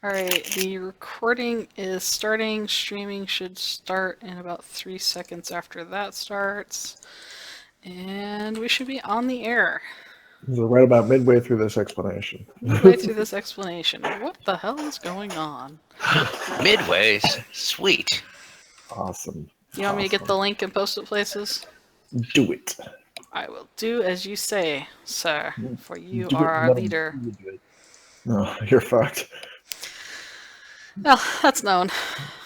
Alright, the recording is starting. Streaming should start in about 3 seconds after that starts. And we should be on the air. We're right about midway through this explanation. Midway through this explanation. What the hell is going on? Midways? Sweet. Awesome. You want me to get the link and post it places? Do it. I will do as you say, sir, for you Do are it. our No, leader. you do it. No, you're fucked. Well, that's known.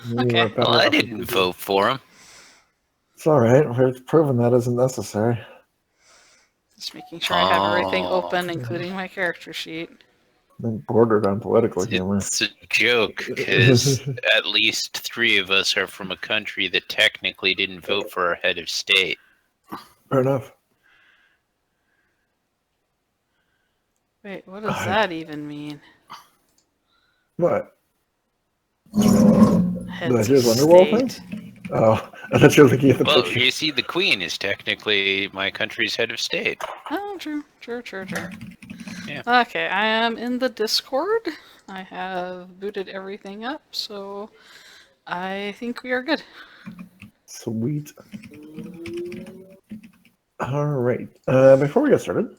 You Okay. are better Well, I off didn't with vote for him. It's alright. We've proven that isn't necessary. Just making sure I have everything Oh. open, including my character sheet. Then bordered on political humor. It's a joke, because at least 3 of us are from a country that technically didn't vote for our head of state. Fair enough. Wait, what does that even mean? What? Heads Here's of Wonderwall state. thing? Oh, I thought you were looking at the Well, picture. you see, the Queen is technically my country's head of state. Oh, true. Yeah. Okay, I am in the Discord. I have booted everything up, so I think we are good. Sweet. Alright. Before we get started,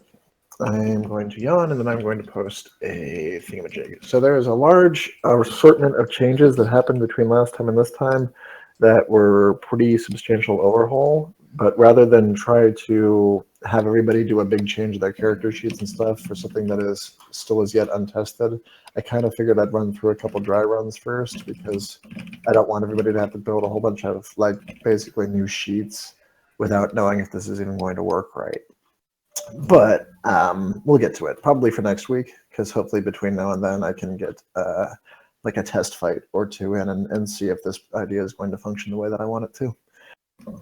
I'm going to yawn and then I'm going to post a thingamajig. So there is a large assortment of changes that happened between last time and this time that were pretty substantial overhaul. But rather than try to have everybody do a big change of their character sheets and stuff for something that is still as yet untested, I kind of figured I'd run through a couple dry runs first because I don't want everybody to have to build a whole bunch of like basically new sheets without knowing if this is even going to work right. But we'll get to it probably for next week because hopefully between now and then I can get like a test fight or two in and see if this idea is going to function the way that I want it to.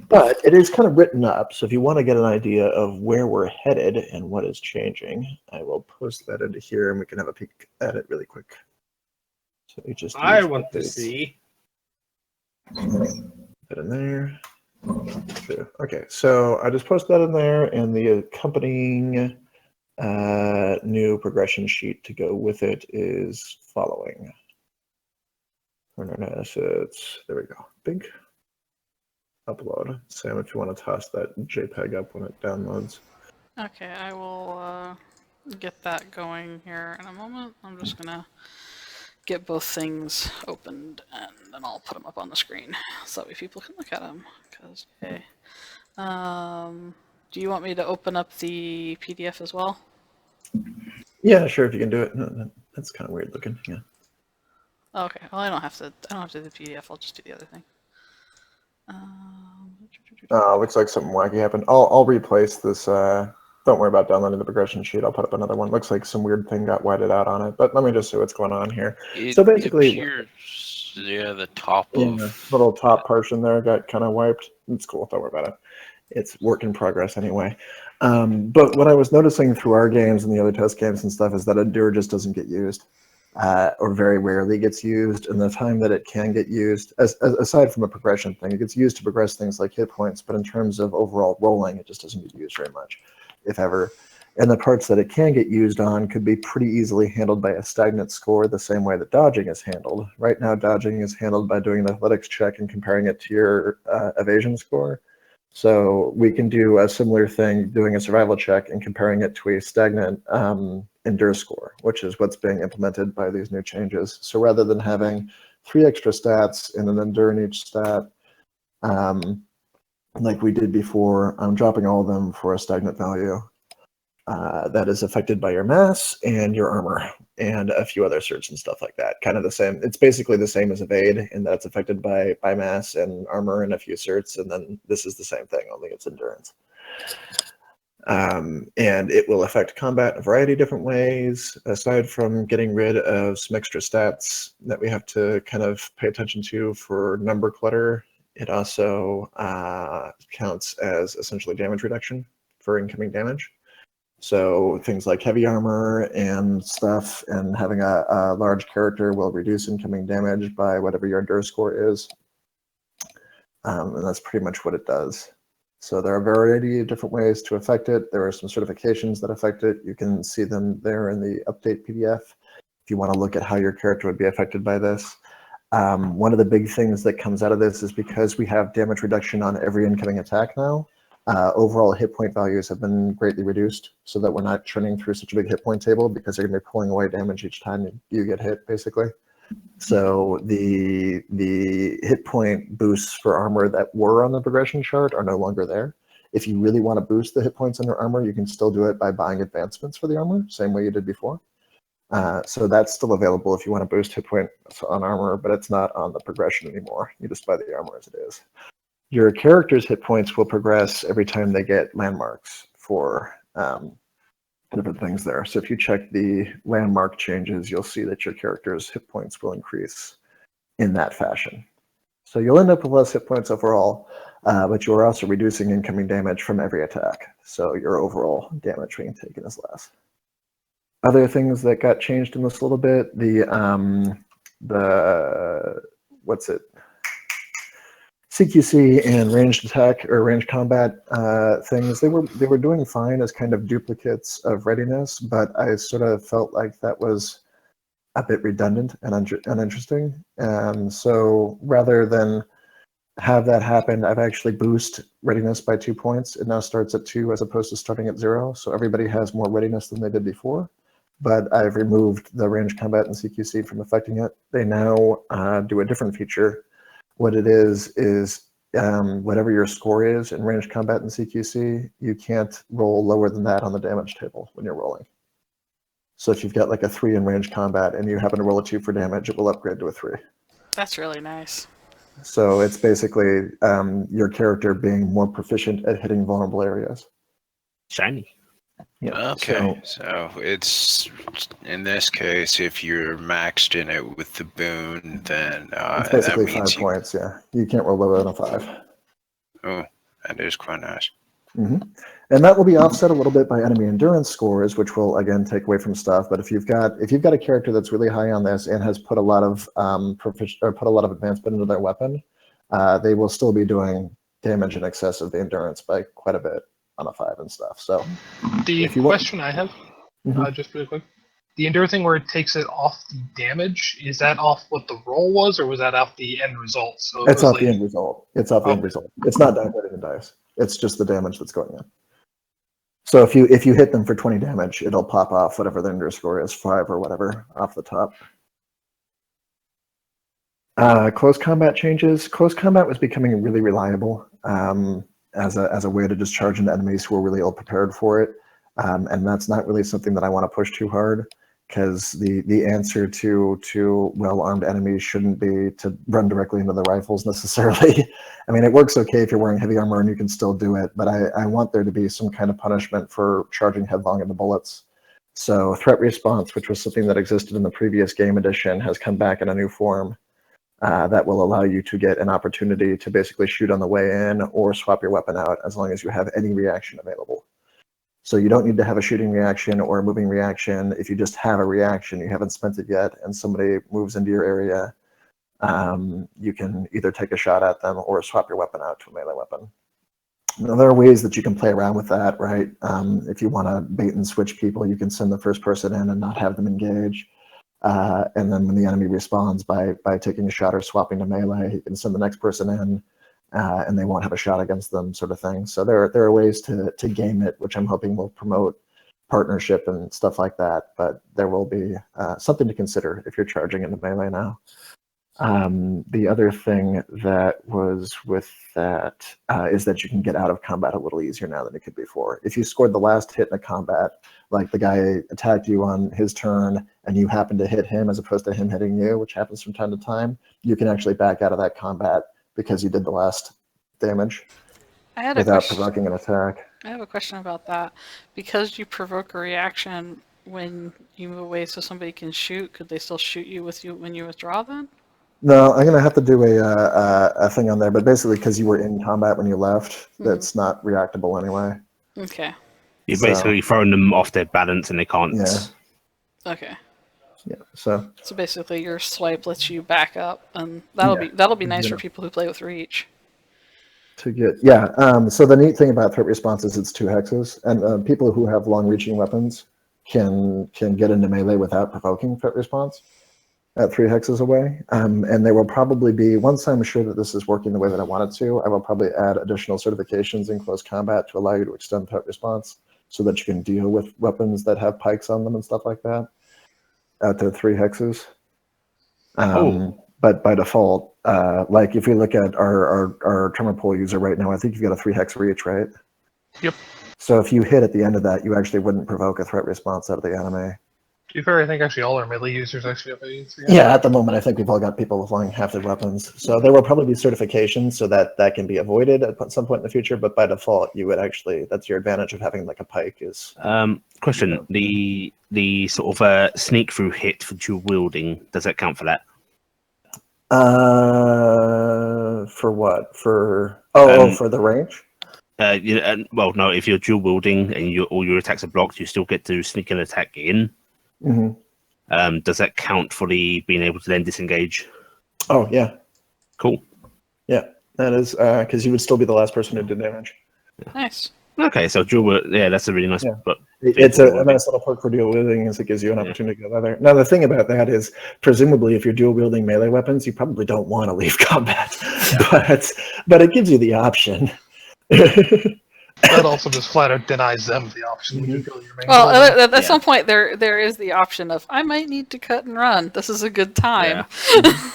But it is kind of written up, so if you want to get an idea of where we're headed and what is changing, I will post that into here and we can have a peek at it really quick. So you just I want to see. Put in there. Okay, so I just posted that in there, and the accompanying new progression sheet to go with it is following. Assets. There we go. Big upload. Sam, if you want to toss that JPEG up when it downloads. Okay, I will get that going here in a moment. I'm just gonna get both things opened and then I'll put them up on the screen so that way people can look at them. Because, hey. Do you want me to open up the PDF as well? Yeah, sure, if you can do it. No, that's kind of weird looking. Yeah. Okay. Well, I don't have to do the PDF. I'll just do the other thing. Looks like something wacky happened. I'll replace this. Don't worry about downloading the progression sheet. I'll put up another one. Looks like some weird thing got whited out on it. But let me just see what's going on here. So basically, yeah, the top of little top portion there got kind of wiped. It's cool. Don't worry about it. It's work in progress anyway. But what I was noticing through our games and the other test games and stuff is that Endure just doesn't get used. Or very rarely gets used, and the time that it can get used, aside from a progression thing, it gets used to progress things like hit points, but in terms of overall rolling, it just doesn't get used very much, if ever. And the parts that it can get used on could be pretty easily handled by a stagnant score the same way that dodging is handled. Right now, dodging is handled by doing an athletics check and comparing it to your evasion score. So we can do a similar thing, doing a survival check and comparing it to a stagnant endure score, which is what's being implemented by these new changes. So rather than having 3 extra stats and an endure in each stat, like we did before, I'm dropping all of them for a stagnant value that is affected by your mass and your armor and a few other certs and stuff like that. Kind of the same. It's basically the same as evade in that it's affected by mass and armor and a few certs, and then this is the same thing, only it's endurance. And it will affect combat in a variety of different ways. Aside from getting rid of some extra stats that we have to kind of pay attention to for number clutter, it also counts as essentially damage reduction for incoming damage. So things like heavy armor and stuff, and having a large character will reduce incoming damage by whatever your endure score is. And that's pretty much what it does. So there are a variety of different ways to affect it. There are some certifications that affect it. You can see them there in the update PDF. if you want to look at how your character would be affected by this. One of the big things that comes out of this is because we have damage reduction on every incoming attack now, overall hit point values have been greatly reduced so that we're not churning through such a big hit point table because they're going to be pulling away damage each time you get hit, basically. So the hit point boosts for armor that were on the progression chart are no longer there. If you really want to boost the hit points on your armor, you can still do it by buying advancements for the armor, same way you did before. So that's still available if you want to boost hit points on armor, but it's not on the progression anymore. You just buy the armor as it is. Your character's hit points will progress every time they get landmarks for different things there. So if you check the landmark changes, you'll see that your character's hit points will increase in that fashion. So you'll end up with less hit points overall, but you're also reducing incoming damage from every attack. So your overall damage being taken is less. Other things that got changed in this a little bit, CQC and ranged attack or ranged combat things, they were doing fine as kind of duplicates of readiness, but I sort of felt like that was a bit redundant and uninteresting. So rather than have that happen, I've actually boosted readiness by 2 points. It now starts at 2 as opposed to starting at 0. So everybody has more readiness than they did before. But I've removed the ranged combat and CQC from affecting it. They now do a different feature. What it is whatever your score is in ranged combat and CQC, you can't roll lower than that on the damage table when you're rolling. So if you've got like a 3 in ranged combat and you happen to roll a 2 for damage, it will upgrade to a 3. That's really nice. So it's basically your character being more proficient at hitting vulnerable areas. Shiny. Yeah. Okay, so it's in this case, if you're maxed in it with the boon, then it's basically that means 5 points. Yeah, you can't roll lower than a 5. Oh, that is quite nice. Mm-hmm. And that will be offset a little bit by enemy endurance scores, which will again take away from stuff. But if you've got a character that's really high on this and has put a lot of advancement into their weapon, they will still be doing damage in excess of the endurance by quite a bit on a 5 and stuff. So the question I have, just really quick, the endure thing where it takes it off the damage, is that off what the roll was, or was that off the end result? So it's off the end result. It's off the end result. It's not downgraded in dice. It's just the damage that's going in. So if you hit them for 20 damage, it'll pop off whatever the endure score is, 5 or whatever, off the top. Close combat changes. Close combat was becoming really reliable as a way to just charge into enemies who are really ill prepared for it. And that's not really something that I want to push too hard, because the answer to well-armed enemies shouldn't be to run directly into the rifles necessarily. I mean, it works okay if you're wearing heavy armor and you can still do it, but I want there to be some kind of punishment for charging headlong into bullets. So threat response, which was something that existed in the previous game edition, has come back in a new form that will allow you to get an opportunity to basically shoot on the way in or swap your weapon out as long as you have any reaction available. So you don't need to have a shooting reaction or a moving reaction. If you just have a reaction, you haven't spent it yet, and somebody moves into your area, you can either take a shot at them or swap your weapon out to a melee weapon. Now, there are ways that you can play around with that, right? If you want to bait and switch people, you can send the first person in and not have them engage. And then when the enemy responds by taking a shot or swapping to melee, you can send the next person in, and they won't have a shot against them, sort of thing. So there are ways to game it, which I'm hoping will promote partnership and stuff like that. But there will be something to consider if you're charging into melee now. The other thing that was with that is that you can get out of combat a little easier now than it could before. If you scored the last hit in a combat, like the guy attacked you on his turn and you happen to hit him as opposed to him hitting you, which happens from time to time, you can actually back out of that combat because you did the last damage without provoking an attack. I have a question about that. Because you provoke a reaction when you move away so somebody can shoot, could they still shoot you when you withdraw then? No, I'm going to have to do a thing on there, but basically because you were in combat when you left, that's not reactable anyway. Okay. You're basically throwing them off their balance and they can't... Yeah. Okay. Yeah, so basically your swipe lets you back up, and that'll be nice for people who play with reach. So the neat thing about threat response is it's 2 hexes, and people who have long-reaching weapons can get into melee without provoking threat response at 3 hexes away. And there will probably be, once I'm sure that this is working the way that I want it to, I will probably add additional certifications in close combat to allow you to extend threat response so that you can deal with weapons that have pikes on them and stuff like that at the 3 hexes. But by default, like if you look at our tremor pool user right now, I think you've got a 3 hex reach, right? Yep. So if you hit at the end of that, you actually wouldn't provoke a threat response out of the anime. To be fair, I think actually all our melee users actually have AIDS. Yeah, at the moment, I think we've all got people flying half their weapons. So there will probably be certifications so that that can be avoided at some point in the future. But by default, you would actually, that's your advantage of having like a pike is. Question: the sort of sneak through hit for dual wielding, does that count for that? For what? For for the range? Well, no. If you're dual wielding and all your attacks are blocked, you still get to sneak an attack in. Mm-hmm. Does that count for the being able to then disengage? Oh yeah, cool. Yeah, that is because you would still be the last person who did damage. Nice. Okay, so dual, yeah, that's a really nice. Yeah. But it's a nice little perk for dual wielding, is it gives you an opportunity to go there. Now the thing about that is, presumably, if you're dual wielding melee weapons, you probably don't want to leave combat, but it gives you the option. That also just flat out denies them the option when you kill your main. Well, at some point there is the option of I might need to cut and run. This is a good time. Yeah.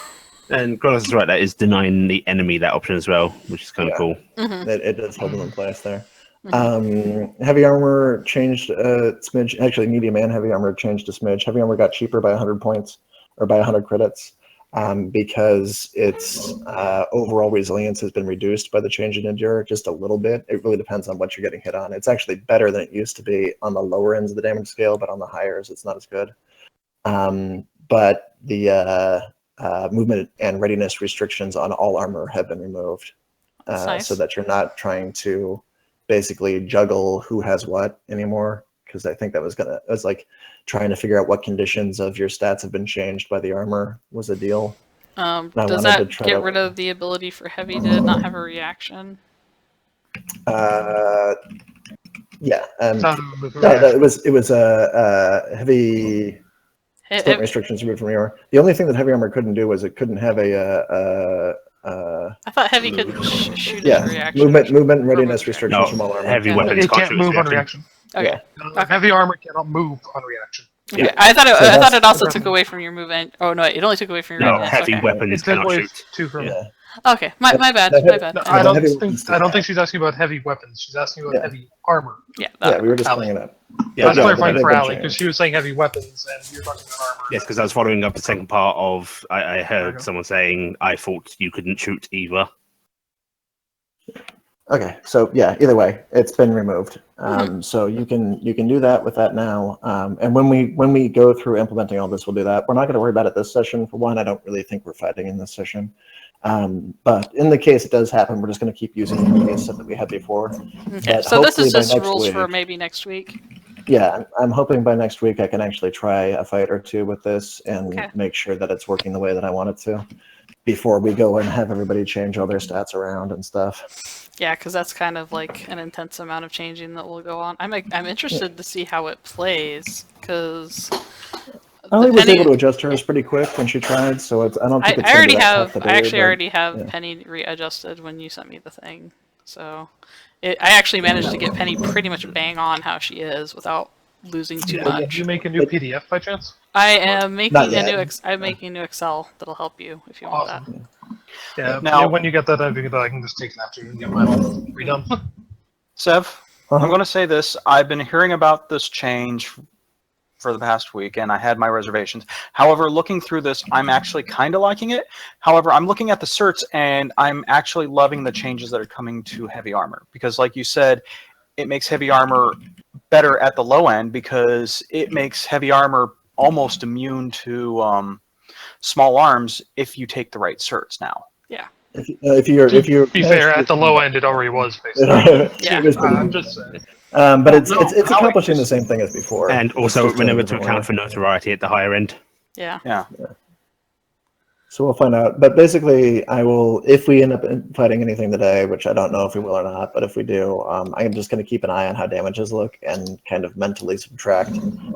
And Cronos is right. That is denying the enemy that option as well, which is kind of cool. Mm-hmm. It does hold them in place there. Heavy armor changed a smidge. Actually, medium and heavy armor changed a smidge. Heavy armor got cheaper by 100 points or by 100 credits because its overall resilience has been reduced by the change in endure just a little bit. It really depends on what you're getting hit on. It's actually better than it used to be on the lower ends of the damage scale, but on the highers, it's not as good. But the movement and readiness restrictions on all armor have been removed, nice. so that you're not trying to basically juggle who has what anymore, because I think that was like trying to figure out what conditions of your stats have been changed by the armor was a deal. Does that get rid of the ability for heavy to not have a reaction? Yeah. No, it was heavy sprint restrictions removed from your armor. The only thing that heavy armor couldn't do was it couldn't have I thought heavy could shoot a reaction. Movement and readiness restrictions from all armor. Heavy weapons it can't move on reaction. Okay. Heavy armor cannot move on reaction. Okay. Yeah. I thought it also took away from your movement. Oh no, it only took away from your readiness. Heavy weapons cannot shoot. Okay, my bad. No, I don't think she's asking about heavy weapons. She's asking about heavy armor. Yeah, we were just playing it up. I was clarifying for Ali because she was saying heavy weapons and you're talking about armor. Yes, because I was following up the second part of I heard someone saying I thought you couldn't shoot either. Okay, so yeah, either way, it's been removed. So you can do that with that now. And when we go through implementing all this, we'll do that. We're not going to worry about it this session. For one, I don't really think we're fighting in this session. But in the case it does happen, we're just going to keep using the previous stuff that we had before. Okay, so this is just rules for maybe next week. Yeah, I'm hoping by next week I can actually try a fight or two with this and make sure that it's working the way that I want it to before we go and have everybody change all their stats around and stuff. Yeah, because that's kind of like an intense amount of changing that will go on. I'm interested to see how it plays because Ellie was able to adjust hers pretty quick when she tried, so I don't think it's I actually already have Penny readjusted when you sent me the thing. So I actually managed to get Penny pretty much bang on how she is without losing too much. Did you make a new PDF by chance? I am making I'm making a new Excel that'll help you if you want that. Yeah, now when you get that, I can just take it after you and get mine all redone. Sev, I'm going to say this. I've been hearing about this change for the past week, and I had my reservations. However, looking through this, I'm actually kind of liking it. However, I'm looking at the certs, and I'm actually loving the changes that are coming to heavy armor. Because like you said, it makes heavy armor better at the low end because it makes heavy armor almost immune to small arms if you take the right certs now. Yeah. If you're to be fair, at the low end, it already was basically. Yeah. I'm just saying. But it's accomplishing the same thing as before. And also remember to account for notoriety at the higher end. Yeah. Yeah. So we'll find out. But basically, I will, if we end up fighting anything today, which I don't know if we will or not, but if we do, I'm just going to keep an eye on how damages look and kind of mentally subtract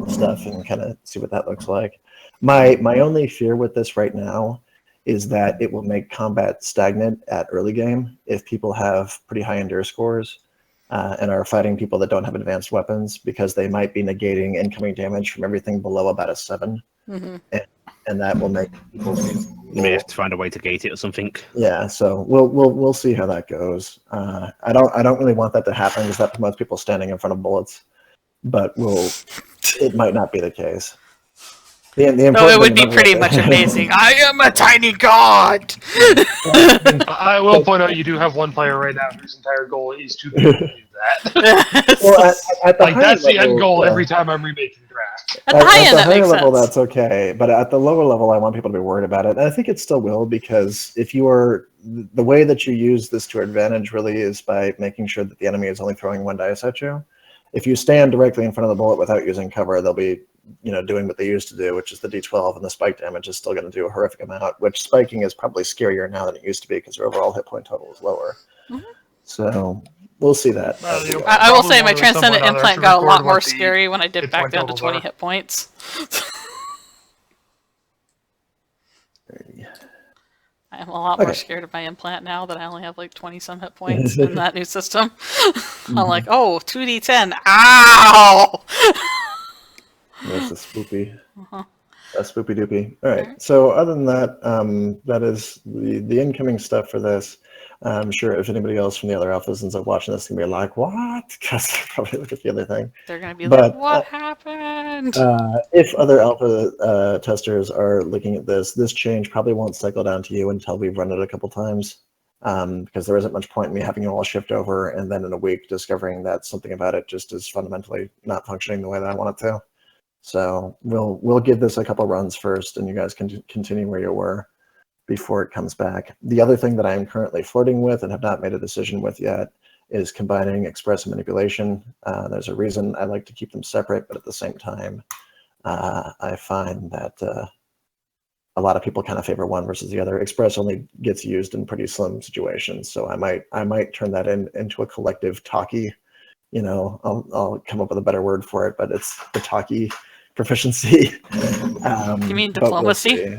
stuff and kind of see what that looks like. My only fear with this right now is that it will make combat stagnant at early game if people have pretty high endure scores and are fighting people that don't have advanced weapons, because they might be negating incoming damage from everything below about a 7. Mm-hmm. And that will make people. You may have to find a way to gate it or something. Yeah, so we'll see how that goes. I don't really want that to happen because that promotes people standing in front of bullets, but it might not be the case. The it would be pretty much amazing. I am a tiny god. I will point out you do have one player right now whose entire goal is to do that. Well, at the like higher that's the level, end goal yeah. every time I'm remaking draft. At the high end, that higher makes level, sense. that's okay, but at the lower level, I want people to be worried about it, and I think it still will, because if you are the way that you use this to your advantage really is by making sure that the enemy is only throwing 1 dice at you. If you stand directly in front of the bullet without using cover, they'll be doing what they used to do, which is the d12, and the spike damage is still going to do a horrific amount, which spiking is probably scarier now than it used to be because your overall hit point total is lower. Mm-hmm. So we'll see that. Well, you- I will say my Probably wanted transcendent someone implant to got a record lot more what the scary when I dipped hit back point down to totals 20 are. hit points. I am a lot more Okay. scared of my implant now that I only have like 20 some hit points in that new system. I'm like, oh, 2d10. Ow! That's a spoopy. Uh-huh. A spoopy doopy. All right. So other than that, that is the incoming stuff for this. I'm sure if anybody else from the other alphas ends up watching this, can be like, "What?" Because they probably look at the other thing. They're going to be But, like, what happened? If other alpha testers are looking at this change probably won't cycle down to you until we've run it a couple times, because there isn't much point in me having it all shift over and then in a week discovering that something about it just is fundamentally not functioning the way that I want it to. So we'll give this a couple runs first, and you guys can continue where you were before it comes back. The other thing that I am currently flirting with and have not made a decision with yet is combining express and manipulation. There's a reason I like to keep them separate, but at the same time, I find that a lot of people kind of favor one versus the other. Express only gets used in pretty slim situations, so I might turn that into a collective talkie. I'll come up with a better word for it, but it's the talkie proficiency. You mean but we'll diplomacy? see.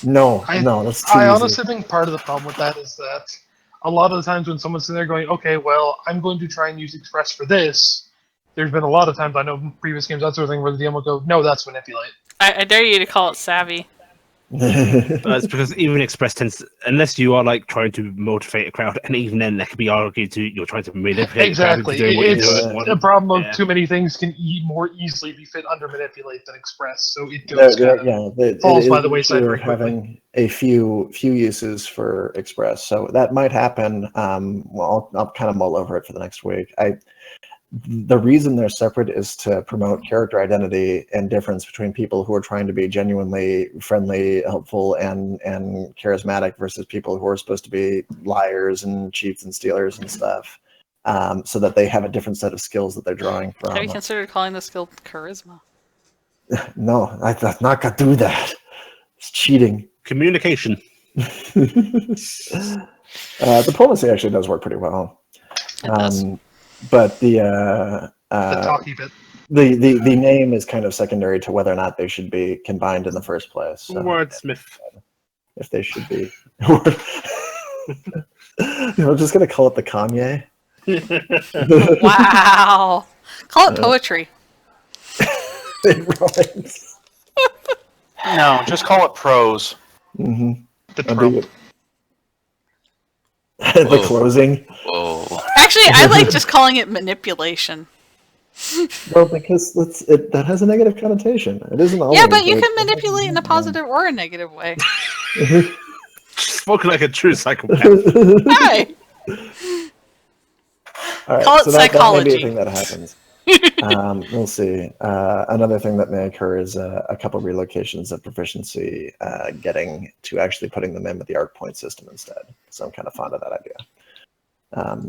No, that's too I easy. honestly think part of the problem with that is that a lot of the times when someone's sitting there going, okay, well, I'm going to try and use Express for this, there's been a lot of times, I know in previous games, that sort of thing, where the DM will go, no, that's manipulate. I dare you to call it savvy. That's because even Express tends, unless you are like trying to motivate a crowd, and even then, that could be argued to you're trying to manipulate Exactly. the crowd into doing what you It's do. a problem Yeah. of too many things can more easily be fit under manipulate than Express, so it goes falls by the wayside We're very quickly. having a few uses for Express, so that might happen. Well, I'll kind of mull over it for the next week. The reason they're separate is to promote character identity and difference between people who are trying to be genuinely friendly, helpful, and charismatic versus people who are supposed to be liars and cheats and stealers and stuff, so that they have a different set of skills that they're drawing from. Have you considered calling this skill charisma? No, I'm not gonna do that. It's cheating. Communication. Diplomacy actually does work pretty well. It does. But The talkie bit. the name is kind of secondary to whether or not they should be combined in the first place. So Wordsmith. if they should be, I'm just gonna call it the Kanye. Wow. Call it poetry. It rhymes. No, just call it prose. Mm-hmm. The I'll trope. do it. The Whoa. closing. Whoa. Actually, I like just calling it manipulation. Well, because that has a negative connotation. It isn't always. Yeah, but you like- can manipulate in a positive or a negative way. Spoken like a true psychopath. Hi. All right, Call it so that may be psychology. a thing that happens. We'll see. Another thing that may occur is a couple relocations of proficiency, getting to actually putting them in with the arc point system instead. So I'm kind of fond of that idea.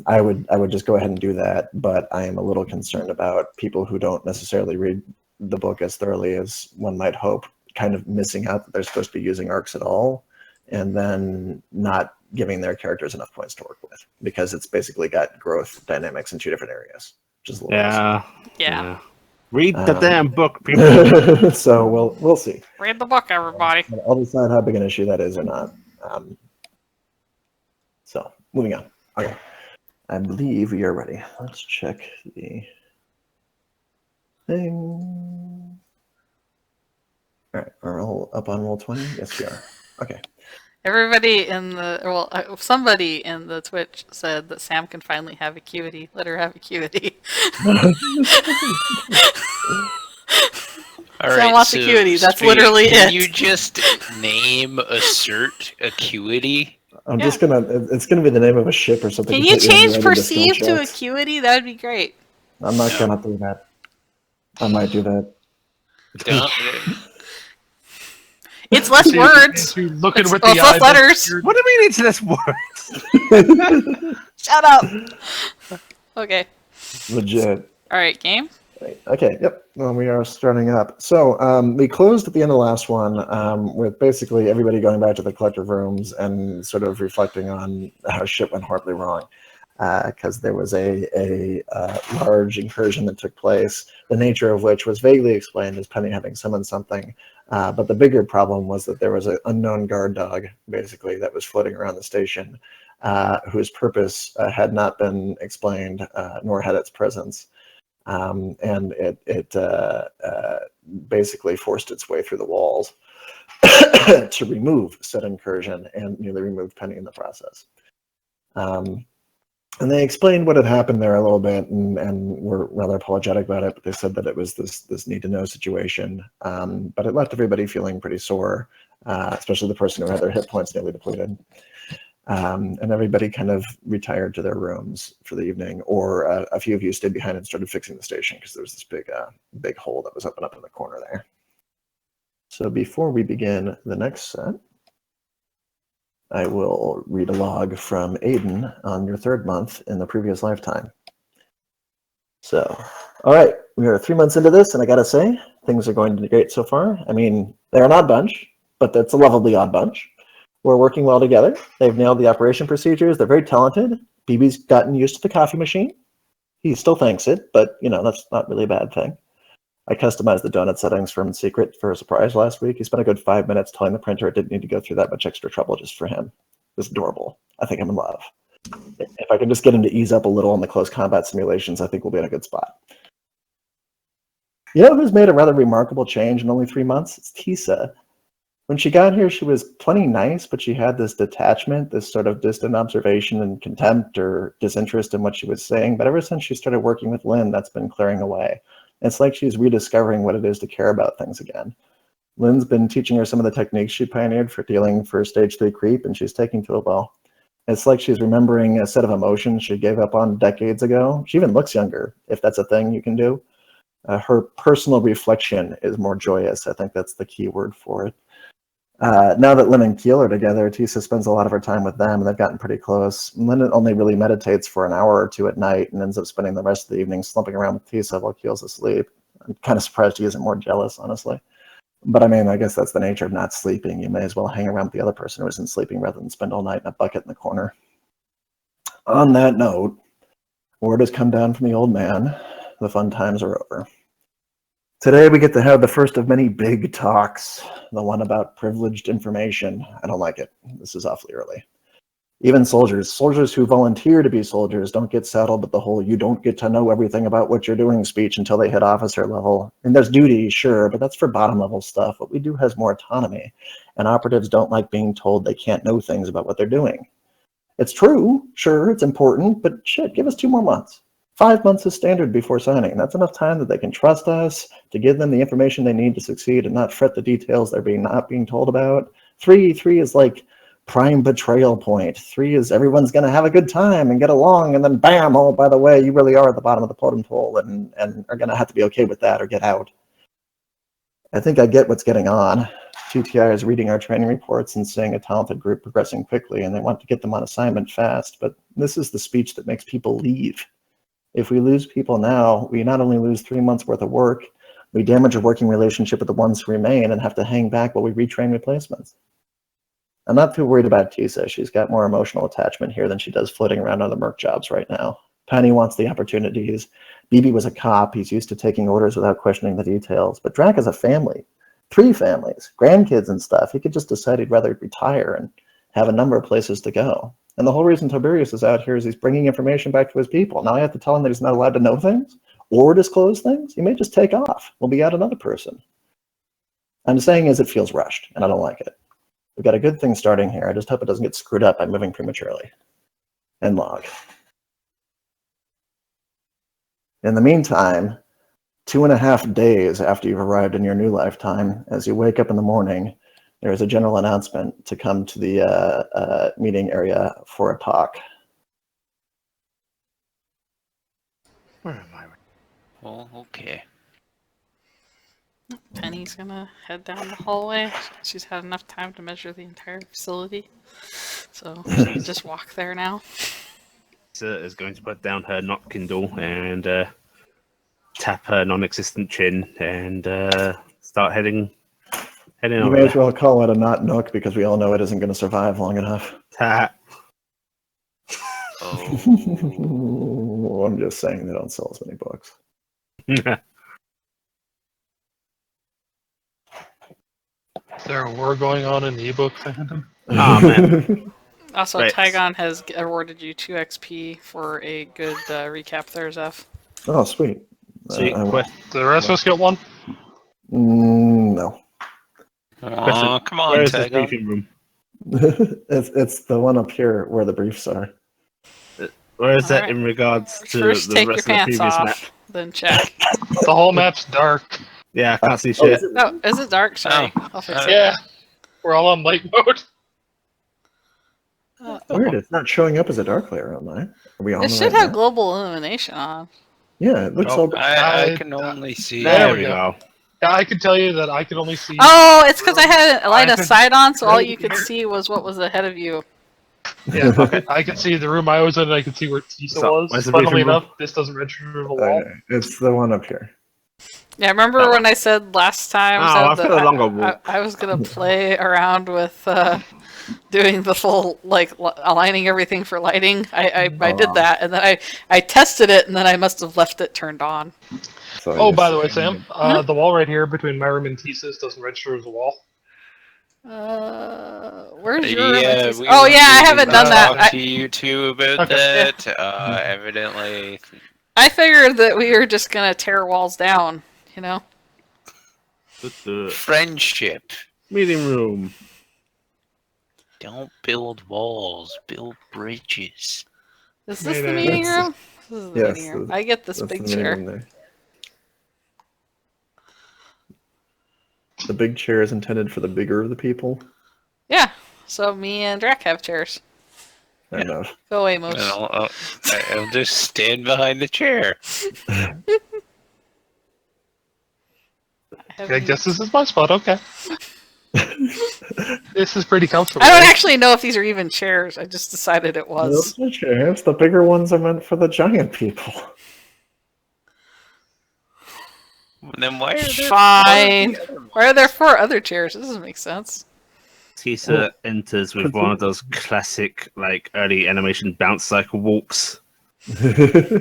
I would just go ahead and do that, but I am a little concerned about people who don't necessarily read the book as thoroughly as one might hope, kind of missing out that they're supposed to be using arcs at all. and then not giving their characters enough points to work with because it's basically got growth dynamics in 2 different areas, which is a little Yeah. Read the damn book, people. messy. So we'll see. Read the book, everybody. I'll decide how big an issue that is or not. So moving on. Okay, I believe we are ready. Let's check the thing. All right, are all up on roll 20? Yes, we are. Okay. Everybody in the somebody in the Twitch said that Sam can finally have acuity. Let her have acuity. All Sam right, wants so acuity. That's Street, literally can it. you just name assert acuity? I'm just gonna. It's gonna be the name of a ship or something. Can you completely change unrelated to skill perceive to checks. acuity? That would be great. I'm not gonna do that. I might do that. Don't, It's less See, words. you look at It's, with well, the it's less eyes. letters. What do you mean it's less words? Shut up. Okay. Legit. All right, game. Right. Okay, yep. Well, we are starting up. So we closed at the end of the last one with basically everybody going back to the collective rooms and sort of reflecting on how shit went horribly wrong. Because there was a large incursion that took place, the nature of which was vaguely explained as Penny having summoned something. But the bigger problem was that there was an unknown guard dog, basically, that was floating around the station, whose purpose had not been explained, nor had its presence. And it basically forced its way through the walls to remove said incursion and nearly removed Penny in the process. And they explained what had happened there a little bit and were rather apologetic about it, but they said that it was this need-to-know situation. But it left everybody feeling pretty sore, especially the person who had their hit points nearly depleted. And everybody kind of retired to their rooms for the evening, or a few of you stayed behind and started fixing the station because there was this big hole that was open up in the corner there. So before we begin the next set, I will read a log from Aiden on your 3rd month in the previous lifetime. So, all right, we are 3 months into this, and I gotta say, things are going great so far. I mean, they're an odd bunch, but that's a lovably odd bunch. We're working well together. They've nailed the operation procedures. They're very talented. BB's gotten used to the coffee machine. He still thinks it, but, you know, that's not really a bad thing. I customized the donut settings from Secret for a surprise last week. He spent a good 5 minutes telling the printer it didn't need to go through that much extra trouble just for him. It was adorable. I think I'm in love. If I can just get him to ease up a little on the close combat simulations, I think we'll be in a good spot. You know who's made a rather remarkable change in only 3 months? It's Tisa. When she got here, she was plenty nice, but she had this detachment, this sort of distant observation and contempt or disinterest in what she was saying. But ever since she started working with Lynn, that's been clearing away. It's like she's rediscovering what it is to care about things again. Lynn's been teaching her some of the techniques she pioneered for dealing for stage 3 creep, and she's taking to it well. It's like she's remembering a set of emotions she gave up on decades ago. She even looks younger, if that's a thing you can do. Her personal reflection is more joyous. I think that's the key word for it. Now that Lynn and Keel are together, Tisa spends a lot of her time with them, and they've gotten pretty close. Lynn only really meditates for an hour or 2 at night and ends up spending the rest of the evening slumping around with Tisa while Keel's asleep. I'm kind of surprised he isn't more jealous, honestly. But I mean, I guess that's the nature of not sleeping. You may as well hang around with the other person who isn't sleeping rather than spend all night in a bucket in the corner. On that note, word has come down from the old man. The fun times are over. Today we get to have the first of many big talks, the one about privileged information. I don't like it. This is awfully early. Even soldiers who volunteer to be soldiers don't get saddled with the whole you don't get to know everything about what you're doing speech until they hit officer level. And there's duty, sure, but that's for bottom level stuff. What we do has more autonomy, and operatives don't like being told they can't know things about what they're doing. It's true, sure, it's important, but shit, give us 2 more months. 5 months is standard before signing. That's enough time that they can trust us to give them the information they need to succeed and not fret the details they're not being told about. 3 is like prime betrayal point. 3 is everyone's going to have a good time and get along, and then bam, oh, by the way, you really are at the bottom of the totem pole and are going to have to be okay with that or get out. I think I get what's getting on. GTI is reading our training reports and seeing a talented group progressing quickly, and they want to get them on assignment fast, but this is the speech that makes people leave. If we lose people now, we not only lose 3 months worth of work, we damage a working relationship with the ones who remain and have to hang back while we retrain replacements. I'm not too worried about Tisa. She's got more emotional attachment here than she does floating around on the merc jobs right now. Penny wants the opportunities. BB was a cop. He's used to taking orders without questioning the details. But Drac has a family. 3 families, grandkids and stuff. He could just decide he'd rather retire and have a number of places to go. And the whole reason Toberius is out here is he's bringing information back to his people. Now I have to tell him that he's not allowed to know things or disclose things? He may just take off. We'll be out another person. I'm saying is it feels rushed, and I don't like it. We've got a good thing starting here. I just hope it doesn't get screwed up by moving prematurely. End log. In the meantime, 2.5 days after you've arrived in your new lifetime, as you wake up in the morning, there is a general announcement to come to the meeting area for a talk. Where am I? Well, okay. Penny's gonna head down the hallway. She's had enough time to measure the entire facility. So she can just walk there now. Tisa is going to put down her not Kindle and tap her non-existent chin and start heading You over may as there. well call it a not nook because we all know it isn't going to survive long enough. Oh. I'm just saying they don't sell as many books. Is there a war going on in the ebook fandom? Oh, man. Also, Right. Tygon has awarded you 2 XP for a good recap there, Zeph. Oh, sweet. Sweet. I will- Quest- Do the rest of us get one? No. Aw, come on, Where is this Tygon. briefing room? it's the one up here where the briefs are. Where is that Alright. in regards to First, the take your rest of the pants previous off, map? then check. The whole map's dark. Yeah, I can't see Oh, shit. is it- Oh, is it dark? Sorry. I'll fix it. Yeah. We're all on light mode. Weird, it's not showing up as a dark layer on mine. Are we on It the should right have map? global illumination on. Yeah, it looks all. I can only see. There we we go. go. Yeah, I can tell you that I could only see. Oh, it's because I had a line of I sight on, so all you could- could see was what was ahead of you. Yeah, okay. I could see the room I was in, and I could see where Tisa So, where's was. the Funnily briefing room? enough, this doesn't register the wall. It's the one up here. Yeah, remember when I said last time Oh, I've that got a longer walk. I was gonna play around with doing the full aligning everything for lighting. I did that, and then I tested it, and then I must have left it turned on. So Oh, yes. by the way, Sam, the wall right here between my room and Tisa's doesn't register as a wall. Where's your room? Yeah, Matisse? we Oh were yeah, I going haven't to done that. talk to you two about Okay. that. Evidently, I figured that we were just gonna tear walls down, you know. friendship. Meeting room. Don't build walls, build bridges. Is this the Maybe. meeting That's- room? This is the yes, meeting room. the- I get this That's big the chair. minimum there. The big chair is intended for the bigger of the people. Yeah. So me and Drac have chairs. I know. Go away, And Moose. I'll just stand behind the chair. I guess this is my spot. Okay. This is pretty comfortable. I don't actually know if these are even chairs. I just decided it was. Those are chairs. The bigger ones are meant for the giant people. Then why are there Fine. Why are there 4 other chairs? This doesn't make sense. Tisa enters with one of those classic, like, early animation bounce cycle walks.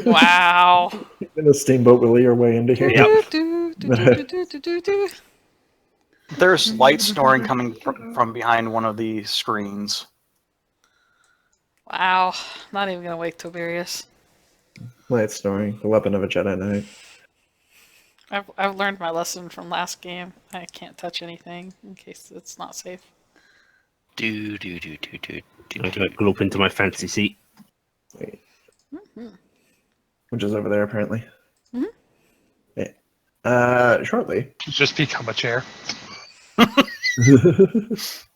Wow. In a steamboat Willie your way into here. Yep. Do, do, do, do, do, do, do. There's light snoring coming from behind one of the screens. Wow. Not even gonna wake Toberius. Light snoring, the weapon of a Jedi Knight. I've learned my lesson from last game. I can't touch anything in case it's not safe. do do do do do do? I'm going to gloop into my fancy seat. Wait, Mhm. which is over there apparently. Mhm. Yeah. Shortly. Just become a chair uh, with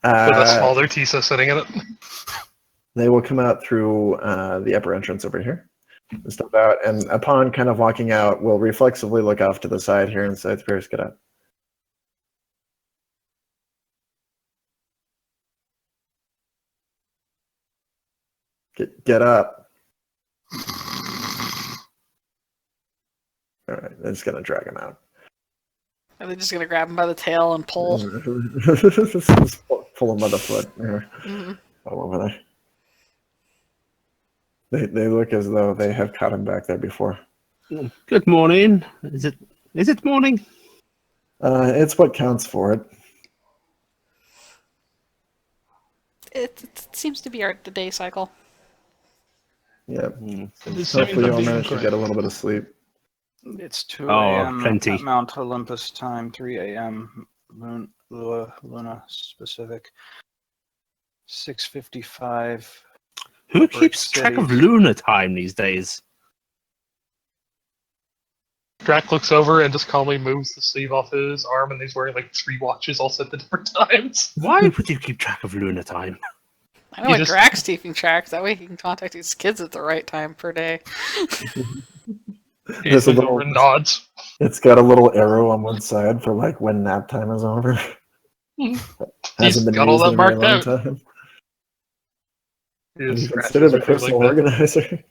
a smaller Tisa sitting in it. They will come out through the upper entrance over here. And step out, and upon kind of walking out, will reflexively look off to the side here and say, Pierce, get up. Get up. All right, I'm just gonna drag him out. Are they just gonna grab him by the tail and pull? pull him by the foot. There, all over there. They look as though they have caught him back there before. Good morning. Is it morning? It's what counts for it. It seems to be the day cycle. Yeah. This Hopefully seems you'll I'm manage to being get a little bit of sleep. It's 2 Oh, a.m. plenty. at Mount Olympus time, 3 a.m. Luna Pacific, 6:55. Who Brick keeps track of City. lunar time these days? Drac looks over and just calmly moves the sleeve off his arm, and he's wearing like 3 watches all set to different times. Why would you keep track of lunar time? I know He what just- Drax keeping track. That way he can contact his kids at the right time per day. He There's just a looks little- over and nods. It's got a little arrow on one side for like when nap time is over. Hasn't been got all used that in a very marked long out. time. He Have just you scratches considered a his face personal like that. organizer?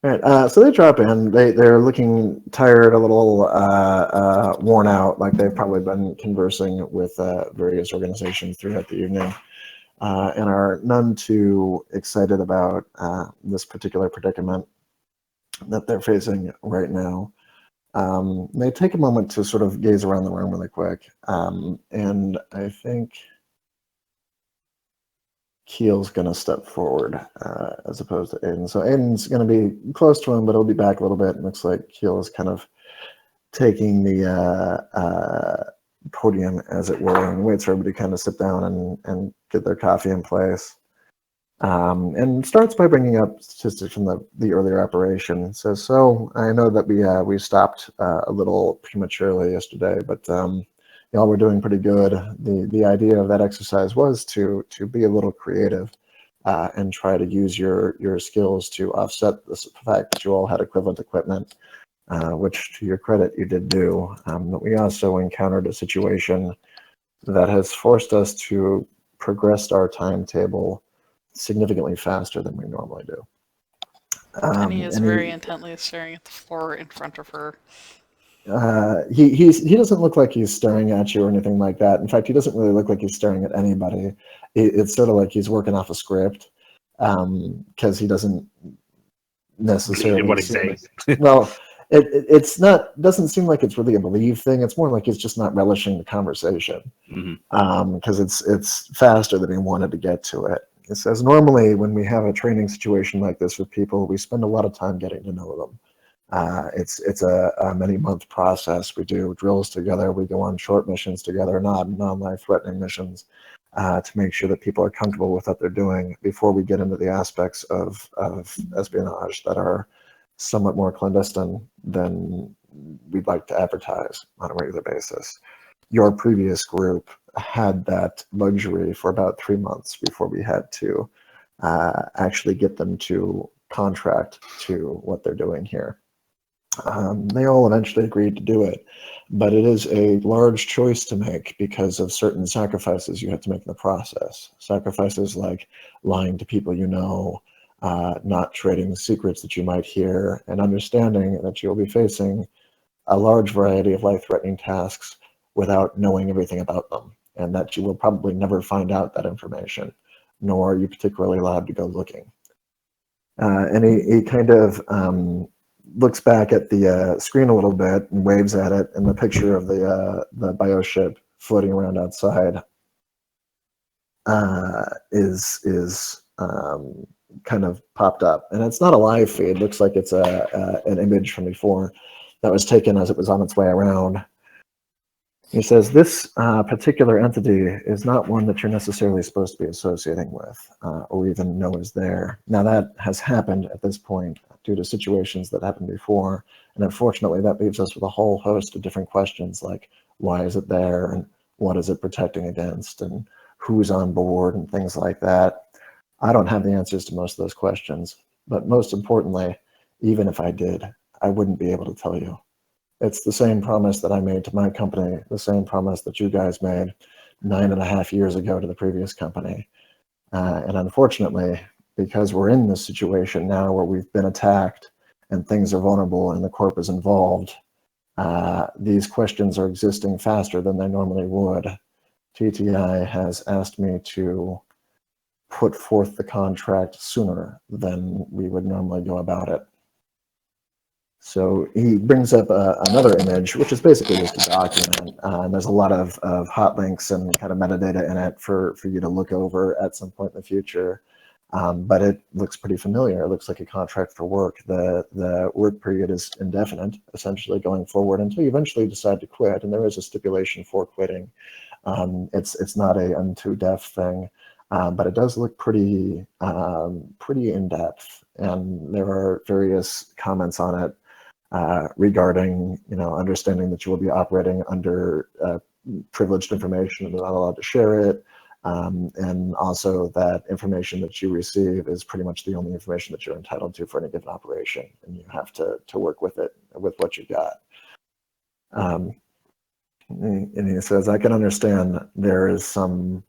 All right, so they drop in. They're looking tired, a little worn out, like they've probably been conversing with various organizations throughout the evening, and are none too excited about this particular predicament that they're facing right now. They take a moment to sort of gaze around the room really quick, and I think Keel's going to step forward as opposed to Aiden. So Aiden's going to be close to him, but he'll be back a little bit. It looks like Keel is kind of taking the podium, as it were, and waits for everybody to kind of sit down and get their coffee in place. And starts by bringing up statistics from the earlier operation. Says, so I know that we stopped a little prematurely yesterday, but y'all were doing pretty good. The idea of that exercise was to be a little creative and try to use your skills to offset the fact that you all had equivalent equipment, which to your credit you did do. But we also encountered a situation that has forced us to progress our timetable significantly faster than we normally do. And he is very intently staring at the floor in front of her. He doesn't look like he's staring at you or anything like that. In fact, he doesn't really look like he's staring at anybody. It's sort of like he's working off a script because he doesn't necessarily What he's saying. Well, it's not. Doesn't seem like it's really a believe thing. It's more like he's just not relishing the conversation because it's faster than he wanted to get to it. It says normally when we have a training situation like this with people, we spend a lot of time getting to know them. It's a many-month process. We do drills together. We go on short missions together, non-life-threatening missions, to make sure that people are comfortable with what they're doing before we get into the aspects of espionage that are somewhat more clandestine than we'd like to advertise on a regular basis. Your previous group had that luxury for about 3 months before we had to actually get them to contract to what they're doing here. They all eventually agreed to do it, but it is a large choice to make because of certain sacrifices you have to make in the process. Sacrifices like lying to people you know, not trading secrets that you might hear, and understanding that you'll be facing a large variety of life-threatening tasks without knowing everything about them, and that you will probably never find out that information, nor are you particularly allowed to go looking. And he kind of looks back at the screen a little bit and waves at it, and the picture of the bioship floating around outside is kind of popped up. And it's not a live feed. It looks like it's an image from before that was taken as it was on its way around. He says, this particular entity is not one that you're necessarily supposed to be associating with or even know is there. Now that has happened at this point due to situations that happened before. And unfortunately, that leaves us with a whole host of different questions like, why is it there? And what is it protecting against? And who's on board and things like that. I don't have the answers to most of those questions. But most importantly, even if I did, I wouldn't be able to tell you. It's the same promise that I made to my company, the same promise that you guys made 9.5 years ago to the previous company. And unfortunately, because we're in this situation now where we've been attacked and things are vulnerable and the corp is involved, these questions are existing faster than they normally would. TTI has asked me to put forth the contract sooner than we would normally go about it. So he brings up another image, which is basically just a document. And there's a lot of hot links and kind of metadata in it for you to look over at some point in the future. But it looks pretty familiar. It looks like a contract for work. The work period is indefinite, essentially going forward until you eventually decide to quit. And there is a stipulation for quitting. It's not a unto death thing, but it does look pretty in depth. And there are various comments on it regarding understanding that you will be operating under privileged information and are not allowed to share it. And also that information that you receive is pretty much the only information that you're entitled to for any given operation, and you have to work with it, with what you got. And he says, I can understand there is some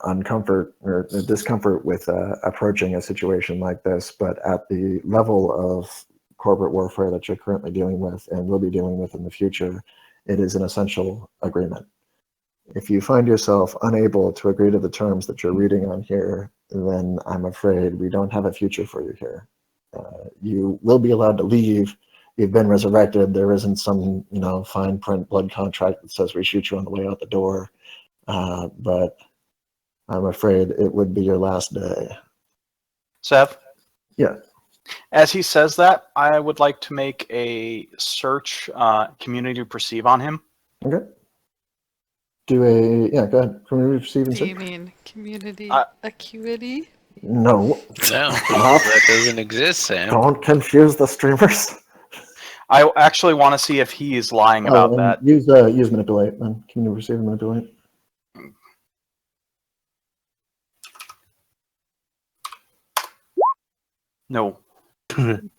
uncomfort or discomfort with approaching a situation like this, but at the level of corporate warfare that you're currently dealing with and will be dealing with in the future, it is an essential agreement. If you find yourself unable to agree to the terms that you're reading on here, then I'm afraid we don't have a future for you here. You will be allowed to leave. You've been resurrected. There isn't some, fine print blood contract that says we shoot you on the way out the door. But I'm afraid it would be your last day. Sev? Yeah. As he says that, I would like to make a search community perceive on him. Okay. Go ahead. Community perceive and Do you search? mean community acuity? No. No, that doesn't exist, Sam. Don't confuse the streamers. I actually want to see if he is lying about that. Use manipulate then. Community perceive and manipulate. No. You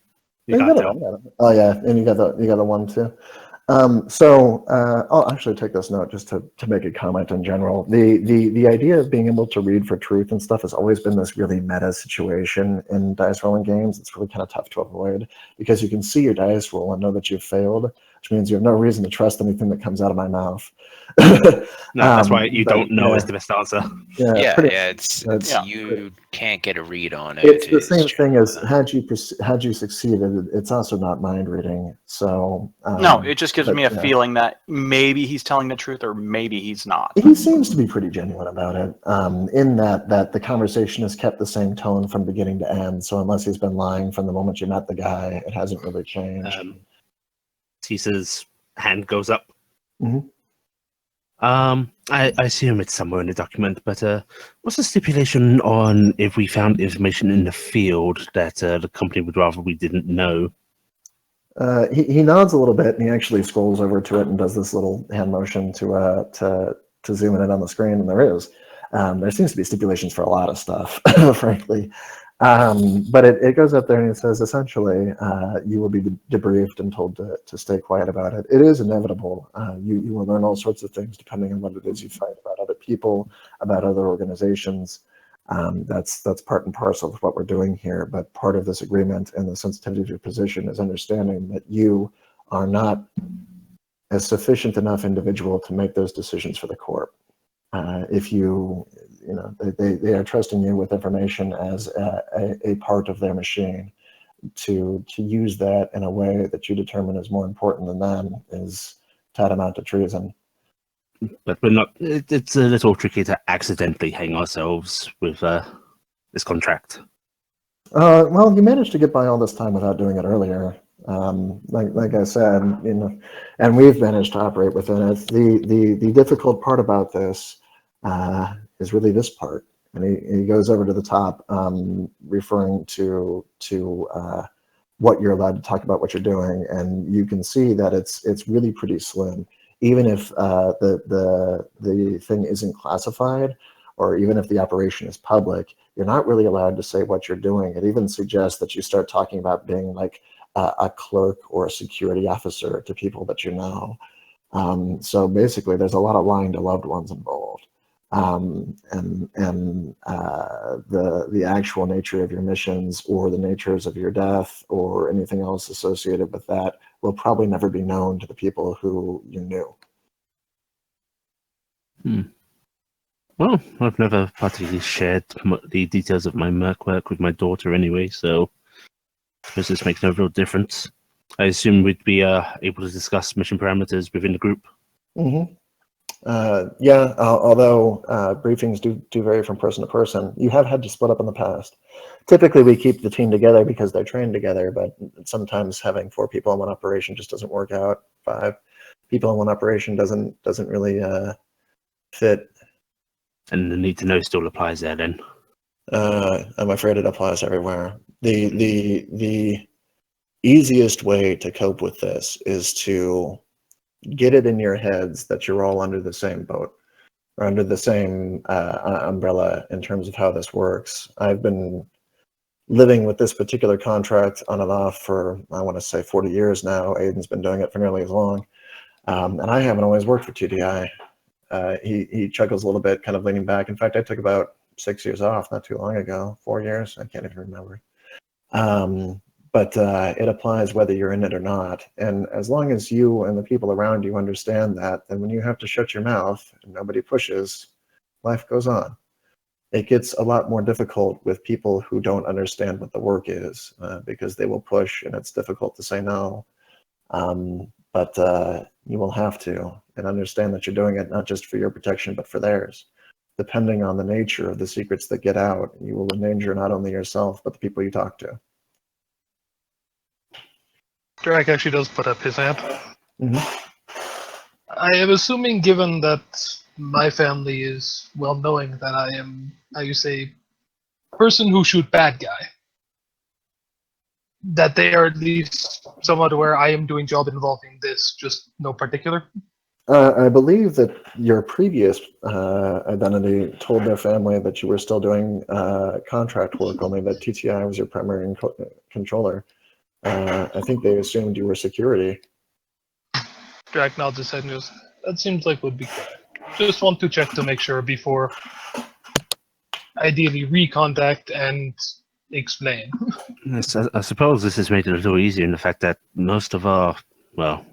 can't tell. Oh yeah, and you got the one too. I'll actually take this note just to make a comment in general. The idea of being able to read for truth and stuff has always been this really meta situation in dice rolling games. It's really kind of tough to avoid because you can see your dice roll and know that you've failed, which means you have no reason to trust anything that comes out of my mouth. No, that's why you don't know is the best answer. You can't get a read on it. It's the same thing as had you succeeded, it's also not mind reading. So no, it just gives me a feeling that maybe he's telling the truth or maybe he's not. He seems to be pretty genuine about it. In that the conversation has kept the same tone from beginning to end. So unless he's been lying from the moment you met the guy, it hasn't really changed. Tisa's hand goes up. Mm-hmm. I assume it's somewhere in the document, but what's the stipulation on if we found information in the field that the company would rather we didn't know? He nods a little bit, and he actually scrolls over to it and does this little hand motion to zoom in on the screen, and there seems to be stipulations for a lot of stuff, frankly. But it goes up there and it says, essentially, you will be debriefed and told to stay quiet about it. It is inevitable. You will learn all sorts of things depending on what it is you find about other people, about other organizations. That's part and parcel of what we're doing here. But part of this agreement and the sensitivity of your position is understanding that you are not a sufficient enough individual to make those decisions for the Corp. If they are trusting you with information as a part of their machine, to use that in a way that you determine is more important than them is tantamount to treason. But we're not. It's a little tricky to accidentally hang ourselves with this contract. Well, you managed to get by all this time without doing it earlier. Like I said, and we've managed to operate within it. The difficult part about this is really this part, and he goes over to the top, referring to what you're allowed to talk about, what you're doing, and you can see that it's really pretty slim. Even if the thing isn't classified, or even if the operation is public, you're not really allowed to say what you're doing. It even suggests that you start talking about being like a clerk or a security officer to people that you know. So basically, there's a lot of lying to loved ones involved. And the actual nature of your missions or the natures of your death or anything else associated with that will probably never be known to the people who you knew. Well, I've never particularly shared the details of my merc work with my daughter anyway, so I suppose this makes no real difference. I assume we'd be able to discuss mission parameters within the group. Mm-hmm. Yeah, although briefings do vary from person to person. You have had to split up in the past. Typically, we keep the team together because they're trained together, but sometimes having 4 people in one operation just doesn't work out. 5 people in one operation doesn't really fit. And the need to know still applies there then. I'm afraid it applies everywhere. The easiest way to cope with this is to get it in your heads that you're all under the same boat or under the same umbrella in terms of how this works. I've been living with this particular contract on and off for, I want to say, 40 years now. Aiden's been doing it for nearly as long. And I haven't always worked for TDI. He chuckles a little bit, kind of leaning back. In fact, I took about 6 years off not too long ago. 4 years? I can't even remember. But it applies whether you're in it or not. And as long as you and the people around you understand that, then when you have to shut your mouth and nobody pushes, life goes on. It gets a lot more difficult with people who don't understand what the work is because they will push and it's difficult to say no. But you will have to and understand that you're doing it not just for your protection, but for theirs. Depending on the nature of the secrets that get out, you will endanger not only yourself, but the people you talk to. Drac actually does put up his hand. Mm-hmm. I am assuming, given that my family is well knowing that I am, how you say, person who shoot bad guy, that they are at least somewhat aware I am doing job involving this, just no particular. I believe that your previous identity told their family that you were still doing contract work, only that TTI was your primary controller. I think they assumed you were security. Drac nods his head and goes, that seems like would be correct. Just want to check to make sure before ideally recontact and explain. Yes, I suppose this has made it a little easier in the fact that most of our, well,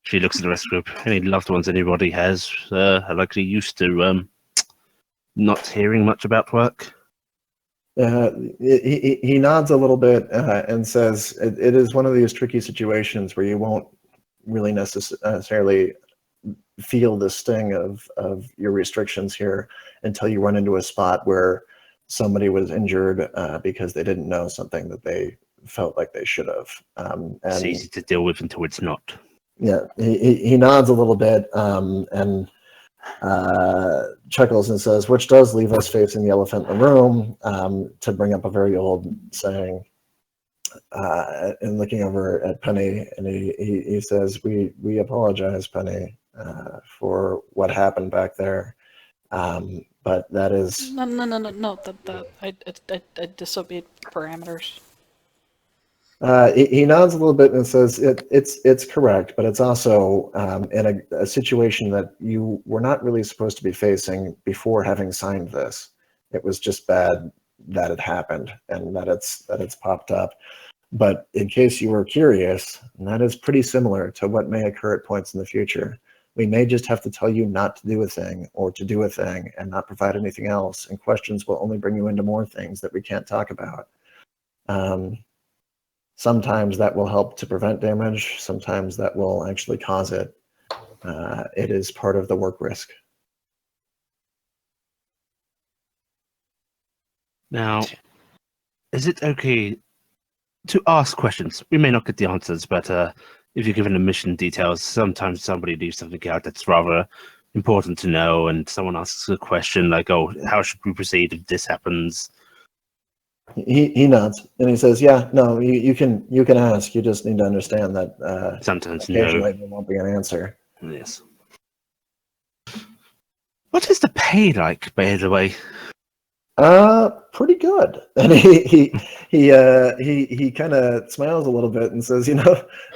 she looks at the rest of the group, any loved ones anybody has are likely used to not hearing much about work. He nods a little bit and says, it is one of these tricky situations where you won't really necessarily feel the sting of your restrictions here until you run into a spot where somebody was injured because they didn't know something that they felt like they should have. It's easy to deal with until it's not. Yeah, he nods a little bit and chuckles and says, which does leave us facing the elephant in the room, to bring up a very old saying. And looking over at Penny, and he says, we apologize, Penny, for what happened back there. But that is... No. I disobeyed parameters. He nods a little bit and says, it's correct, but it's also in a situation that you were not really supposed to be facing before having signed this. It was just bad that it happened and that it's popped up. But in case you were curious, that is pretty similar to what may occur at points in the future. We may just have to tell you not to do a thing or to do a thing and not provide anything else, and questions will only bring you into more things that we can't talk about. Sometimes that will help to prevent damage. Sometimes that will actually cause it. It is part of the work risk. Now, is it okay to ask questions? We may not get the answers, but if you're given the mission details, sometimes somebody leaves something out that's rather important to know, and someone asks a question like, oh, how should we proceed if this happens? He nods and he says, yeah, no, you can ask. You just need to understand that Sometimes occasionally no. there won't be an answer. Yes. What is the pay like, by the way? Pretty good. And he kind of smiles a little bit and says,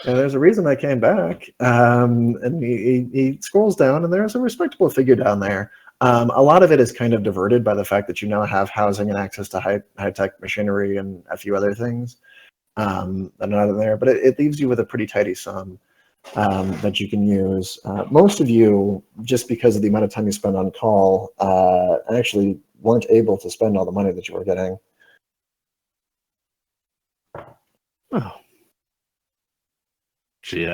there's a reason I came back. And he scrolls down and there's a respectable figure down there. A lot of it is kind of diverted by the fact that you now have housing and access to high-tech machinery and a few other things that are not in there. But it leaves you with a pretty tidy sum. that you can use. Most of you, just because of the amount of time you spend on call, actually weren't able to spend all the money that you were getting. Oh. She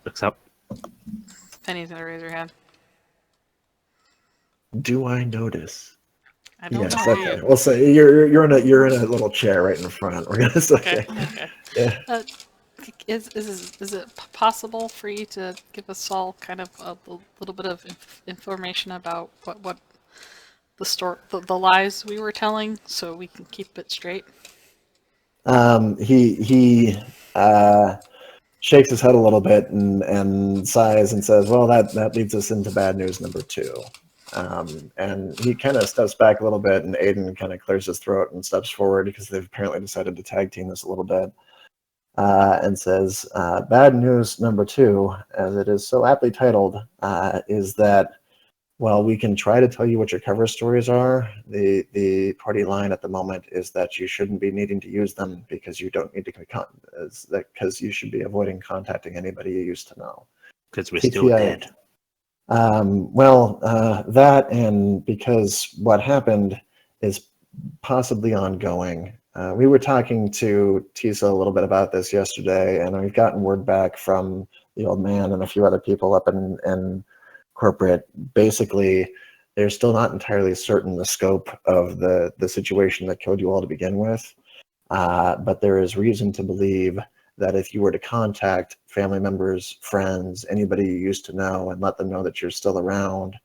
looks up. Penny's gonna raise her hand. Do I notice? I don't Yes, know. okay. Well, so you're in a little chair right in front. We're gonna say, Okay. yeah. Is it possible for you to give us all kind of a little bit of information about what the lies we were telling, so we can keep it straight? He shakes his head a little bit and sighs and says, "Well, that leads us into bad news number 2." And he kind of steps back a little bit, and Aiden kind of clears his throat and steps forward because they've apparently decided to tag team this a little bit, and says, "Bad news number 2, as it is so aptly titled, is that while we can try to tell you what your cover stories are, the party line at the moment is that you shouldn't be needing to use them because you don't need to because you should be avoiding contacting anybody you used to know. Because we're still dead." That, and because what happened is possibly ongoing. We were talking to Tisa a little bit about this yesterday, and we've gotten word back from the old man and a few other people up in corporate. Basically, they're still not entirely certain the scope of the situation that killed you all to begin with, but there is reason to believe that if you were to contact family members, friends, anybody you used to know, and let them know that you're still around,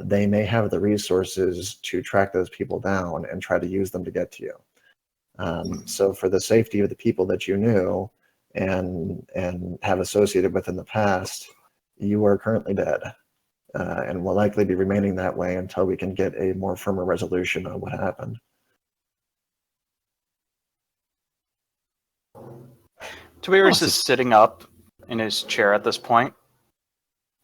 they may have the resources to track those people down and try to use them to get to you. So for the safety of the people that you knew and have associated with in the past, you are currently dead, and will likely be remaining that way until we can get a more firmer resolution on what happened. Toberius is sitting up in his chair at this point.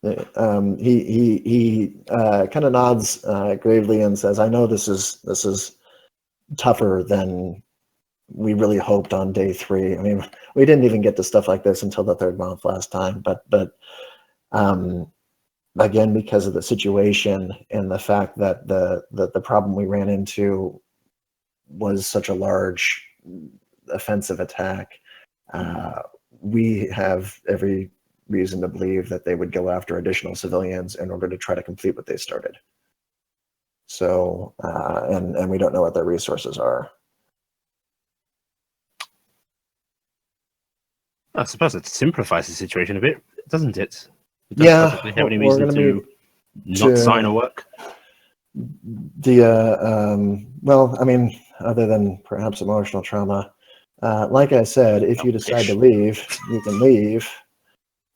He kind of nods gravely and says, "I know this is tougher than we really hoped on day 3. I mean, we didn't even get to stuff like this until the 3rd month last time, but again, because of the situation and the fact that the problem we ran into was such a large offensive attack, we have every reason to believe that they would go after additional civilians in order to try to complete what they started. So, and we don't know what their resources are." I suppose it simplifies the situation a bit, doesn't it? It Yeah, doesn't have any we're reason gonna to not sign a work. Well, I mean, other than perhaps emotional trauma, like I said, if you decide to leave, you can leave,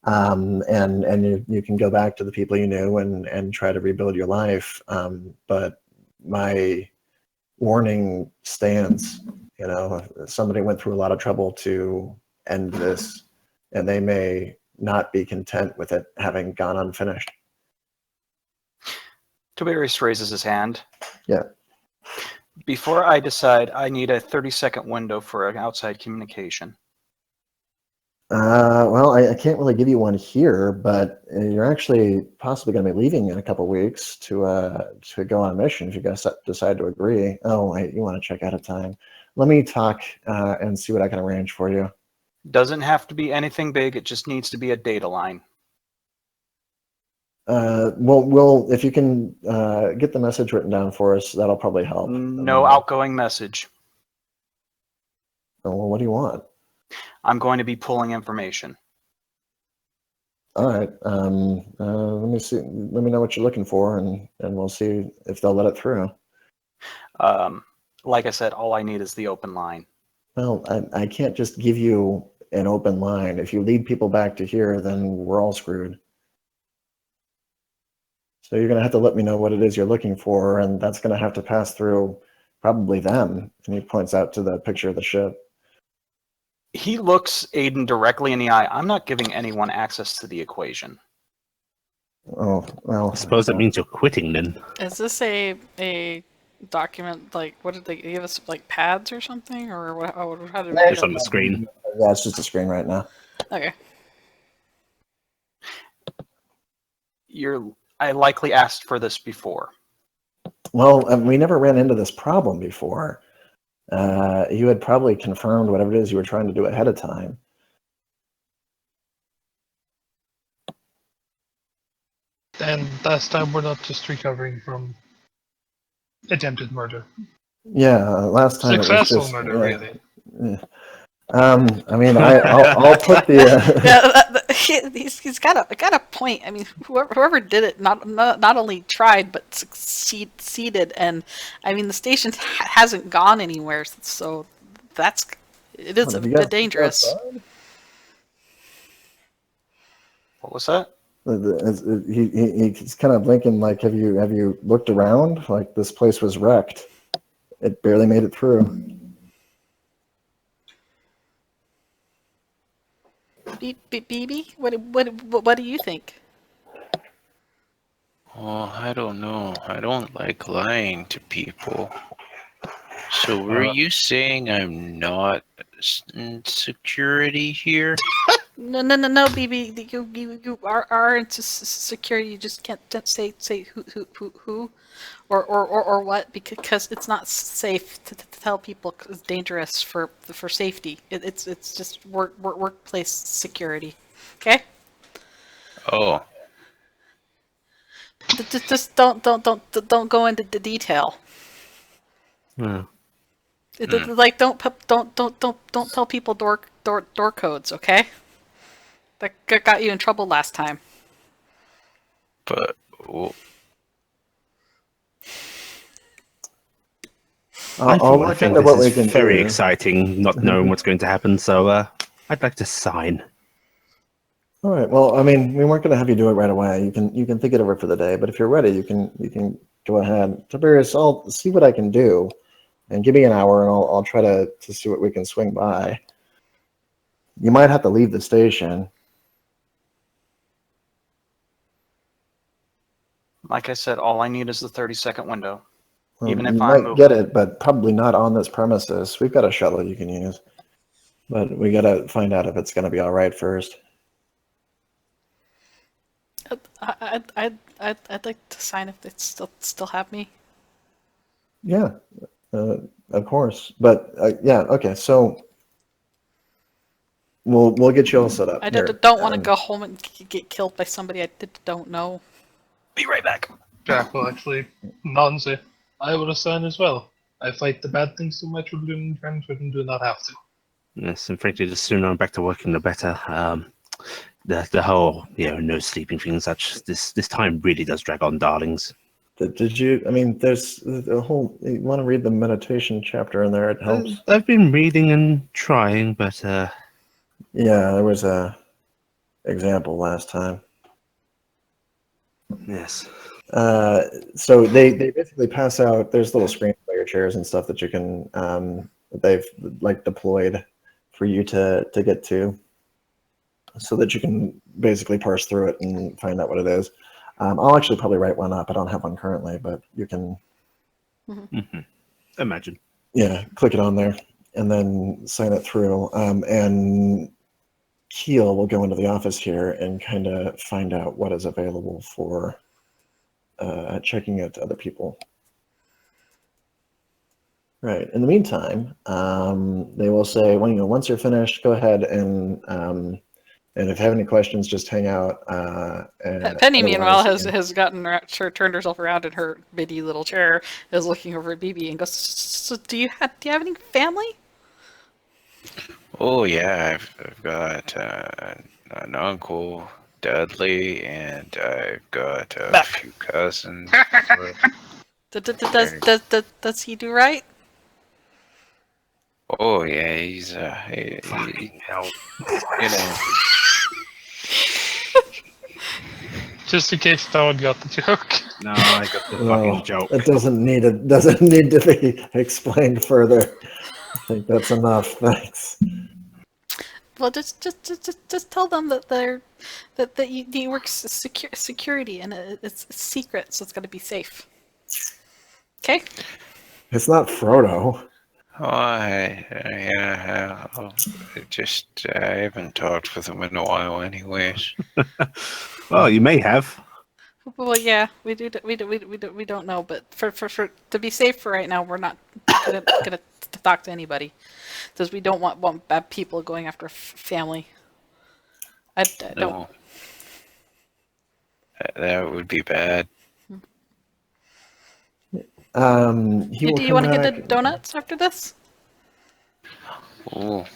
and you can go back to the people you knew and try to rebuild your life. But my warning stands. You know, somebody went through a lot of trouble to end this, and they may not be content with it having gone unfinished. Toberius raises his hand. Yeah. Before I decide, I need a 30-second window for an outside communication. Well, I can't really give you one here, but you're actually possibly going to be leaving in a couple weeks to go on a mission if you guys decide to agree. Oh, wait, you want to check out of time. Let me talk and see what I can arrange for you. Doesn't have to be anything big. It just needs to be a data line. Well, if you can get the message written down for us, that'll probably help. No outgoing message. Oh, well, what do you want? I'm going to be pulling information. All right. Let me see. Let me know what you're looking for, and we'll see if they'll let it through. Like I said, all I need is the open line. Well, I can't just give you an open line. If you lead people back to here, then we're all screwed. So you're going to have to let me know what it is you're looking for, and that's going to have to pass through probably them. And he points out to the picture of the ship. He looks Aiden directly in the eye. I'm not giving anyone access to the equation. Oh, well. I suppose that means you're quitting then. Is this a document, like, what did they give us, like pads or something, or what? How did we It's on the screen. Yeah, it's just a screen right now. Okay. I likely asked for this before. Well, we never ran into this problem before. You had probably confirmed whatever it is you were trying to do ahead of time. And last time we're not just recovering from attempted murder. Yeah, last time Successful it was just, murder, really. Yeah. I mean, I'll put the. Yeah, he's got a point. I mean, whoever did it not only tried but succeeded, and I mean the station hasn't gone anywhere, so it is a bit dangerous. What was that? He's kind of blinking. Like, have you looked around? Like, this place was wrecked. It barely made it through. BB, what do you think? Oh, I don't know. I don't like lying to people. So were you saying I'm not in security here? No, BB. You are into security. You just can't say who or what, because it's not safe to tell people. It's dangerous for safety. It's just workplace security. Okay. Oh, Just don't go into the detail. Yeah. Like don't tell people door codes. Okay. That got you in trouble last time. but I'll look think into what this we is can very do. exciting, not knowing what's going to happen. So I'd like to sign. All right. Well, I mean, we weren't going to have you do it right away. You can think it over for the day. But if you're ready, you can go ahead. Toberius, I'll see what I can do, and give me an hour, and I'll try to see what we can swing by. You might have to leave the station. Like I said, all I need is the 30-second window. Even You if might I'm get it, but probably not on this premises. We've got a shuttle you can use, but we got to find out if it's going to be all right first. I'd like to sign if they still have me. Yeah, of course. But yeah, okay. So we'll get you all set up. I Here. don't want to go home and get killed by somebody I don't know. be right back. Jack will actually nod and say, I will assign as well. I fight the bad things too much with doing friends and do not have to. Yes, and frankly, the sooner I'm back to working, the better. The whole no sleeping thing and such. This time really does drag on, darlings. Did you? I mean, there's a whole. You want to read the meditation chapter in there? It helps. I've been reading and trying, but Yeah, there was a example last time. yes. So they basically pass out. There's little screens by your chairs and stuff that you can. They've like deployed for you to get to, so that you can basically parse through it and find out what it is. I'll actually probably write one up. I don't have one currently, but you can. Mm-hmm. Imagine. Yeah, click it on there and then sign it through. And Keel will go into the office here and kind of find out what is available for checking out to other people. Right. In the meantime, they will say, well, once you're finished, go ahead and if you have any questions, just hang out. Penny, meanwhile, otherwise, has turned herself around in her bitty little chair, is looking over at BB and goes, "So do you have any family?" oh yeah, I've got an uncle, Dudley, and I've got a few cousins. Does he do right? Oh yeah, he's Fucking hell. you know. Just in case no one got the joke. No, I got the fucking joke. it doesn't need to be explained further. I think that's enough. Thanks. Well, just tell them that you work security and it's secret, so it's got to be safe. Okay. It's not Frodo. I haven't talked with him in a while, anyways. Well, you may have. Well, yeah, we don't know, but for to be safe for right now, we're not gonna talk to anybody, because we don't want bad people going after family. I don't. No. That would be bad. He will Do you come want to get the back. donuts after this? Oh,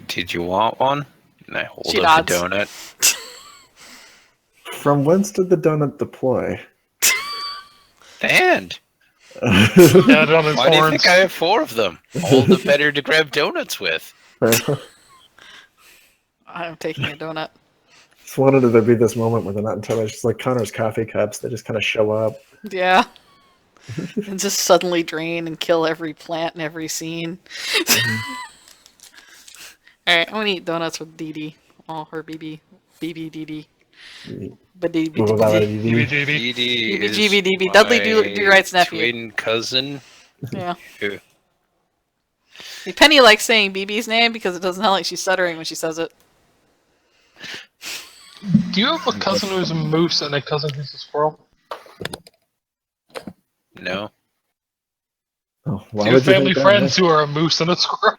did you want one? And I hold She up the nods. donut. From whence did the donut deploy? And Yeah, on his why do you horns. think I have 4 of them? All the better to grab donuts with. I'm taking a donut. Just wanted there to be this moment where they're not entirely just like Connor's coffee cups. They just kind of show up. Yeah. And just suddenly drain and kill every plant in every scene. Alright, I'm gonna eat donuts with Dee Dee. Oh, her BB. BB Dee Dee. But Dee Dee. GBGB. DD is DB. Dudley Do-Right's nephew. twin cousin. Yeah. Who- See, Penny likes saying BB's name because it doesn't sound like she's stuttering when she says it. Do you have a cousin who's a moose and a cousin who's a squirrel? No. Oh, why Do you would have you family think that? friends who are a moose and a squirrel?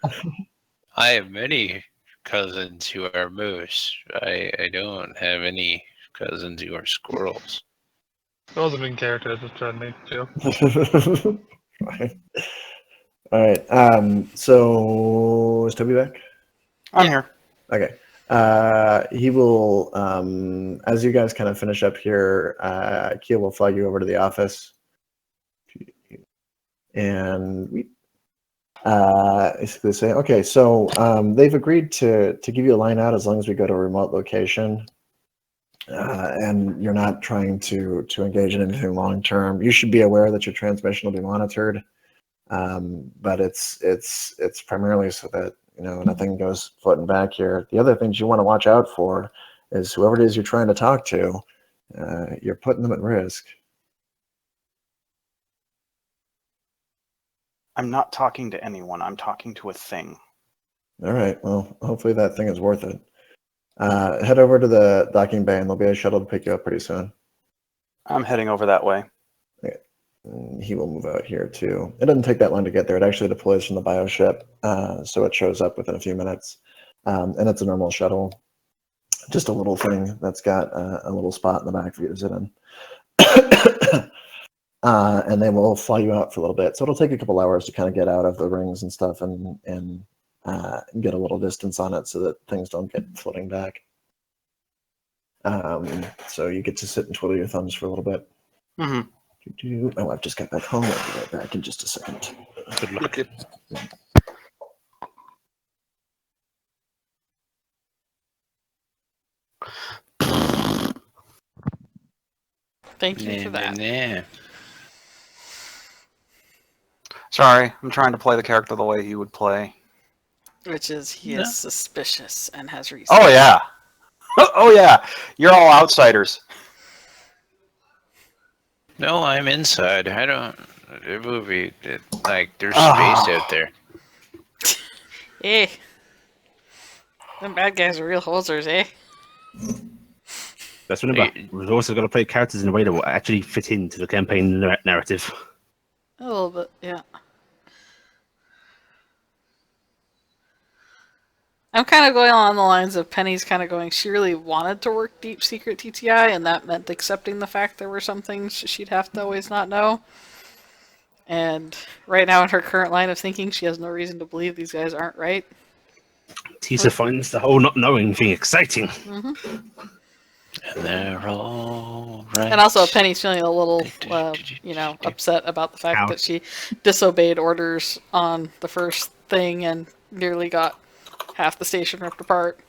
I have many cousins who are moose. I don't have any cousins who are squirrels. That wasn't in character, I just tried to make a joke. Fine. All right. So is Toby back? I'm here. Okay. He will, as you guys kind of finish up here, Keel will fly you over to the office. And we basically say, okay, so they've agreed to give you a line out as long as we go to a remote location. And you're not trying to engage in anything long term. You should be aware that your transmission will be monitored. But it's primarily so that nothing goes floating back here. The other things you want to watch out for is whoever it is you're trying to talk to, you're putting them at risk. I'm not talking to anyone. I'm talking to a thing. All right. Well, hopefully that thing is worth it. Head over to the docking bay, and there'll be a shuttle to pick you up pretty soon. I'm heading over that way. And he will move out here too. It doesn't take that long to get there. It actually deploys from the bioship, so it shows up within a few minutes. And it's a normal shuttle, just a little thing that's got a little spot in the back for you to sit in. And they will fly you out for a little bit. So it'll take a couple hours to kind of get out of the rings and stuff and get a little distance on it so that things don't get floating back. So you get to sit and twiddle your thumbs for a little bit. Mm-hmm. Oh, I've just got back home. I'll be right back in just a second. Good luck. Thank you for that. Nah. Sorry, I'm trying to play the character the way he would play. Which is, he No. is suspicious and has reason. Oh yeah. Oh yeah. You're all outsiders. No, I'm inside. I don't. The movie, there's Ah. space out there. Eh. Them bad guys are real hosers, eh? Let's remember, we've also got to play characters in a way that will actually fit into the campaign narrative. A little bit, yeah. I'm kind of going along the lines of Penny's kind of going, she really wanted to work deep secret TTI, and that meant accepting the fact there were some things she'd have to always not know. And right now in her current line of thinking, she has no reason to believe these guys aren't right. Tisa finds the whole not knowing thing exciting. Mm-hmm. And they're all right. And also Penny's feeling a little, upset about the fact that she disobeyed orders on the first thing and nearly got half the station ripped apart.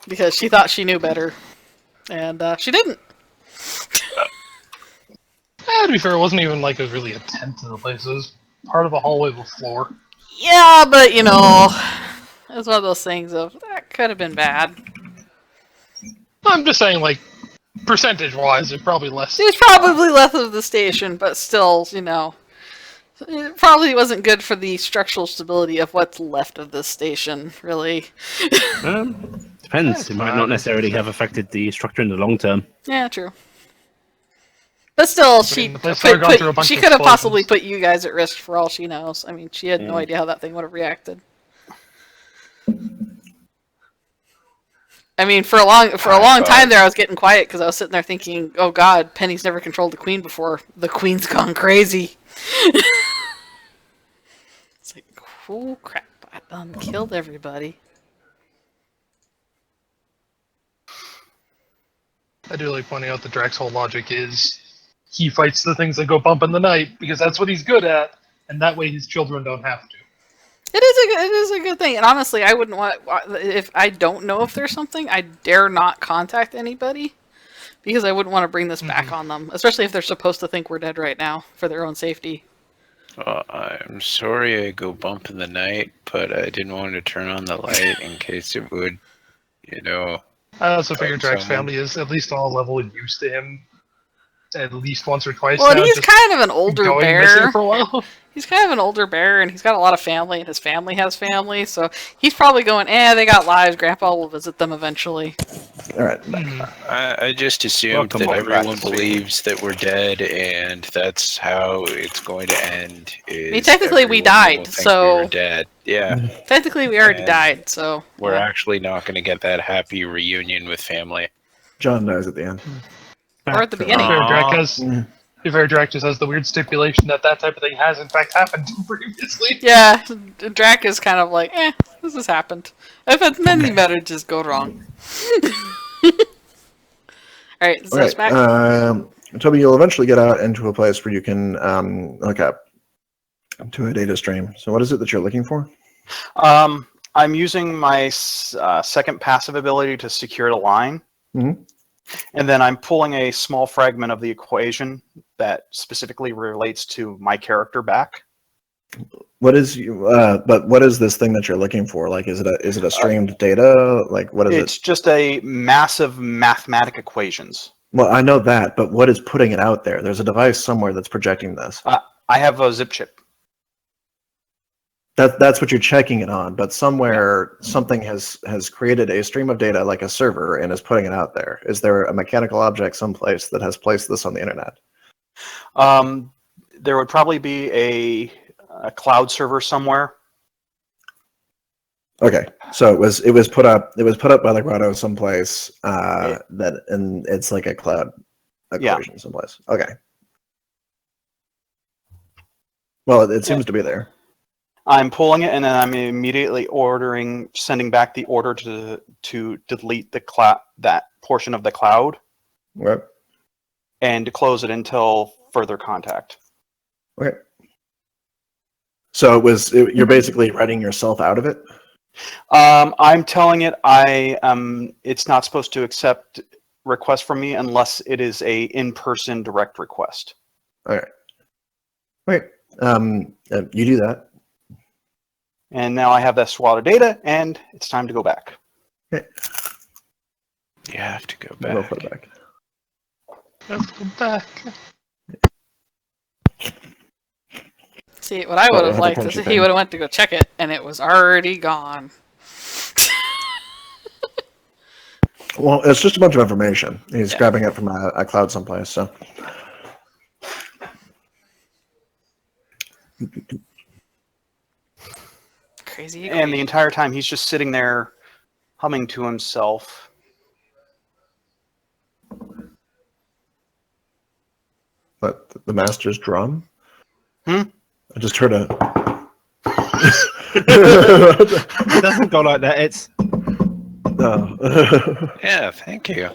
Because she thought she knew better. And she didn't. To be fair, it wasn't even like it was really a tent in the place. It was part of a hallway with a floor. Yeah, but it was one of those things of, that could have been bad. I'm just saying, like, percentage-wise, it's probably less. It was probably less of the station, but still, It probably wasn't good for the structural stability of what's left of this station, really. Depends. It might not necessarily have affected the structure in the long term. Yeah, true. But still, mean, the place started going through a bunch she of could have possibly explosions. put you guys at risk for all she knows. I mean, she had no idea how that thing would have reacted. I mean, for a long time there, I was getting quiet because I was sitting there thinking, "Oh God, Penny's never controlled the queen before. The queen's gone crazy." It's like, oh crap! I done killed everybody. I do like pointing out that Drax's whole logic is he fights the things that go bump in the night because that's what he's good at, and that way his children don't have to. It is a good thing, and honestly, I wouldn't want if I don't know if there's something, I dare not contact anybody because I wouldn't want to bring this back on them, especially if they're supposed to think we're dead right now for their own safety. I'm sorry I go bump in the night, but I didn't want to turn on the light in case it would, I also figure Right, Drax's someone- family is at least on a level used to him at least once or twice Well, now. he's just kind of an older going bear. missing for a while. He's kind of an older bear, and he's got a lot of family, and his family has family, so he's probably going, they got lives. Grandpa will visit them eventually. All right. I just assumed Welcome that back. everyone believes that we're dead, and that's how it's going to end. I mean, technically we died, so- we're dead. Yeah, Technically, we already And died, so we're actually not going to get that happy reunion with family. John dies at the end. or at the beginning. To be fair, Drax just has the weird stipulation that type of thing has in fact happened previously. Yeah, Drac is kind of like, this has happened. I've had many marriages go wrong. Alright, is this back? Toby, you'll eventually get out into a place where you can hook up to a data stream. So what is it that you're looking for? I'm using my second passive ability to secure the line. Mhm. And then I'm pulling a small fragment of the equation that specifically relates to my character back. What is but what is this thing that you're looking for? Like, is it a streamed data? Like, what is It's it? just a massive mathematic equations. Well, I know that, but what is putting it out there? There's a device somewhere that's projecting this. I have a zip chip. That's what you're checking it on, but somewhere something has created a stream of data like a server and is putting it out there. Is there a mechanical object someplace that has placed this on the internet? There would probably be a cloud server somewhere. Okay, so it was put up by the Grotto someplace and it's like a cloud equation someplace. Okay. Well, it seems to be there. I'm pulling it, and then I'm immediately sending back the order to delete that portion of the cloud Okay. and to close it until further contact. Okay. So you're basically writing yourself out of it? I'm telling it it's not supposed to accept requests from me unless it is a in-person direct request. All right. Wait. You do that. And now I have that swat of data, and it's time to go back. Okay. You have to go We'll back. put it back. Let's go back. See, what I would have have a liked is punchy if he thing. would have went to go check it, and it was already gone. Well, it's just a bunch of information. He's grabbing it from a cloud someplace. So. Crazy. And the entire time, he's just sitting there humming to himself. But the master's drum? Hmm? I just heard a. It doesn't go like that. It's No. Yeah, thank you.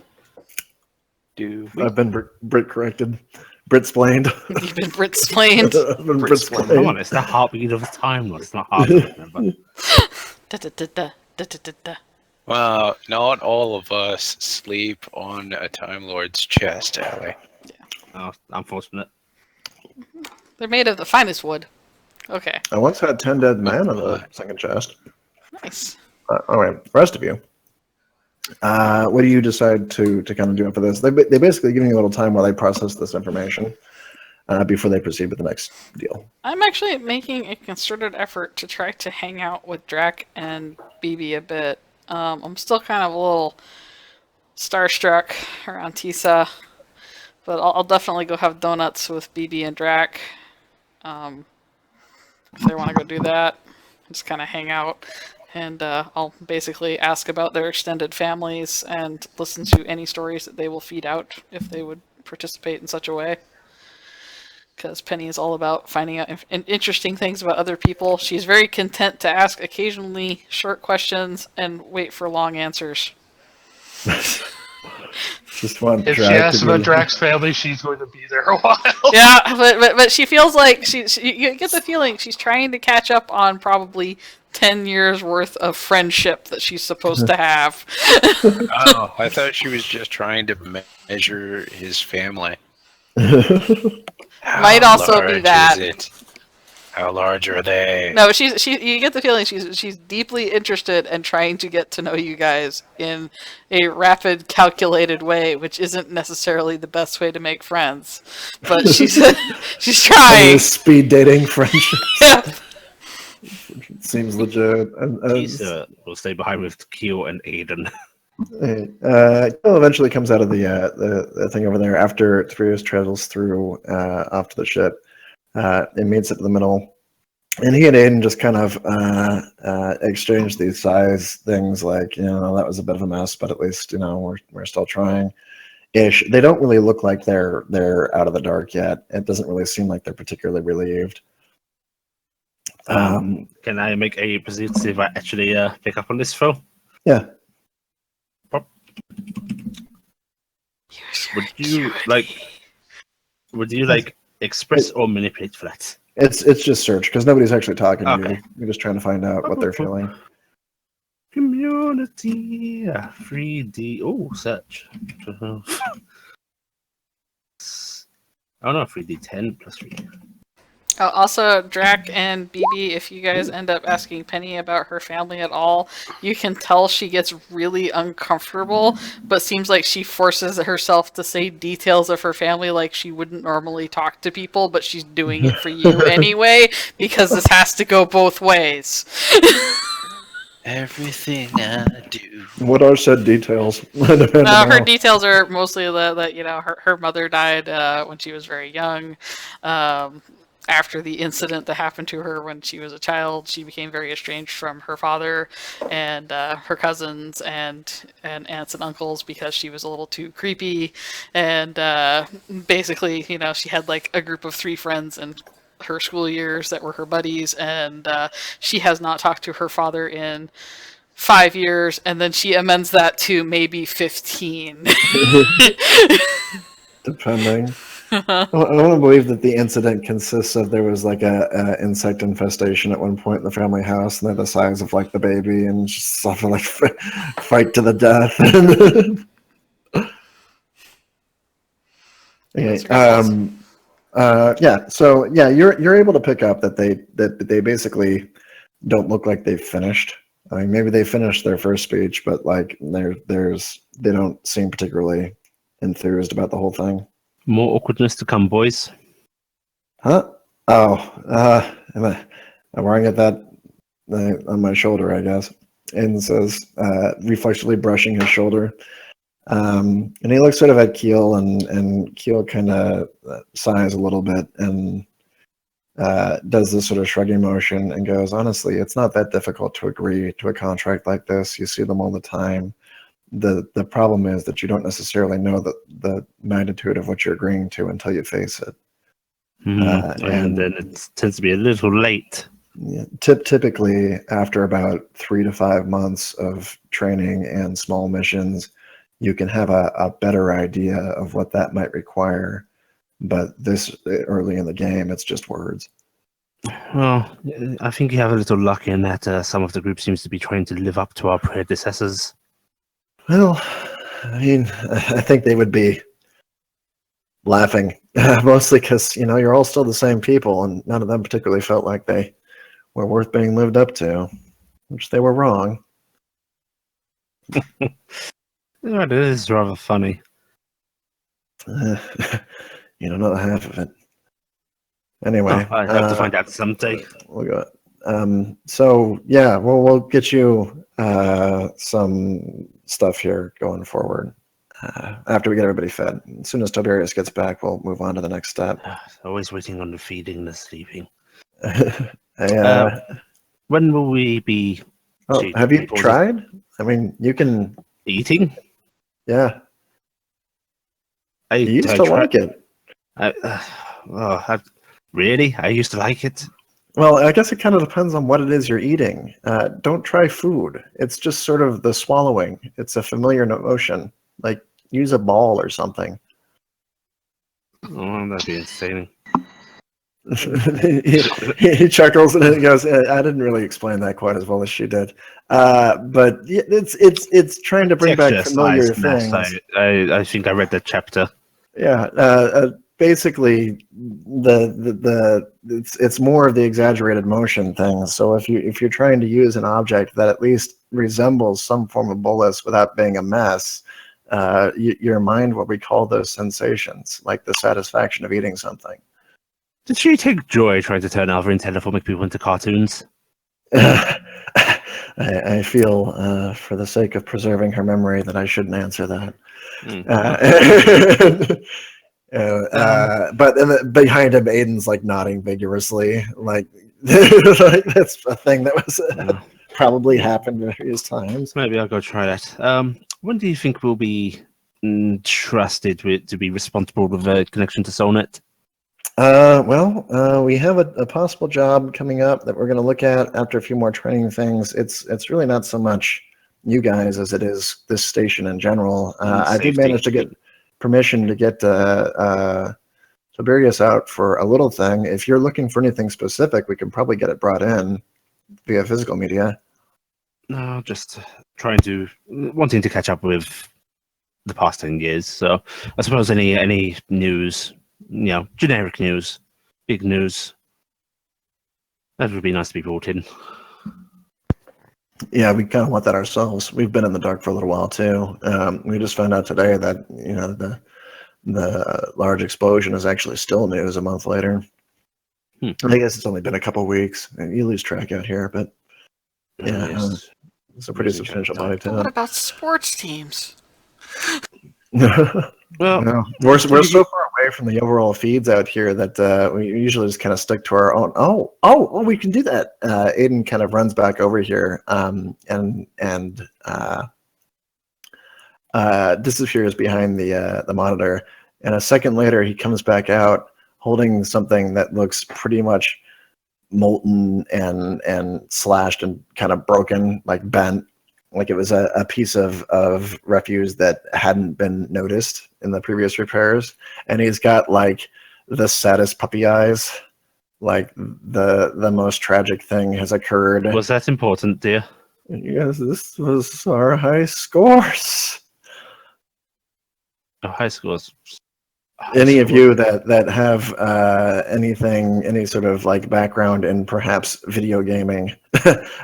I've been Brit corrected. Brit-splained. You've been Brit-splained. I've been Brit-splained. come Brit-splained. on. It's the heartbeat of time. Lord. It's not hard to remember. Da-da-da-da, Well, not all of us sleep on a Time Lord's chest, Allie. Oh, unfortunate. They're made of the finest wood. Okay, I once had 10 dead men on the second chest. nice. All right, the rest of you. What do you decide to kind of do after this? They basically give you a little time while they process this information. before they proceed with the next deal. I'm actually making a concerted effort to try to hang out with Drac and BB a bit. I'm still kind of a little starstruck around Tisa, but I'll definitely go have donuts with BB and Drac. If they want to go do that, just kind of hang out. And I'll basically ask about their extended families and listen to any stories that they will feed out if they would participate in such a way. Because Penny is all about finding out interesting things about other people. She's very content to ask occasionally short questions and wait for long answers. Just want If she Drac asks to be- about Drac's family, she's going to be there a while. Yeah, but she feels like you get the feeling she's trying to catch up on probably 10 years worth of friendship that she's supposed to have. Oh, I thought she was just trying to measure his family. Might also be large that. Is it? How large are they? No, you get the feeling she's deeply interested and trying to get to know you guys in a rapid, calculated way, which isn't necessarily the best way to make friends. But she's trying. Speed dating friendship. Yeah. Seems legit. Tisa will stay behind with Keel and Aiden. Keel eventually comes out of the thing over there after Toberius travels through off to the ship. It meets at the middle, and he and Aiden just kind of exchange these size things like, that was a bit of a mess, but at least we're still trying. Ish. They don't really look like they're out of the dark yet. It doesn't really seem like they're particularly relieved. Can I make a proceed to see if I actually pick up on this, Phil? Yeah. Would you express or manipulate for that? It's just search because nobody's actually talking to Okay. you. You're just trying to find out what they're feeling. Community 3D. Oh, search. Oh no, 3D10 plus 3. Also, Drac and BB, if you guys end up asking Penny about her family at all, you can tell she gets really uncomfortable, but seems like she forces herself to say details of her family like she wouldn't normally talk to people, but she's doing it for you anyway, because this has to go both ways. Everything I do. What are said details? Her details are mostly that her mother died when she was very young. After the incident that happened to her when she was a child, she became very estranged from her father and her cousins and aunts and uncles because she was a little too creepy. And basically, she had like a group of 3 friends in her school years that were her buddies, and she has not talked to her father in 5 years, and then she amends that to maybe 15. Depending. I want to believe that the incident consists of there was like a insect infestation at one point in the family house, and they're the size of like the baby, and just stuff like fight to the death. Okay. So you're able to pick up that they basically don't look like they've finished. I mean, maybe they finished their first speech, but like they don't seem particularly enthused about the whole thing. More awkwardness to come, boys. Huh? Oh, I'm wearing it that on my shoulder, I guess. And says, reflexively brushing his shoulder. And he looks sort of at Keel, and Keel kind of sighs a little bit and does this sort of shrugging motion and goes, honestly, it's not that difficult to agree to a contract like this. You see them all the time. The problem is that you don't necessarily know the magnitude of what you're agreeing to until you face it. And then it tends to be a little late. Yeah, typically, after about 3 to 5 months of training and small missions, you can have a better idea of what that might require. But this early in the game, it's just words. Well, I think you have a little luck in that some of the group seems to be trying to live up to our predecessors. Well, I mean, I think they would be laughing, mostly because, you're all still the same people, and none of them particularly felt like they were worth being lived up to, which they were wrong. It is rather funny. You don't know the half of it. Anyway, I hope to find out someday. we'll go. So yeah, we'll get you some stuff here going forward after we get everybody fed. As soon as Toberius gets back, we'll move on to the next step. Always waiting on the feeding and the sleeping. I, When will we be have you tried? I mean, you can. eating? Yeah, I you used to like it. Really? I used to like it. Well, I guess it kind of depends on what it is you're eating. Don't try food. It's just sort of the swallowing. It's a familiar motion. Like, use a ball or something. Oh, that'd be insane. he chuckles and he goes, "I didn't really explain that quite as well as she did." But it's trying to bring back familiar things. I think I read that chapter. Yeah, basically, it's more of the exaggerated motion thing. So if you're trying to use an object that at least resembles some form of bolus without being a mess, your mind will recall those sensations, like the satisfaction of eating something. Did she take joy trying to turn other intelliformic people into cartoons? I feel, for the sake of preserving her memory, that I shouldn't answer that. But behind him, Aiden's like nodding vigorously, like, like that's a thing that was probably happened various times. Maybe I'll go try that. When do you think we'll be trusted to be responsible with a connection to Solnet? We have a possible job coming up that we're going to look at after a few more training things. It's really not so much you guys as it is this station in general. I did manage to get permission to get Toberius out for a little thing. If you're looking for anything specific, we can probably get it brought in via physical media. No, just wanting to catch up with the past 10 years. So I suppose any news, generic news, big news, that would be nice to be brought in. Yeah, we kind of want that ourselves. We've been in the dark for a little while too. We just found out today that the large explosion is actually still news a month later. I guess it's only been a couple weeks. You lose track out here, but yeah, it's a pretty substantial body But what about sports teams? Well, no. We're so far away from the overall feeds out here that we usually just kind of stick to our own. Oh, we can do that. Aiden kind of runs back over here and disappears behind the monitor. And a second later, he comes back out holding something that looks pretty much molten and slashed and kind of broken, like bent. Like it was a piece of refuse that hadn't been noticed in the previous repairs. And he's got like the saddest puppy eyes. Like the most tragic thing has occurred. Was that important, dear? Yes, this was our high scores. High scores. Any of you that have any sort of like background in perhaps video gaming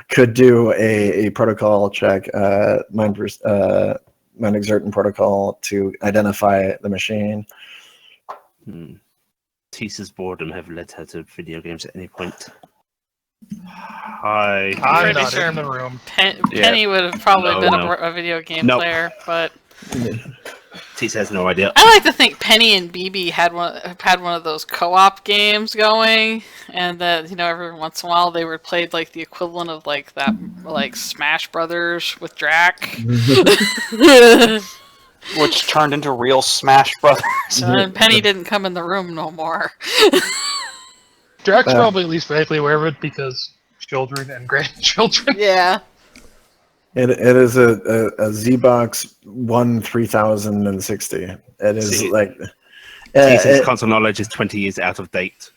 could do a protocol check, mind exerting protocol to identify the machine. Tisa's boredom have led her to video games at any point. Hi. I'm Pretty not sure in the room. Penny would have probably been a video game player, but Tisa has no idea. I like to think Penny and BB had one of those co-op games going, and that every once in a while they were played like the equivalent of like that Smash Brothers with Drac, which turned into real Smash Brothers. and Penny didn't come in the room no more. Drac's probably at least vaguely aware of it because children and grandchildren. Yeah. It is a ZBox 3060. It is like Tisa's console knowledge is 20 years out of date.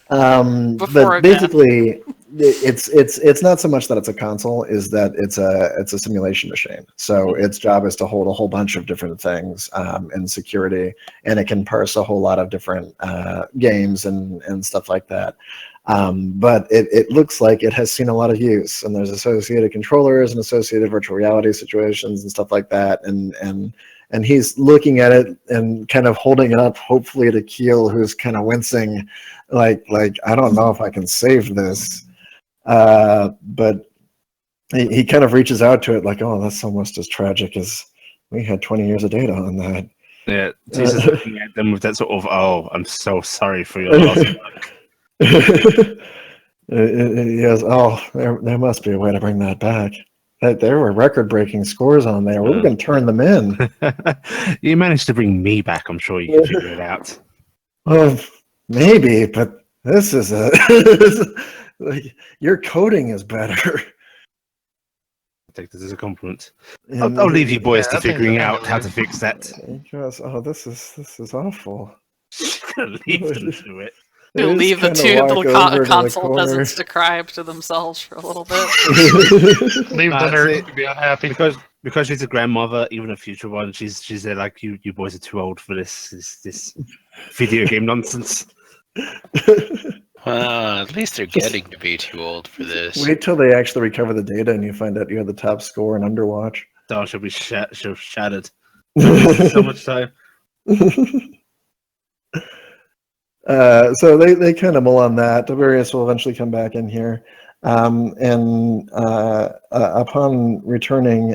But basically, it's not so much that it's a console, is that it's a simulation machine. So its job is to hold a whole bunch of different things in security, and it can parse a whole lot of different games and stuff like that. But it looks like it has seen a lot of use, and there's associated controllers and associated virtual reality situations and stuff like that, and and he's looking at it and kind of holding it up, hopefully to Keel, who's kind of wincing, like I don't know if I can save this. But he kind of reaches out to it like, oh, that's almost as tragic as we had 20 years of data on that. Yeah, Tisa's looking at them with that sort of, oh, I'm so sorry for your loss. He goes, oh, there must be a way to bring that back. There were record-breaking scores on there. We were going to turn them in. You managed to bring me back. I'm sure you can figure it out. Well, maybe, but this is like, your coding is better. I take this as a compliment. And I'll leave you boys to I think figuring they're out gonna how leave. to fix that. He goes, oh, this is awful. Leave them to it. They You'll just leave the kinda two walk little over to the console corner. peasants to cry to themselves for a little bit. Leave the That's nerd it. to be unhappy. Because she's a grandmother, even a future one, she's there like you boys are too old for this video game nonsense. Well, at least they're getting to be too old for this. Wait till they actually recover the data and you find out you have the top score in Underwatch. Oh, she'll be shattered. So much time. So they kind of mull on that. Toberius will eventually come back in here. And upon returning,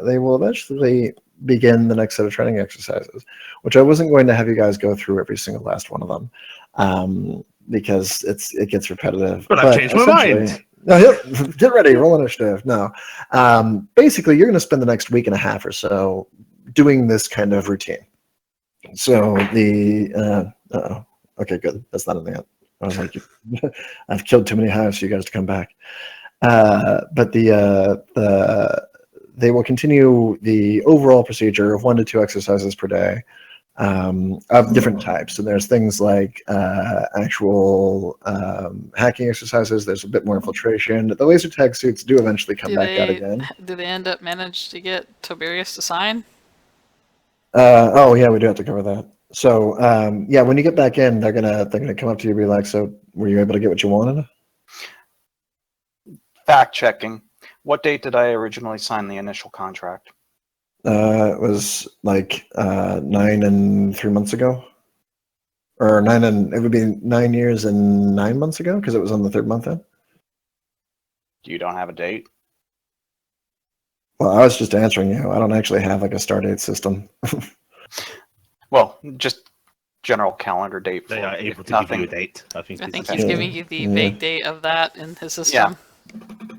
they will eventually begin the next set of training exercises, which I wasn't going to have you guys go through every single last one of them, because it gets repetitive. But I've changed my mind. No, get ready, roll initiative. No, basically, you're going to spend the next week and a half or so doing this kind of routine. So okay, good. That's not in the end. I was like, I've killed too many hives for you guys to come back. But they will continue the overall procedure of 1 to 2 exercises per day of different types. And there's things like actual hacking exercises. There's a bit more infiltration. The laser tag suits do eventually come back out again. Do they end up manage to get Toberius to sign? Oh yeah, we do have to cover that. So yeah, when you get back in, they're gonna come up to you and be like, "So, were you able to get what you wanted?" Fact checking. What date did I originally sign the initial contract? It was like 9 and 3 months ago, or it would be 9 years and 9 months ago because it was on the 3rd month in. You don't have a date? Well, I was just answering you. I don't actually have like a start date system. Well, just general calendar date. They for are it. able to Nothing. give you a date. I think He's Yeah. giving you the vague date of that in his system. Yeah.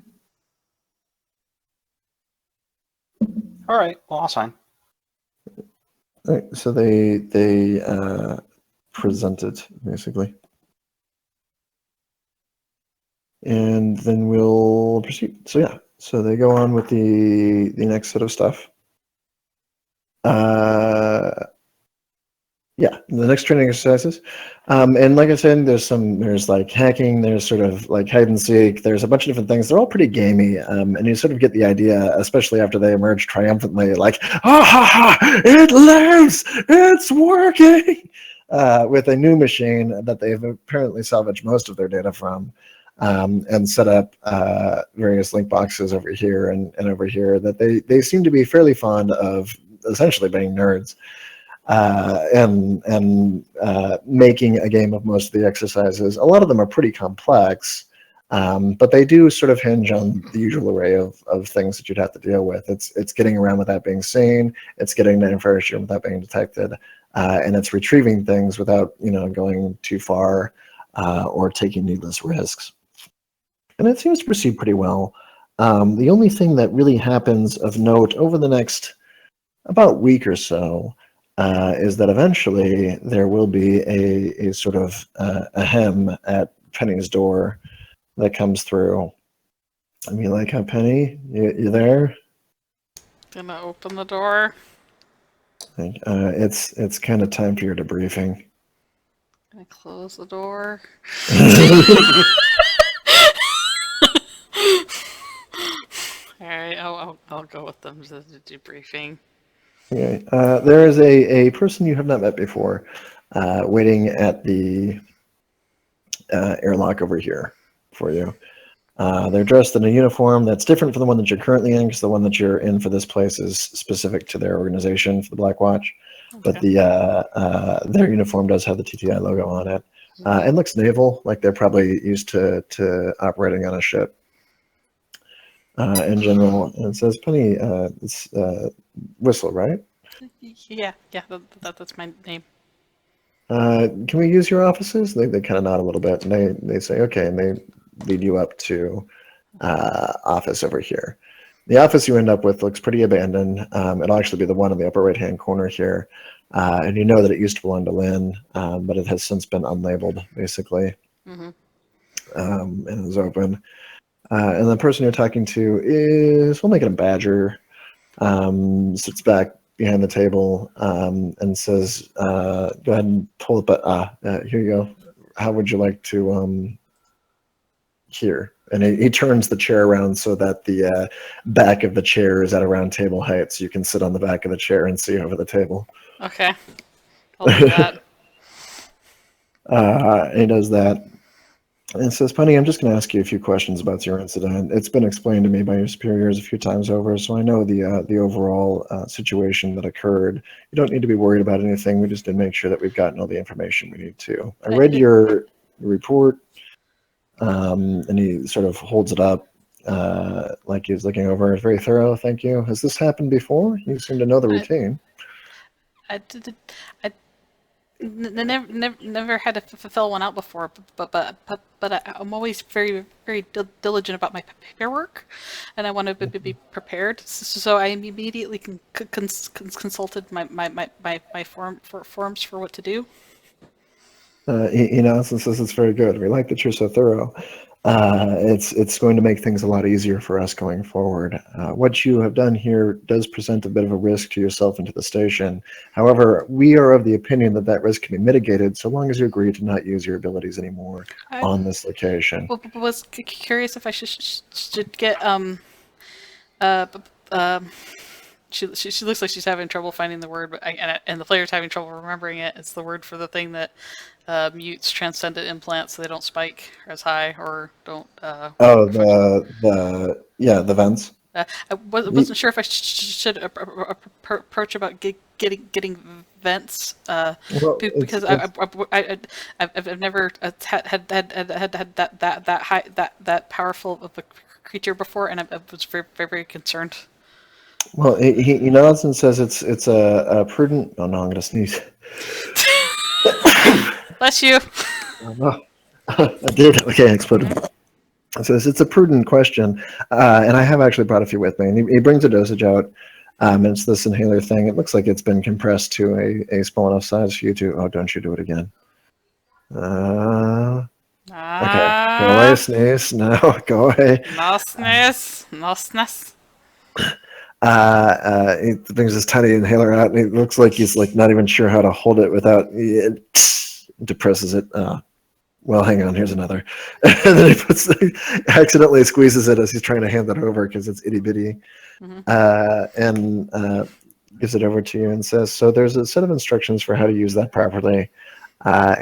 All right. Well, I'll sign. All right, so they present it basically, and then we'll proceed. So yeah, so they go on with the next set of stuff. Yeah, the next training exercises. And like I said, there's like hacking, there's sort of like hide and seek, there's a bunch of different things. They're all pretty gamey. And you sort of get the idea, especially after they emerge triumphantly, like, ah ha ha, it lives, it's working, with a new machine that they've apparently salvaged most of their data from, and set up various link boxes over here and over here that they seem to be fairly fond of essentially being nerds. And making a game of most of the exercises. A lot of them are pretty complex, but they do sort of hinge on the usual array of things that you'd have to deal with. It's getting around without being seen, it's getting to information without being detected, and it's retrieving things without going too far or taking needless risks. And it seems to proceed pretty well. The only thing that really happens of note over the next about week or so is that eventually there will be a sort of a hem at Penny's door that comes through. I mean, like, huh, Penny, you there? Gonna open the door. It's kind of time for your debriefing. Gonna close the door. Alright, I'll go with them to the debriefing. Okay. There is a person you have not met before waiting at the airlock over here for you. They're dressed in a uniform that's different from the one that you're currently in, because the one that you're in for this place is specific to their organization for the Black Watch. But Okay. their uniform does have the TTI logo on it. It looks naval, like they're probably used to operating on a ship. In general, and it says Penny, it's Whistle, right? Yeah, that's my name. Can we use your offices? They kind of nod a little bit, and they say okay, and they lead you up to office over here. The office you end up with looks pretty abandoned. It'll actually be the one in the upper right-hand corner here, and you know that it used to belong to Lynn, but it has since been unlabeled, basically, Mm-hmm. and is open. And the person you're talking to is, we'll make it a badger, sits back behind the table and says, go ahead and pull it, but here you go. How would you like to here? And he turns the chair around so that the back of the chair is at around table height, so you can sit on the back of the chair and see over the table. Okay. I'll do that. And he does that. And says, Penny, I'm just going to ask you a few questions about your incident. It's been explained to me by your superiors a few times over, so I know the overall situation that occurred. You don't need to be worried about anything. We just need to make sure that we've gotten all the information we need to. I read your report, and he sort of holds it up like he's looking over. It's very thorough, thank you. Has this happened before? You seem to know the routine. I never had to fill one out before, but I'm always very diligent about my paperwork, and I want to be prepared. So I immediately consulted my forms for what to do. He nods and says it's very good. We like that you're so thorough. It's going to make things a lot easier for us going forward. What you have done here does present a bit of a risk to yourself and to the station. However, we are of the opinion that that risk can be mitigated so long as you agree to not use your abilities anymore on this location. Well, was curious if I should get She looks like she's having trouble finding the word, but and the player's having trouble remembering it. It's the word for the thing that mutes transcendent implants so they don't spike as high or don't. The vents. I wasn't sure if I should approach about getting vents because I've never had that high that powerful of a creature before, and I was very concerned. Well, he nods and says it's a prudent. Oh no, I'm gonna sneeze. Bless you. Oh, no. I did. Okay, I exploded. So it's a prudent question, and I have actually brought a few with me. And he brings a dosage out, and it's this inhaler thing. It looks like it's been compressed to a small enough size for you to. Oh, don't you do it again. Okay, go away, sneeze. No, go away. No sneeze. No sneeze. He brings this tiny inhaler out, and it looks like he's like not even sure how to hold it without. Depresses it. Well, hang on. Here's another, and then he accidentally squeezes it as he's trying to hand that over because it's itty bitty, and gives it over to you and says, "So there's a set of instructions for how to use that properly."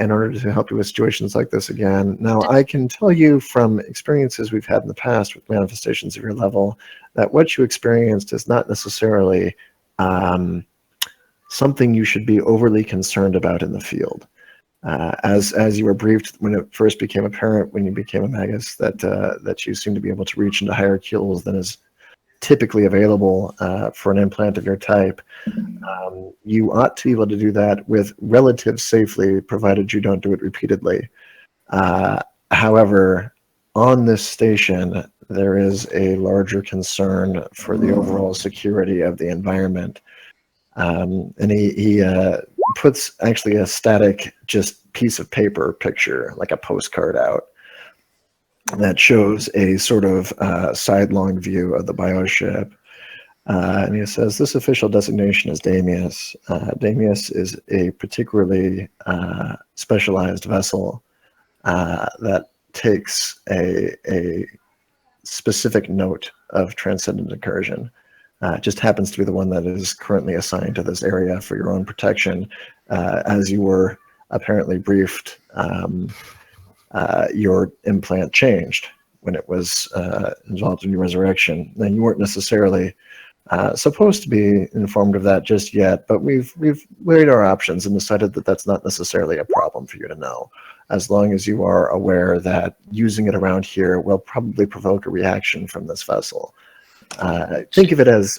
In order to help you with situations like this again. Now, I can tell you from experiences we've had in the past with manifestations of your level that what you experienced is not necessarily something you should be overly concerned about in the field. As you were briefed when it first became apparent when you became a magus that you seem to be able to reach into higher keels than is typically available for an implant of your type, you ought to be able to do that with relative safely, provided you don't do it repeatedly. However, on this station, there is a larger concern for the overall security of the environment. And he puts actually a static, just piece of paper picture, like a postcard out, that shows a sort of sidelong view of the bioship. And he says, this official designation is Damius. Damius is a particularly specialized vessel that takes a specific note of transcendent incursion. It just happens to be the one that is currently assigned to this area for your own protection. As you were apparently briefed, your implant changed. when it was involved in your resurrection. Now, you weren't necessarily supposed to be informed of that just yet, but we've weighed our options and decided that that's not necessarily a problem for you to know, as long as you are aware that using it around here will probably provoke a reaction from this vessel. Think of it as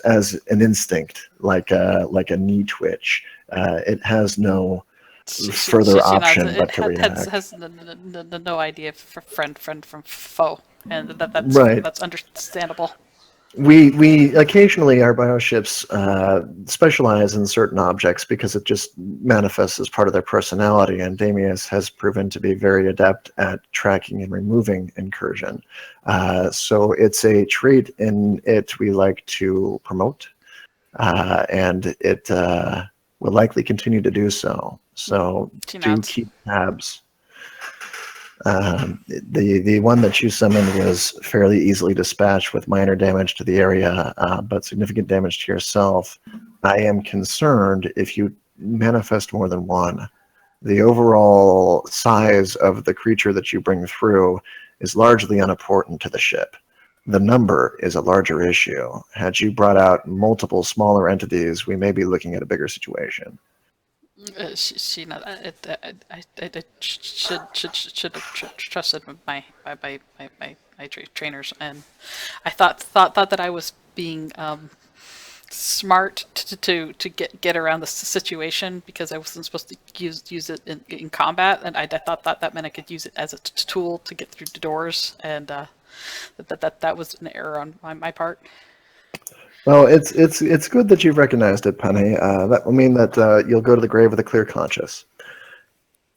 an instinct, like a knee twitch. It has no further option but to react. Has no idea for friend from foe, and that's Right. That's understandable. We occasionally, our bioships specialize in certain objects because it just manifests as part of their personality, and Damius has proven to be very adept at tracking and removing incursion. So it's a trait in it we like to promote, and it will likely continue to do so. So do keep tabs. The one that you summoned was fairly easily dispatched with minor damage to the area, but significant damage to yourself. I am concerned if you manifest more than one. The overall size of the creature that you bring through is largely unimportant to the ship. The number is a larger issue. Had you brought out multiple smaller entities, we may be looking at a bigger situation. I should have trusted my trainers, and I thought that I was being smart to get around the situation because I wasn't supposed to use it in combat, and I thought that meant I could use it as a tool to get through the doors, and that was an error on my part. Well, it's good that you've recognized it, Penny. That will mean that you'll go to the grave with a clear conscience.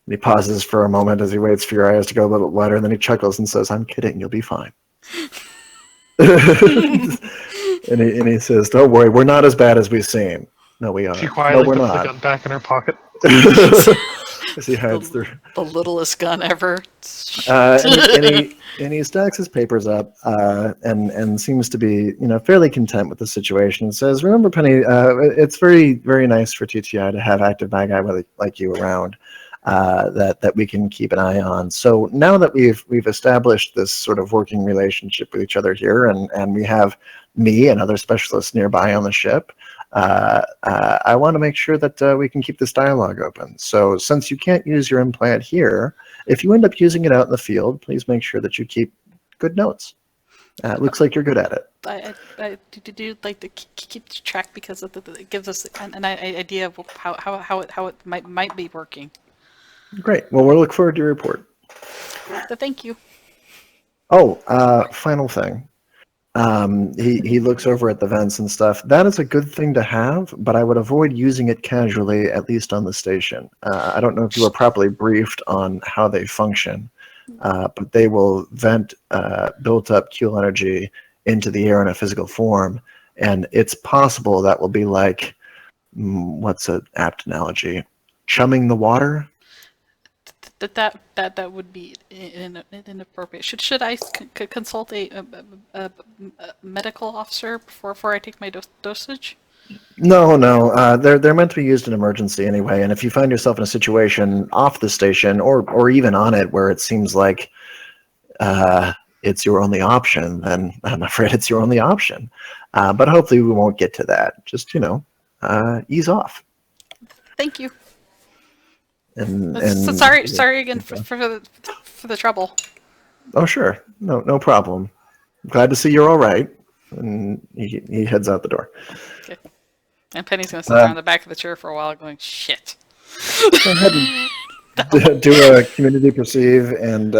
And he pauses for a moment as he waits for your eyes to go a little wider, and then he chuckles and says, "I'm kidding, you'll be fine." and he says, "Don't worry, we're not as bad as we seem." No, we are. She quietly no, we're puts not. the gun back in her pocket. As he hides through. The littlest gun ever. And he stacks his papers up and seems to be, fairly content with the situation. And says, "Remember, Penny, it's very, very nice for TTI to have active bad guy like you around that we can keep an eye on. So now that we've established this sort of working relationship with each other here, and we have me and other specialists nearby on the ship, I want to make sure that we can keep this dialogue open. So since you can't use your implant here, if you end up using it out in the field, please make sure that you keep good notes. It looks like you're good at it." I do like to keep track because it gives us an idea of how it might be working. Great. Well, we'll look forward to your report. So thank you. Oh, final thing. He looks over at the vents and stuff. That is a good thing to have, but I would avoid using it casually, at least on the station. I don't know if you were properly briefed on how they function, but they will vent built-up Q energy into the air in a physical form, and it's possible that will be like, what's an apt analogy? Chumming the water? That would be inappropriate. Should I consult a medical officer before I take my dosage? No. They're meant to be used in emergency anyway. And if you find yourself in a situation off the station or even on it where it seems like it's your only option, then I'm afraid it's your only option. But hopefully we won't get to that. Just ease off. Thank you. And sorry again for the trouble. Oh, sure. No problem. Glad to see you're all right. And he heads out the door. Okay. And Penny's going to sit there on the back of the chair for a while going, shit. Go ahead and do a community perceive and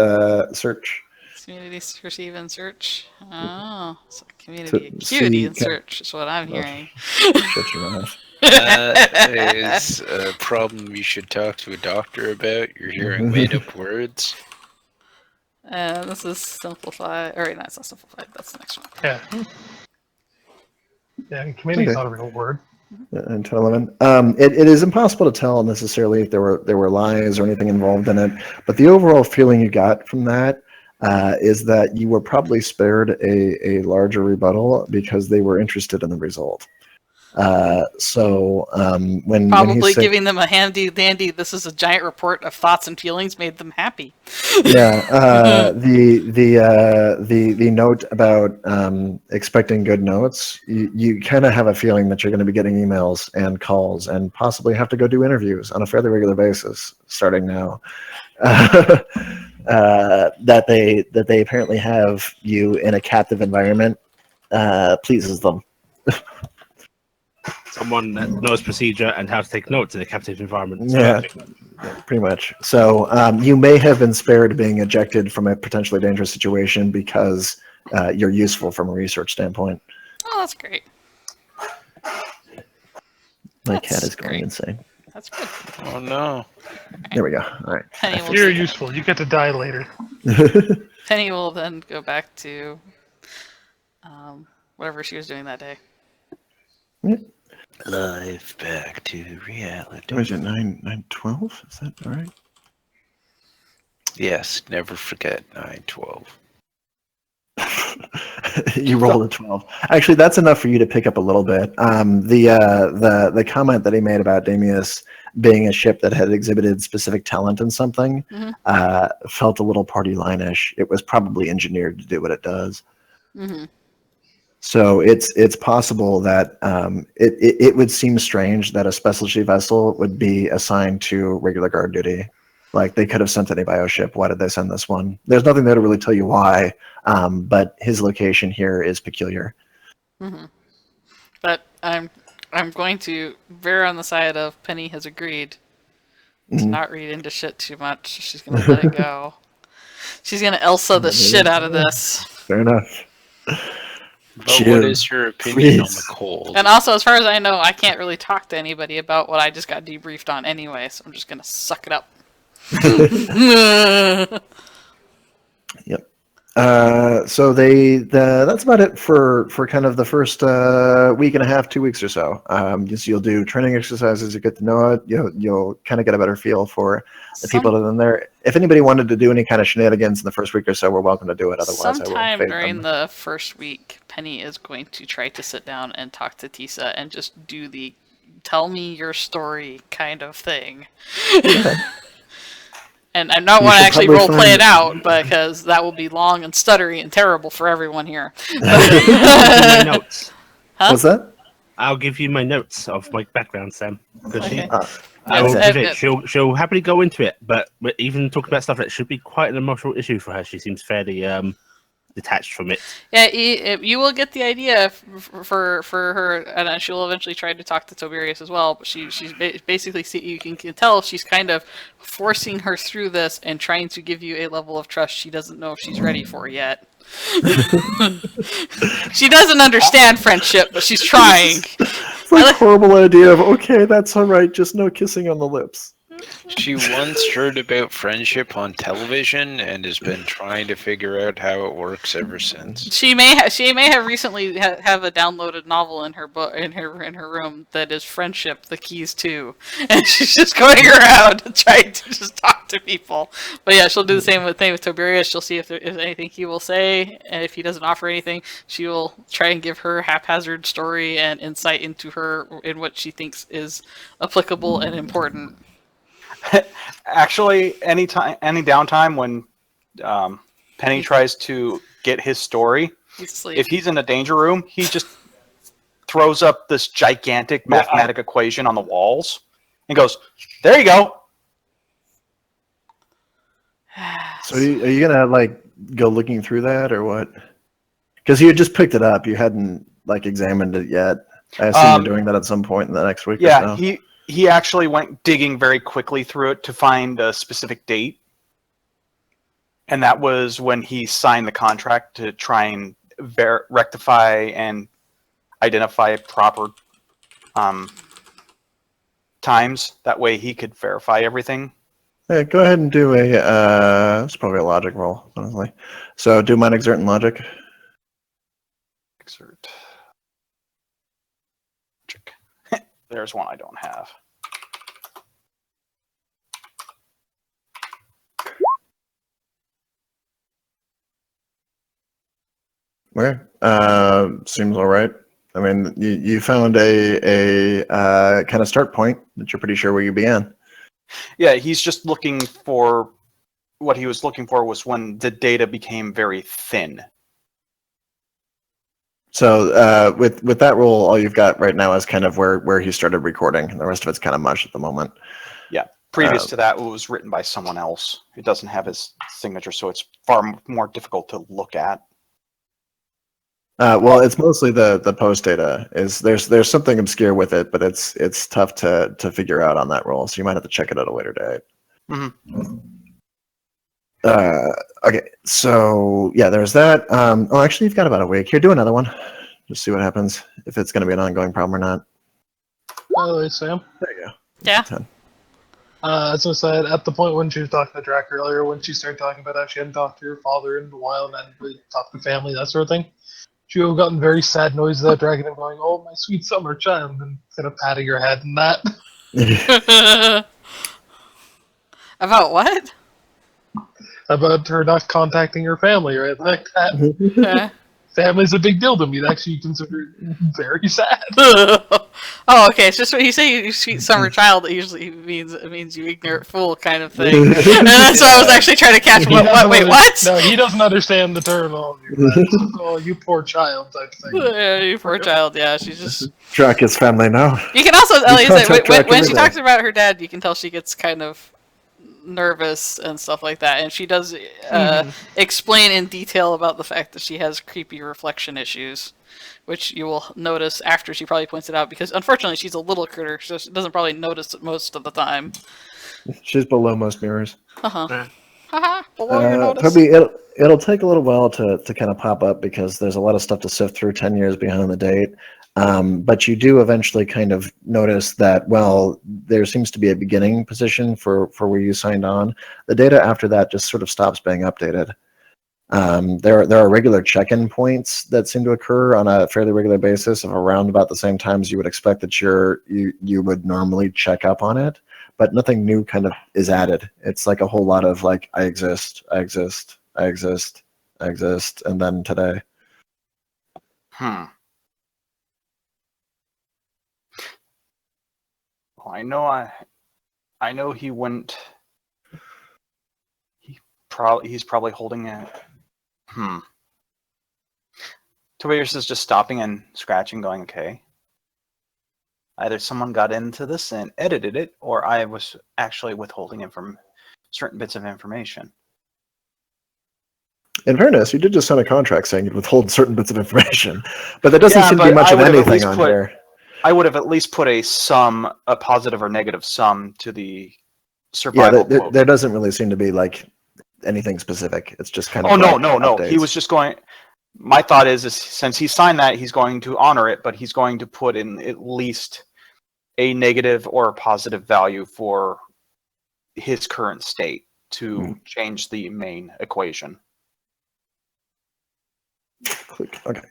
search. Community perceive and search. Oh, so community acuity and search is what I'm hearing. Shut your mouth. That is a problem you should talk to a doctor about. You're hearing made up words. This is simplified. Or, no, it's not simplified. That's the next one. Yeah. Yeah, community is not a real word. Until 11. It is impossible to tell necessarily if there were lies or anything involved in it, but the overall feeling you got from that is that you were probably spared a larger rebuttal because they were interested in the result. When Probably he's saying, giving them a handy dandy, this is a giant report of thoughts and feelings made them happy. the note about expecting good notes, you kind of have a feeling that you're going to be getting emails and calls and possibly have to go do interviews on a fairly regular basis starting now. That they apparently have you in a captive environment pleases them. Someone that knows procedure and how to take notes in a captive environment. Yeah, pretty much. So you may have been spared being ejected from a potentially dangerous situation because you're useful from a research standpoint. Oh, that's great. My That's cat is going great. insane. That's good. Oh no. There we go. All right. Penny will, You're useful. You get to die later. Penny will then go back to whatever she was doing that day. Life back to reality. What is it, 9/12? Is that all right? Yes, never forget 9/12. You rolled a 12. Actually, that's enough for you to pick up a little bit. The comment that he made about Damius being a ship that had exhibited specific talent in something felt a little party line-ish. It was probably engineered to do what it does. Mm-hmm. So it's possible that it would seem strange that a specialty vessel would be assigned to regular guard duty. Like, they could have sent any bioship. Why did they send this one? There's nothing there to really tell you why, but his location here is peculiar. Mm-hmm. But I'm going to veer on the side of Penny has agreed to not read into shit too much. She's gonna let it go. She's gonna Elsa the shit out of this. Fair enough. But Jim, what is your opinion on please. the cold? And also, as far as I know, I can't really talk to anybody about what I just got debriefed on anyway, so I'm just gonna suck it up. Yep. So that's about it for kind of the first week and a half, 2 weeks or so. You'll do training exercises, you get to know it, you'll kind of get a better feel for the people that are in there. If anybody wanted to do any kind of shenanigans in the first week or so, we're welcome to do it. Otherwise, Sometime I will fade during them. the first week, Penny is going to try to sit down and talk to Tisa and just do the tell me your story kind of thing. And I don't want to actually role play it out because that will be long and stuttery and terrible for everyone here. My notes. Huh? What's that? I'll give you my notes of my background, Sam. Because Okay. I will Yes, give it. She'll happily go into it, but even talking about stuff that should be quite an emotional issue for her, she seems fairly detached from it. Yeah, you will get the idea for her, and she'll eventually try to talk to Toberius as well. But she's basically, you can tell she's kind of forcing her through this and trying to give you a level of trust she doesn't know if she's ready for yet. She doesn't understand friendship, but she's trying. It's like a horrible idea of, okay, that's all right, just no kissing on the lips. She once heard about friendship on television and has been trying to figure out how it works ever since. She may have recently have a downloaded novel in her book in her room that is Friendship: The Keys To, and she's just going around trying to just talk to people. But yeah, she'll do the same thing with Toberius. She'll see if there is anything he will say, and if he doesn't offer anything, she will try and give her haphazard story and insight into her in what she thinks is applicable and important. Actually, any downtime when Penny tries to get his story, He's asleep. if he's in a danger room, he just throws up this gigantic mathematic equation on the walls and goes, "There you go." So are you gonna like go looking through that or what? Because you had just picked it up, you hadn't like examined it yet. I assume you're doing that at some point in the next week. Yeah, or so. he actually went digging very quickly through it to find a specific date, and that was when he signed the contract to try and rectify and identify proper times. That way, he could verify everything. Yeah, go ahead and do a. It's probably a logic roll, honestly. So do mine exert and logic. Exert. There's one I don't have. Okay. Seems all right. I mean, you found a kind of start point that you're pretty sure where you began. Yeah, he's just looking for what he was looking for was when the data became very thin. So with that roll, all you've got right now is kind of where he started recording, and the rest of it's kind of mush at the moment. Yeah, previous to that, it was written by someone else. It doesn't have his signature, so it's far more difficult to look at. Well, it's mostly the post data. There's something obscure with it, but it's tough to figure out on that roll. So you might have to check it at a later date. Mm-hmm. Okay, so yeah, there's that. Oh, actually, you've got about a week. Here, do another one. Just see what happens, if it's going to be an ongoing problem or not. By the way, Sam. There you go. Yeah. 10. As I said, at the point when she was talking to Drachert earlier, when she started talking about how she hadn't talked to her father in a while and hadn't really talked to family, that sort of thing, she would have gotten very sad noises at Dragon and going, "Oh, my sweet summer child," and kind of patting her head and that. About what? About her not contacting her family or anything like that. Family's a big deal to me. It actually considered very sad. Oh, okay. It's just when you say you sweet summer child, it usually means you ignorant fool kind of thing. And that's why I was actually trying to catch what? Wait, what? No, he doesn't understand the terminology. Oh, you poor child type thing. Yeah, you poor child. Yeah, she's just. Drach's family now. You can also, like I said, when every she day. talks about her dad, you can tell she gets kind of nervous and stuff like that, and she does explain in detail about the fact that she has creepy reflection issues, which you will notice after she probably points it out, because unfortunately she's a little critter, so she doesn't probably notice it most of the time. She's below most mirrors. Haha, below your notice. Toby, it'll take a little while to kind of pop up because there's a lot of stuff to sift through 10 years behind the date. But you do eventually kind of notice that, well, there seems to be a beginning position for where you signed on. The data after that just sort of stops being updated. There are regular check-in points that seem to occur on a fairly regular basis of around about the same times you would expect that you would normally check up on it, but nothing new kind of is added. It's like a whole lot of like, I exist, I exist, I exist, I exist, and then today. Well, I know he went. He's probably holding it. Tobias is just stopping and scratching, going, okay. Either someone got into this and edited it, or I was actually withholding it from certain bits of information. In fairness, you did just sign a contract saying you'd withhold certain bits of information, but there doesn't seem to be much of anything on here. I would have at least put a positive or negative sum to the survival quote. There doesn't really seem to be like anything specific. It's just kind of. Oh no! Updates. He was just going. My thought is since he signed that, he's going to honor it, but he's going to put in at least a negative or a positive value for his current state to change the main equation. Click. Okay.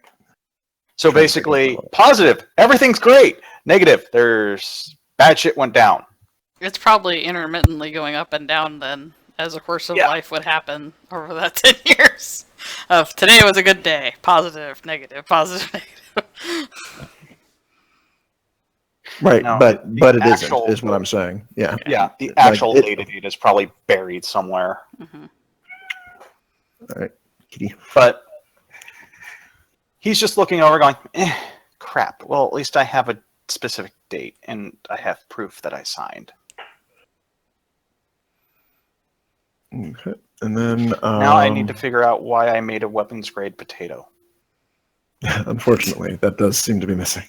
So basically, positive, everything's great. Negative, there's bad shit went down. It's probably intermittently going up and down then, as a course of life would happen over that 10 years. Of today was a good day. Positive, negative, positive, negative. Right, No, but it actual, isn't, is what I'm saying. Yeah. Yeah, the actual data feed is probably buried somewhere. All right, kitty. But he's just looking over going, crap. Well, at least I have a specific date, and I have proof that I signed. Okay. And then Now I need to figure out why I made a weapons-grade potato. Unfortunately, that does seem to be missing.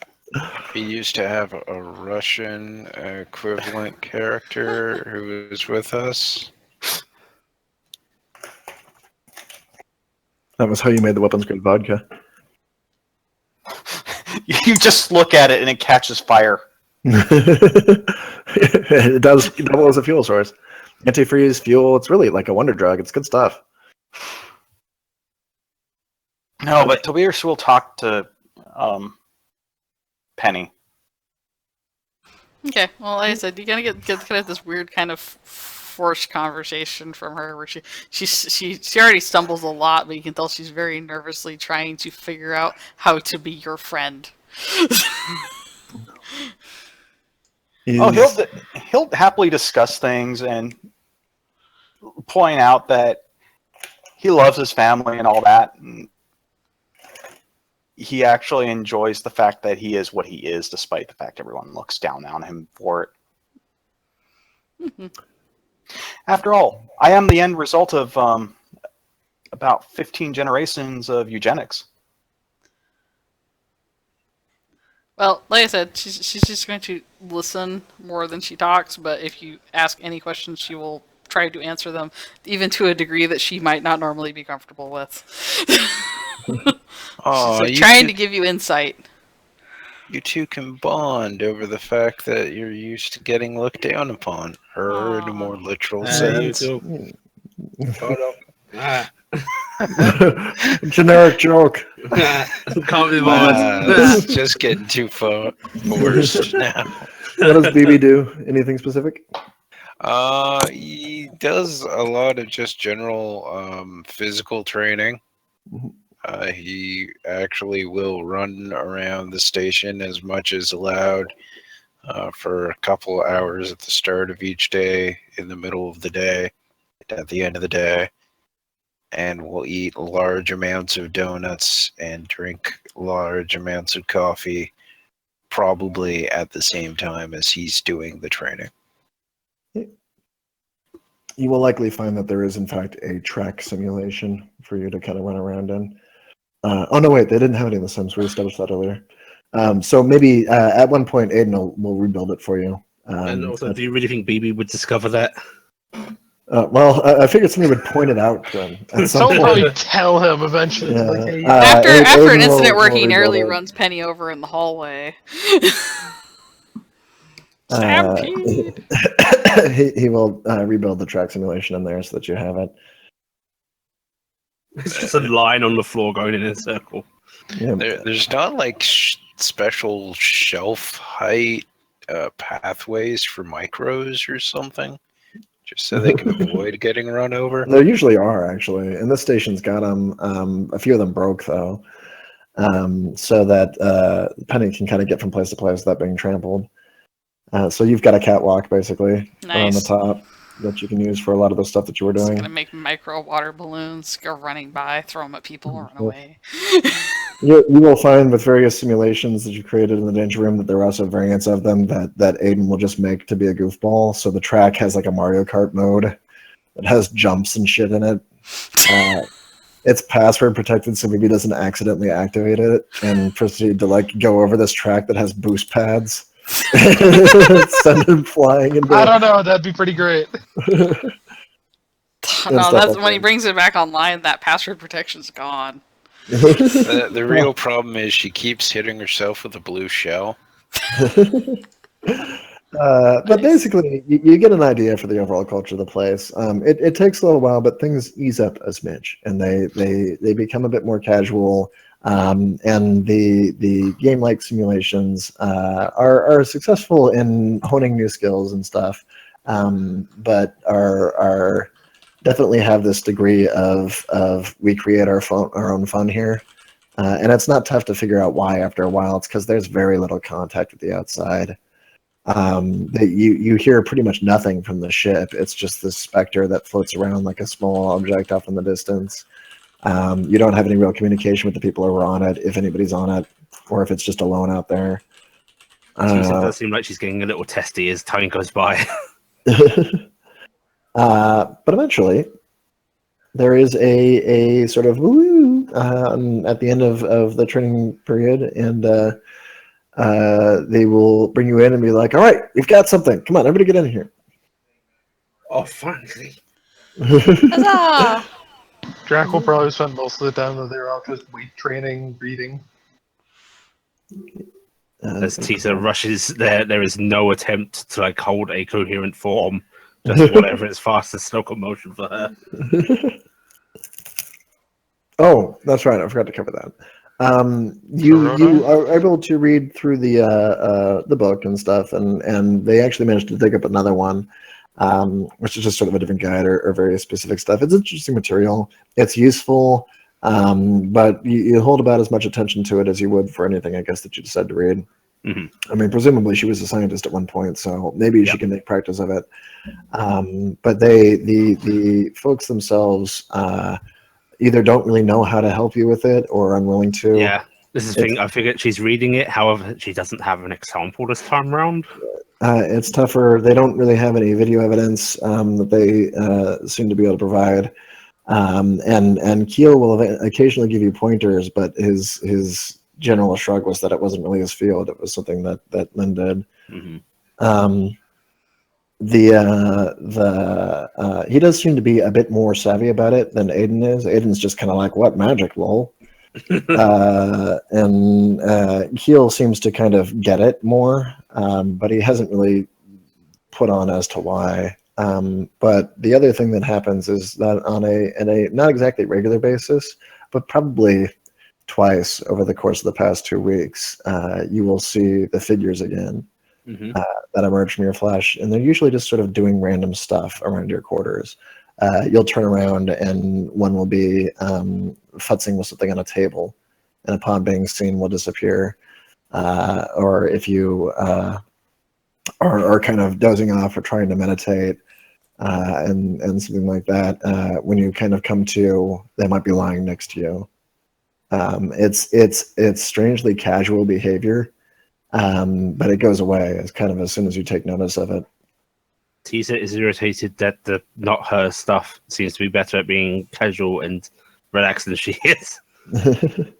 He used to have a Russian equivalent character who was with us. That was how you made the weapons grade vodka. You just look at it and it catches fire. It does double as a fuel source. Antifreeze, fuel, it's really like a wonder drug. It's good stuff. No, but Tobias will talk to Penny. Okay, well, like I said, you gotta get kind of this weird kind of forced conversation from her where she already stumbles a lot, but you can tell she's very nervously trying to figure out how to be your friend Oh, Is- he'll happily discuss things and point out that he loves his family and all that. And he actually enjoys the fact that he is what he is, despite the fact everyone looks down on him for it. After all, I am the end result of about 15 generations of eugenics. Well, like I said, she's just going to listen more than she talks, but if you ask any questions, she will try to answer them, even to a degree that she might not normally be comfortable with. Oh, She's like trying to give you insight. You two can bond over the fact that you're used to getting looked down upon. Her in a more literal sense. Generic joke. Can't be bothered. It's just getting too far forced now. What does BB do? Anything specific? He does a lot of just general physical training. He actually will run around the station as much as allowed for a couple of hours at the start of each day, in the middle of the day, at the end of the day, and will eat large amounts of donuts and drink large amounts of coffee, probably at the same time as he's doing the training. You will likely find that there is, in fact, a track simulation for you to kind of run around in. Oh, no, wait, they didn't have it in The Sims. We established that earlier. So maybe at one point, Aiden will rebuild it for you. And also, do you really think BB would discover that? Well, I figured somebody would point it out to him at some Someone point. probably tell him eventually. Yeah. Like, hey, After Aiden an incident where will he nearly rebuild it. runs Penny over in the hallway. Uh, Stampede! he will rebuild the track simulation in there so that you have it. It's just a line on the floor going in a circle. Yeah. There's not like special shelf height pathways for micros or something, just so they can avoid getting run over. There usually are, actually, and this station's got them. A few of them broke, though, so that Penny can kind of get from place to place without being trampled. So you've got a catwalk, basically, on the Nice. top that you can use for a lot of the stuff that you were Just doing. gonna make micro water balloons, go running by, throw them at people, run away. You will find with various simulations that you created in the danger room that there are also variants of them that Aiden will just make to be a goofball. So the track has like a Mario Kart mode that has jumps and shit in it. It's password protected, so maybe he doesn't accidentally activate it and proceed to like go over this track that has boost pads. Send him flying into. I don't know. That'd be pretty great. No, stuff that's like when he that. brings it back online. That password protection's gone. The real problem is she keeps hitting herself with a blue shell. But basically, you get an idea for the overall culture of the place. It takes a little while, but things ease up a smidge, and they become a bit more casual. And the game-like simulations are successful in honing new skills and stuff, but are definitely have this degree of we create our own fun here. And it's not tough to figure out why after a while. It's because there's very little contact with the outside. You hear pretty much nothing from the ship. It's just this specter that floats around like a small object off in the distance. You don't have any real communication with the people who are on it, if anybody's on it, or if it's just alone out there. Tisa does seem like she's getting a little testy as time goes by. But eventually, there is a sort of woo at the end of the training period, and they will bring you in and be like, "All right, we've got something. Come on, everybody, get in here." Oh, finally! Huzzah! Drac will probably spend most of the time that they're out just weight training, reading. As Tisa rushes there is no attempt to like hold a coherent form. Just whatever is fastest locomotion for her. Oh, that's right. I forgot to cover that. You are able to read through the book and stuff, and they actually managed to dig up another one, which is just sort of a different guide or very specific stuff. It's interesting material. It's useful. But you hold about as much attention to it as you would for anything, I guess, that you decide to read. Mm-hmm. I mean, presumably she was a scientist at one point, so maybe she can make practice of it. But the folks themselves either don't really know how to help you with it or are unwilling to. Yeah, this is the thing. I figured she's reading it. However, she doesn't have an example this time around. It's tougher. They don't really have any video evidence that they seem to be able to provide. And Keel will occasionally give you pointers, but his general shrug was that it wasn't really his field. It was something that Lynn did. Mm-hmm. He does seem to be a bit more savvy about it than Aiden is. Aiden's just kind of like, what magic, lol. And Keel seems to kind of get it more, but he hasn't really put on as to why. But the other thing that happens is that on a not exactly regular basis, but probably twice over the course of the past 2 weeks, you will see the figures again. Mm-hmm. That emerge from your flesh, and they're usually just sort of doing random stuff around your quarters. You'll turn around and one will be futzing with something on a table, and upon being seen will disappear. Or if you are kind of dozing off or trying to meditate and something like that, when you kind of come to, they might be lying next to you. It's strangely casual behavior. But it goes away as soon as you take notice of it. Tisa is irritated that the not her stuff seems to be better at being casual and relaxed than she is. It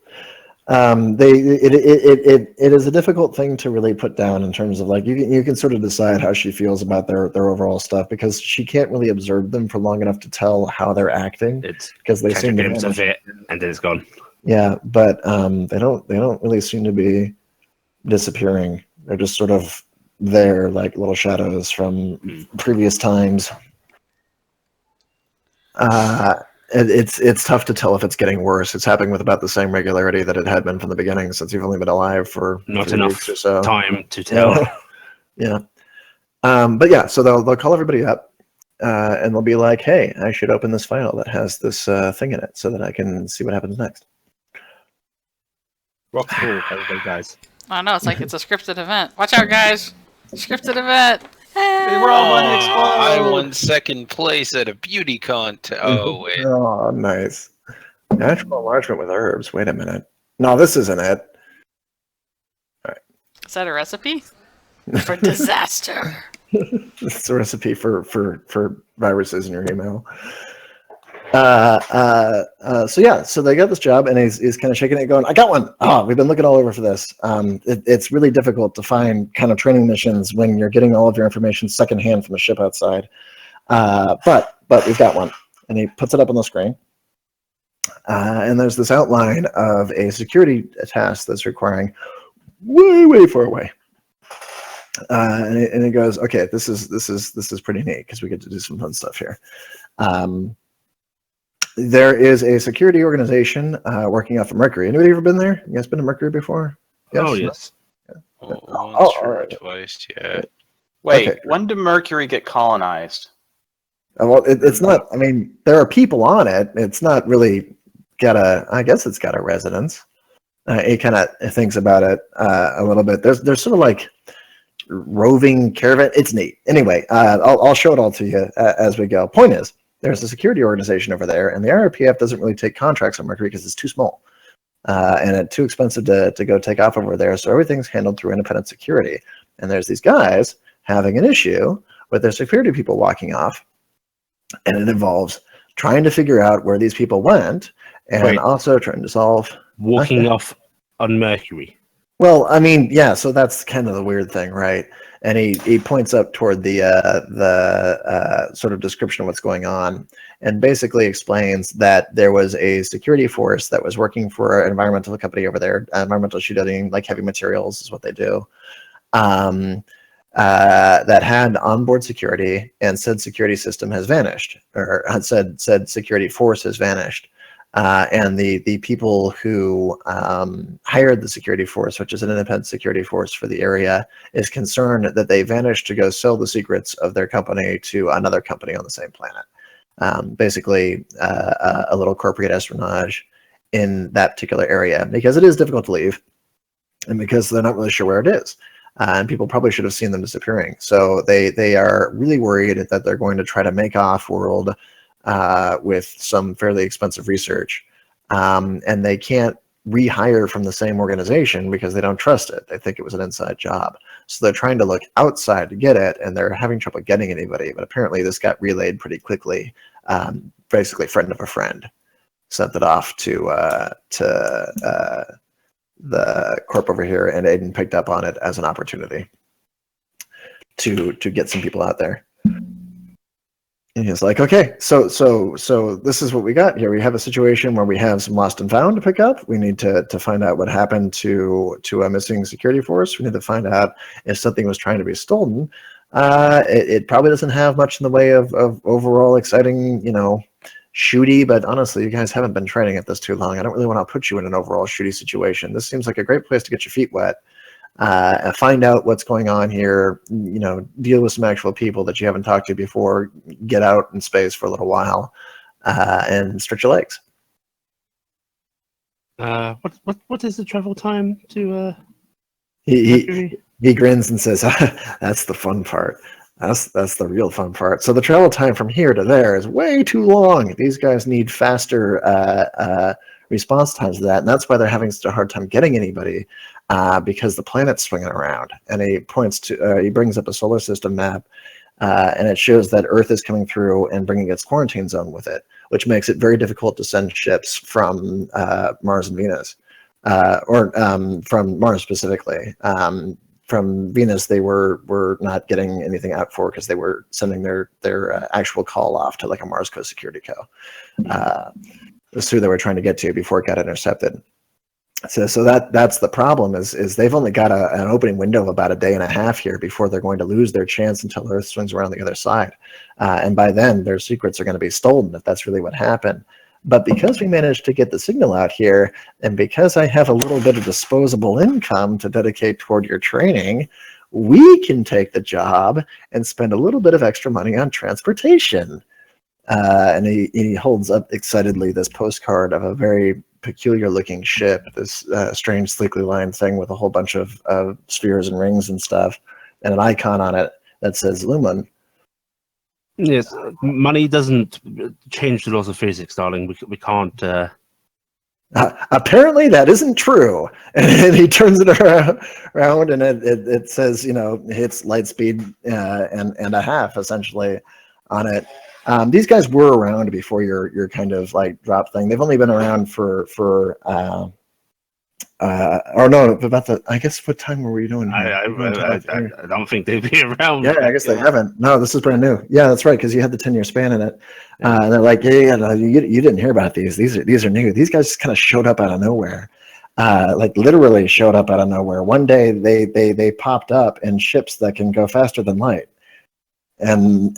is a difficult thing to really put down in terms of like you can sort of decide how she feels about their overall stuff because she can't really observe them for long enough to tell how they're acting. It's because they seem to of it and then it's gone. Yeah, but they don't really seem to be disappearing. They're just sort of there like little shadows from previous times. It's tough to tell if it's getting worse. It's happening with about the same regularity that it had been from the beginning since you've only been alive for not 3 enough weeks or so. time to tell. Yeah. But yeah, so they'll call everybody up and they'll be like, hey, I should open this file that has this thing in it so that I can see what happens next. Rock cool, everybody, guys. I know, it's like it's a scripted event. Watch out, guys! Scripted event! Hey! We're all going to explode! I won second place at a beauty contest. Oh, wait. Oh, nice. Natural enlargement with herbs. Wait a minute. No, this isn't it. All right. Is that a recipe? For disaster! It's a recipe for viruses in your email. So they got this job, and he's kind of shaking it, going, "I got one. Oh, we've been looking all over for this. It's really difficult to find kind of training missions when you're getting all of your information secondhand from the ship outside. But we've got one." And he puts it up on the screen, and there's this outline of a security task that's requiring way far away. And he goes, "Okay, this is pretty neat because we get to do some fun stuff here." There is a security organization working off of Mercury. Anybody ever been there? You guys been to Mercury before? Yes? Oh, yes. Once all or right. twice, yeah. Wait, Okay. when did Mercury get colonized? Well, it's not. I mean, there are people on it. It's not really got a. I guess it's got a residence. He kind of thinks about it a little bit. There's sort of like roving caravan. It's neat. Anyway, I'll show it all to you as we go. Point is, there's a security organization over there, and the RPF doesn't really take contracts on Mercury because it's too small and it's too expensive to go take off over there. So everything's handled through independent security. And there's these guys having an issue with their security people walking off, and it involves trying to figure out where these people went and also trying to solve walking off on Mercury. Well, I mean, yeah, so that's kind of the weird thing, right? And he points up toward the sort of description of what's going on and basically explains that there was a security force that was working for an environmental company over there, environmental shooting, like heavy materials is what they do, that had onboard security, and said security system has vanished, or said security force has vanished. And the people who hired the security force, which is an independent security force for the area, is concerned that they vanished to go sell the secrets of their company to another company on the same planet. Basically, a little corporate espionage. in that particular area, because it is difficult to leave, and because they're not really sure where it is. And people probably should have seen them disappearing. So they are really worried that they're going to try to make off world with some fairly expensive research. And they can't rehire from the same organization because they don't trust it. They think it was an inside job. So they're trying to look outside to get it, and they're having trouble getting anybody. But apparently this got relayed pretty quickly. Basically, friend of a friend sent it off to the corp over here, and Aiden picked up on it as an opportunity to get some people out there. And he's like, okay, so this is what we got here. We have a situation where we have some lost and found to pick up. We need to find out what happened to a missing security force. We need to find out if something was trying to be stolen. It probably doesn't have much in the way of overall exciting, shooty, but honestly, you guys haven't been training at this too long. I don't really want to put you in an overall shooty situation. This seems like a great place to get your feet wet. Find out what's going on here, deal with some actual people that you haven't talked to before, get out in space for a little while, and stretch your legs. What is the travel time to He grins and says, that's the fun part. That's the real fun part. So the travel time from here to there is way too long. These guys need faster response times to that, and that's why they're having such a hard time getting anybody, because the planet's swinging around. And he brings up a solar system map, and it shows that Earth is coming through and bringing its quarantine zone with it, which makes it very difficult to send ships from Mars and Venus, or from Mars specifically. From Venus, they were not getting anything out for, because they were sending their actual call off to like a Mars Coast security co. That's who they were trying to get to before it got intercepted. So that's the problem is they've only got an opening window of about a day and a half here before they're going to lose their chance until Earth swings around the other side. And by then, their secrets are going to be stolen if that's really what happened. But because we managed to get the signal out here, and because I have a little bit of disposable income to dedicate toward your training, we can take the job and spend a little bit of extra money on transportation. And he holds up excitedly this postcard of a very peculiar looking ship, this strange sleekly lined thing with a whole bunch of spheres and rings and stuff, and an icon on it that says Lumen. Yes, money doesn't change the laws of physics, darling. We can't. Apparently, that isn't true. And he turns it around, and it says, hits light speed and a half essentially on it. These guys were around before your kind of like drop thing. They've only been around for or no, about the, I guess, what time were we doing here? I don't think they'd be around. Yeah, I guess they haven't. No, this is brand new. Yeah, that's right, because you had the 10-year span in it. And they're like, no, you didn't hear about these. These are new. These guys just kind of showed up out of nowhere. Like literally showed up out of nowhere. One day they popped up in ships that can go faster than light. And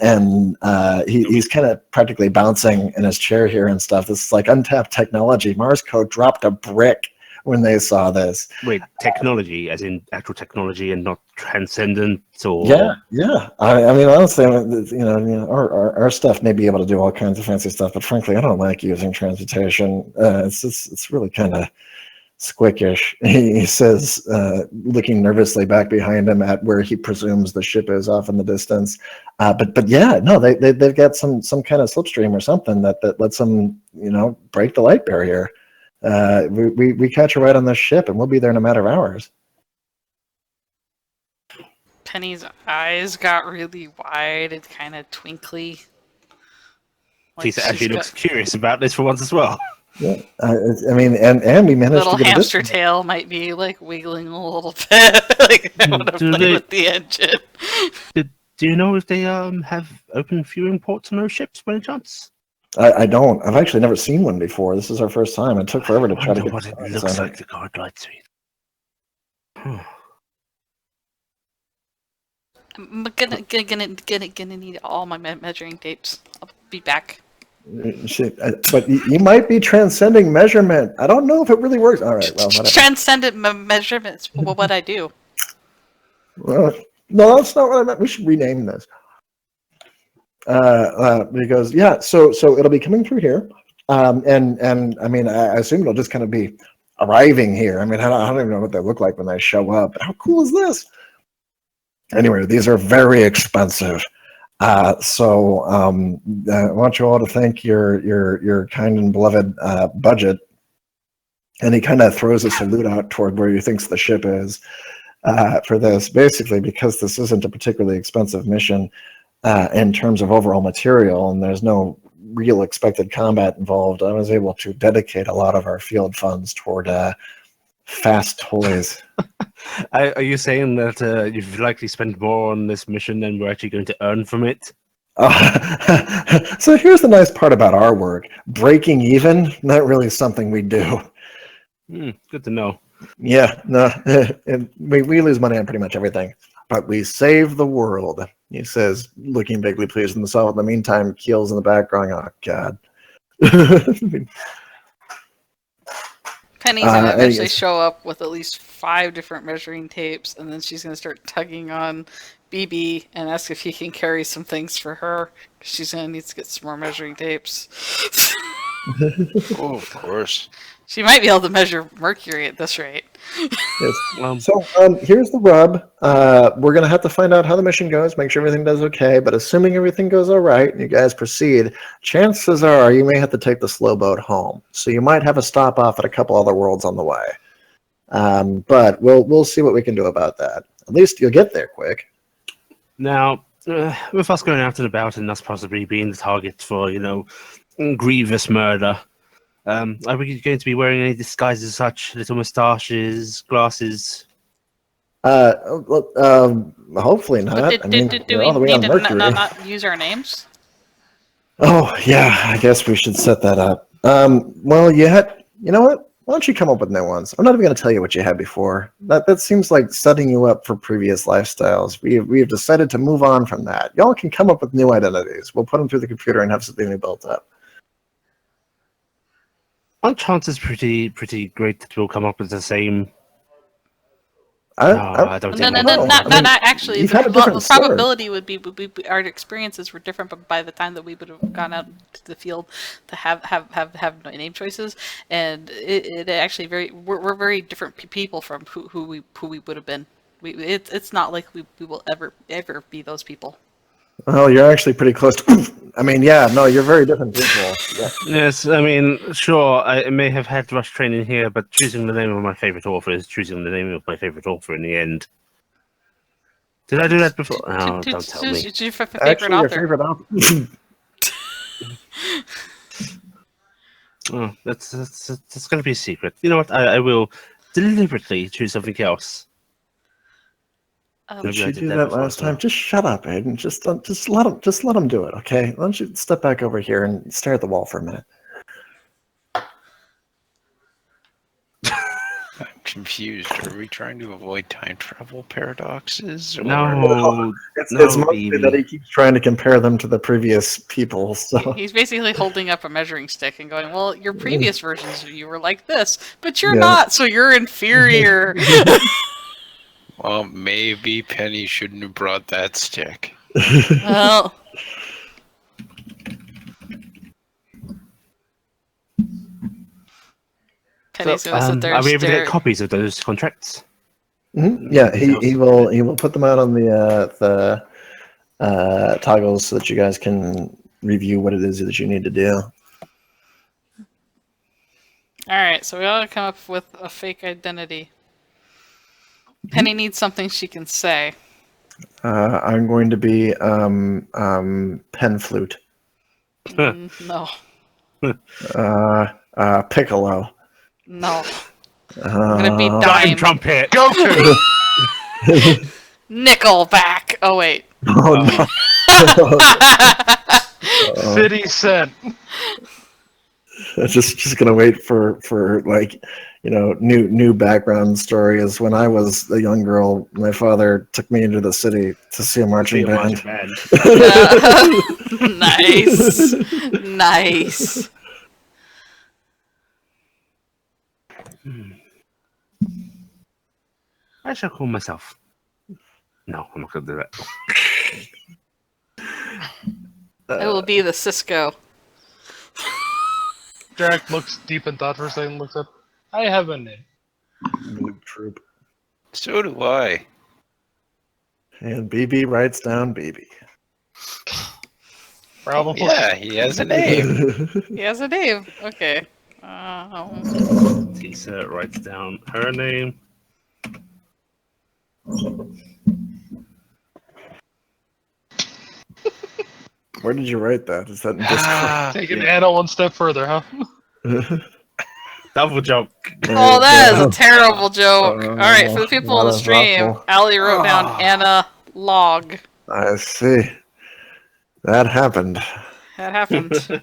he's kind of practically bouncing in his chair here and stuff. This is like untapped technology. Mars Code dropped a brick when they saw this. Wait, technology, as in actual technology, and not transcendent, or yeah. I mean, honestly, our stuff may be able to do all kinds of fancy stuff, but frankly, I don't like using transmutation. It's really kind of squickish. He says, looking nervously back behind him at where he presumes the ship is off in the distance. But yeah, no, they've got some kind of slipstream or something that lets them break the light barrier. We catch a ride on this ship, and we'll be there in a matter of hours. Penny's eyes got really wide and kind of twinkly. Tisa actually looks curious about this for once as well. Yeah, I mean, and we managed little to get hamster tail might be like wiggling a little bit. Like I want to play with the engine. Do you know if they have open fueling ports on those ships by any chance? I don't. I've actually never seen one before. This is our first time. It took forever to try to get what it looks like. The guard lights me. I'm gonna need all my measuring tapes. I'll be back. Shit, but you might be transcending measurement. I don't know if it really works. All right, well, whatever. Transcendent measurements. What I do? Well, no, that's not what I meant. We should rename this. Because yeah, so it'll be coming through here. And I mean, I assume it'll just kind of be arriving here. I mean, I don't even know what they look like when they show up. How cool is this? Anyway, these are very expensive. So I want you all to thank your kind and beloved budget. And he kind of throws a salute out toward where he thinks the ship is for this. Basically, because this isn't a particularly expensive mission in terms of overall material, and there's no real expected combat involved, I was able to dedicate a lot of our field funds toward fast toys. Are you saying that you've likely spent more on this mission than we're actually going to earn from it? So here's the nice part about our work. Breaking even, not really something we do. Good to know. Yeah, no, we lose money on pretty much everything, but we save the world, he says, looking vaguely pleased himself. In the meantime, Keel's in the back going, oh, God. Penny's gonna eventually show up with at least 5 different measuring tapes, and then she's gonna start tugging on BB and ask if he can carry some things for her, because she's gonna need to get some more measuring tapes. Oh, of course. She might be able to measure mercury at this rate. Yes. So here's the rub. We're going to have to find out how the mission goes, make sure everything does okay. But assuming everything goes all right and you guys proceed, chances are you may have to take the slow boat home. So you might have a stop off at a couple other worlds on the way. But we'll see what we can do about that. At least you'll get there quick. Now, with us going out and about and us possibly being the target for, grievous murder, are we going to be wearing any disguises such, little moustaches, glasses? Hopefully not. Do we need to not use our names? Oh, yeah, I guess we should set that up. Well, you know what? Why don't you come up with new ones? I'm not even going to tell you what you had before. That seems like setting you up for previous lifestyles. We've decided to move on from that. Y'all can come up with new identities. We'll put them through the computer and have something new built up. Aren't chances pretty great that we'll come up with the same? I don't No, think not actually. The probability would be our experiences were different, but by the time that we would have gone out to the field to have name choices, and it actually we're very different people from who we would have been. It's not like we will ever be those people. Well, you're actually pretty close to... you're very different people. Yeah. Yes, sure, I may have had rush training here, but choosing the name of my favorite author is choosing the name of my favorite author in the end. Did I do that before? No, don't tell me. It's your favorite author. Oh, that's going to be a secret. You know what? I will deliberately choose something else. Did you do that last time? Just shut up, Aiden. Just let him do it, okay? Why don't you step back over here and stare at the wall for a minute? I'm confused. Are we trying to avoid time travel paradoxes? Or... No, it's mostly that he keeps trying to compare them to the previous people. So he's basically holding up a measuring stick and going, "Well, your previous versions of you were like this, but you're not, so you're inferior." Well, maybe Penny shouldn't have brought that stick. Well, Penny's gonna sit there. Are we able to get copies of those contracts? Mm-hmm. Yeah, he will put them out on the toggles so that you guys can review what it is that you need to do. All right, so we ought to come up with a fake identity. Penny needs something she can say. I'm going to be pen flute. No. Piccolo. No. I'm gonna be dime trumpet. Goku. Nickelback. Oh wait. Oh no. 50 Cent. Just gonna wait for like, new background story is when I was a young girl, my father took me into the city to see a marching band. Nice. Nice. I shall call myself. No, I'm not gonna do that. It will be the Cisco. Drac looks deep in thought for a second, looks up. I have a name. Blue troop. So do I. And BB writes down BB. Problem. Yeah, he has a name. He has a name. Okay. Tisa writes down her name. Where did you write that? Is that in Discord? Taking Anna one step further, huh? Double joke. Oh, that is a terrible joke. All right, for the people on Not the as stream, awful. Ali wrote down Anna log. I see. That happened. That happened.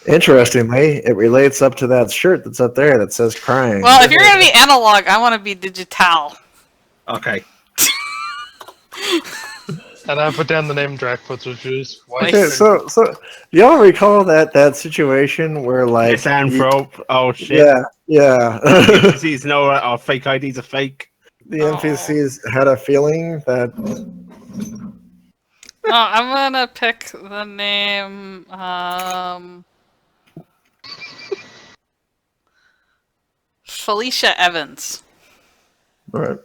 Interestingly, it relates up to that shirt that's up there that says crying. Well, if you're gonna be analog, I want to be digital. Okay. And I put down the name Drac puts, which is white. Okay, so do y'all recall that situation where like Misanthrope. Oh shit. yeah. NPCs know our fake IDs are fake. The NPCs had a feeling that No, I'm gonna pick the name. Felicia Evans, all right.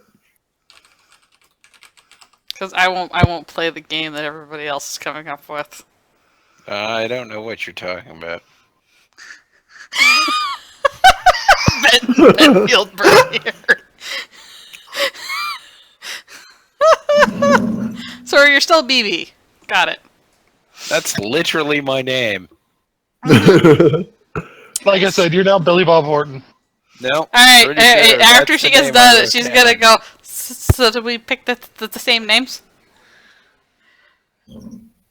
because I won't play the game that everybody else is coming up with. I don't know what you're talking about. Benfield Bernier. Sorry, you're still BB. Got it. That's literally my name. Like I said, you're now Billy Bob Horton. No. All right. pretty sure After that's she the gets name I done, wrote she's down. gonna go. So did we pick the same names?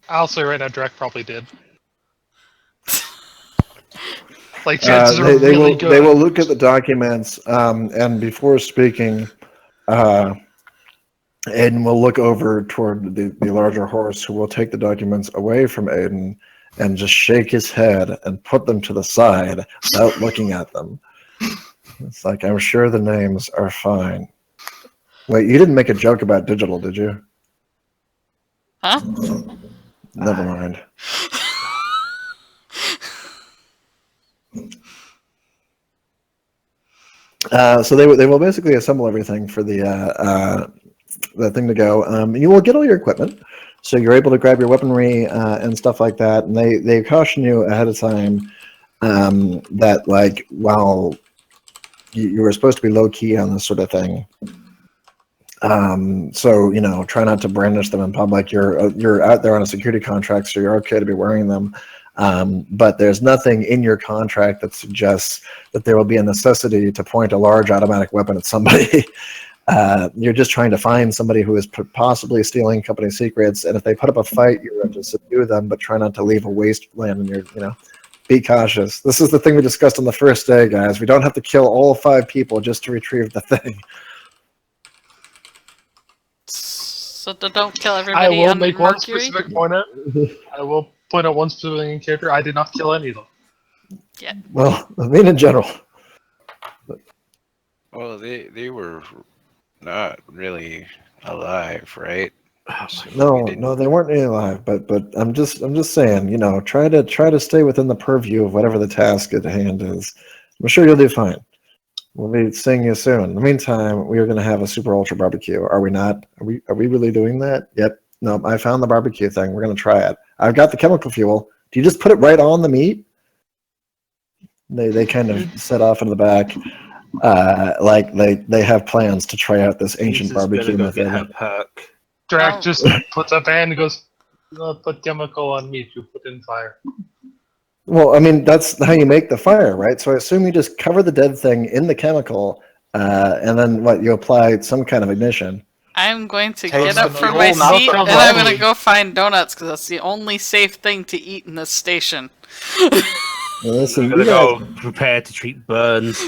I'll say right now, Drac probably did. Like chances are they really will good. they will look at the documents and before speaking, Aiden will look over toward the larger horse, who will take the documents away from Aiden and just shake his head and put them to the side without looking at them. It's like, I'm sure the names are fine. Wait, you didn't make a joke about digital, did you? Huh? Never mind. So they will basically assemble everything for the thing to go. You will get all your equipment, so you're able to grab your weaponry and stuff like that. And they caution you ahead of time that like while you were supposed to be low key on this sort of thing. So try not to brandish them in public. You're out there on a security contract, so you're okay to be wearing them. But there's nothing in your contract that suggests that there will be a necessity to point a large automatic weapon at somebody. You're just trying to find somebody who is possibly stealing company secrets, and if they put up a fight, you're going to subdue them, but try not to leave a wasteland in your, be cautious. This is the thing we discussed on the first day, guys. We don't have to kill all 5 people just to retrieve the thing. So don't kill I everybody will on make one Mercury. specific point out. I will point out one specific character. I did not kill any of them. Well, I mean in general. Well, they were not really alive, right? So we No, didn't- they weren't really alive. But I'm just saying, try to stay within the purview of whatever the task at hand is. I'm sure you'll do fine. We'll be seeing you soon. In the meantime, we are going to have a super ultra barbecue. Are we not? Are we really doing that? Yep. No, I found the barbecue thing. We're going to try it. I've got the chemical fuel. Do you just put it right on the meat? They kind of set off into the back. Like they have plans to try out this ancient barbecue method. Drac just puts up a hand and goes, put chemical on meat, you put in fire. Well, I mean, that's how you make the fire, right? So I assume you just cover the dead thing in the chemical, and then you apply some kind of ignition. I'm going to Taste get up the from fuel, my not seat the and I'm going to bread. go find donuts because that's the only safe thing to eat in this station. Listen, I'm gonna you guys- go prepare to treat burns.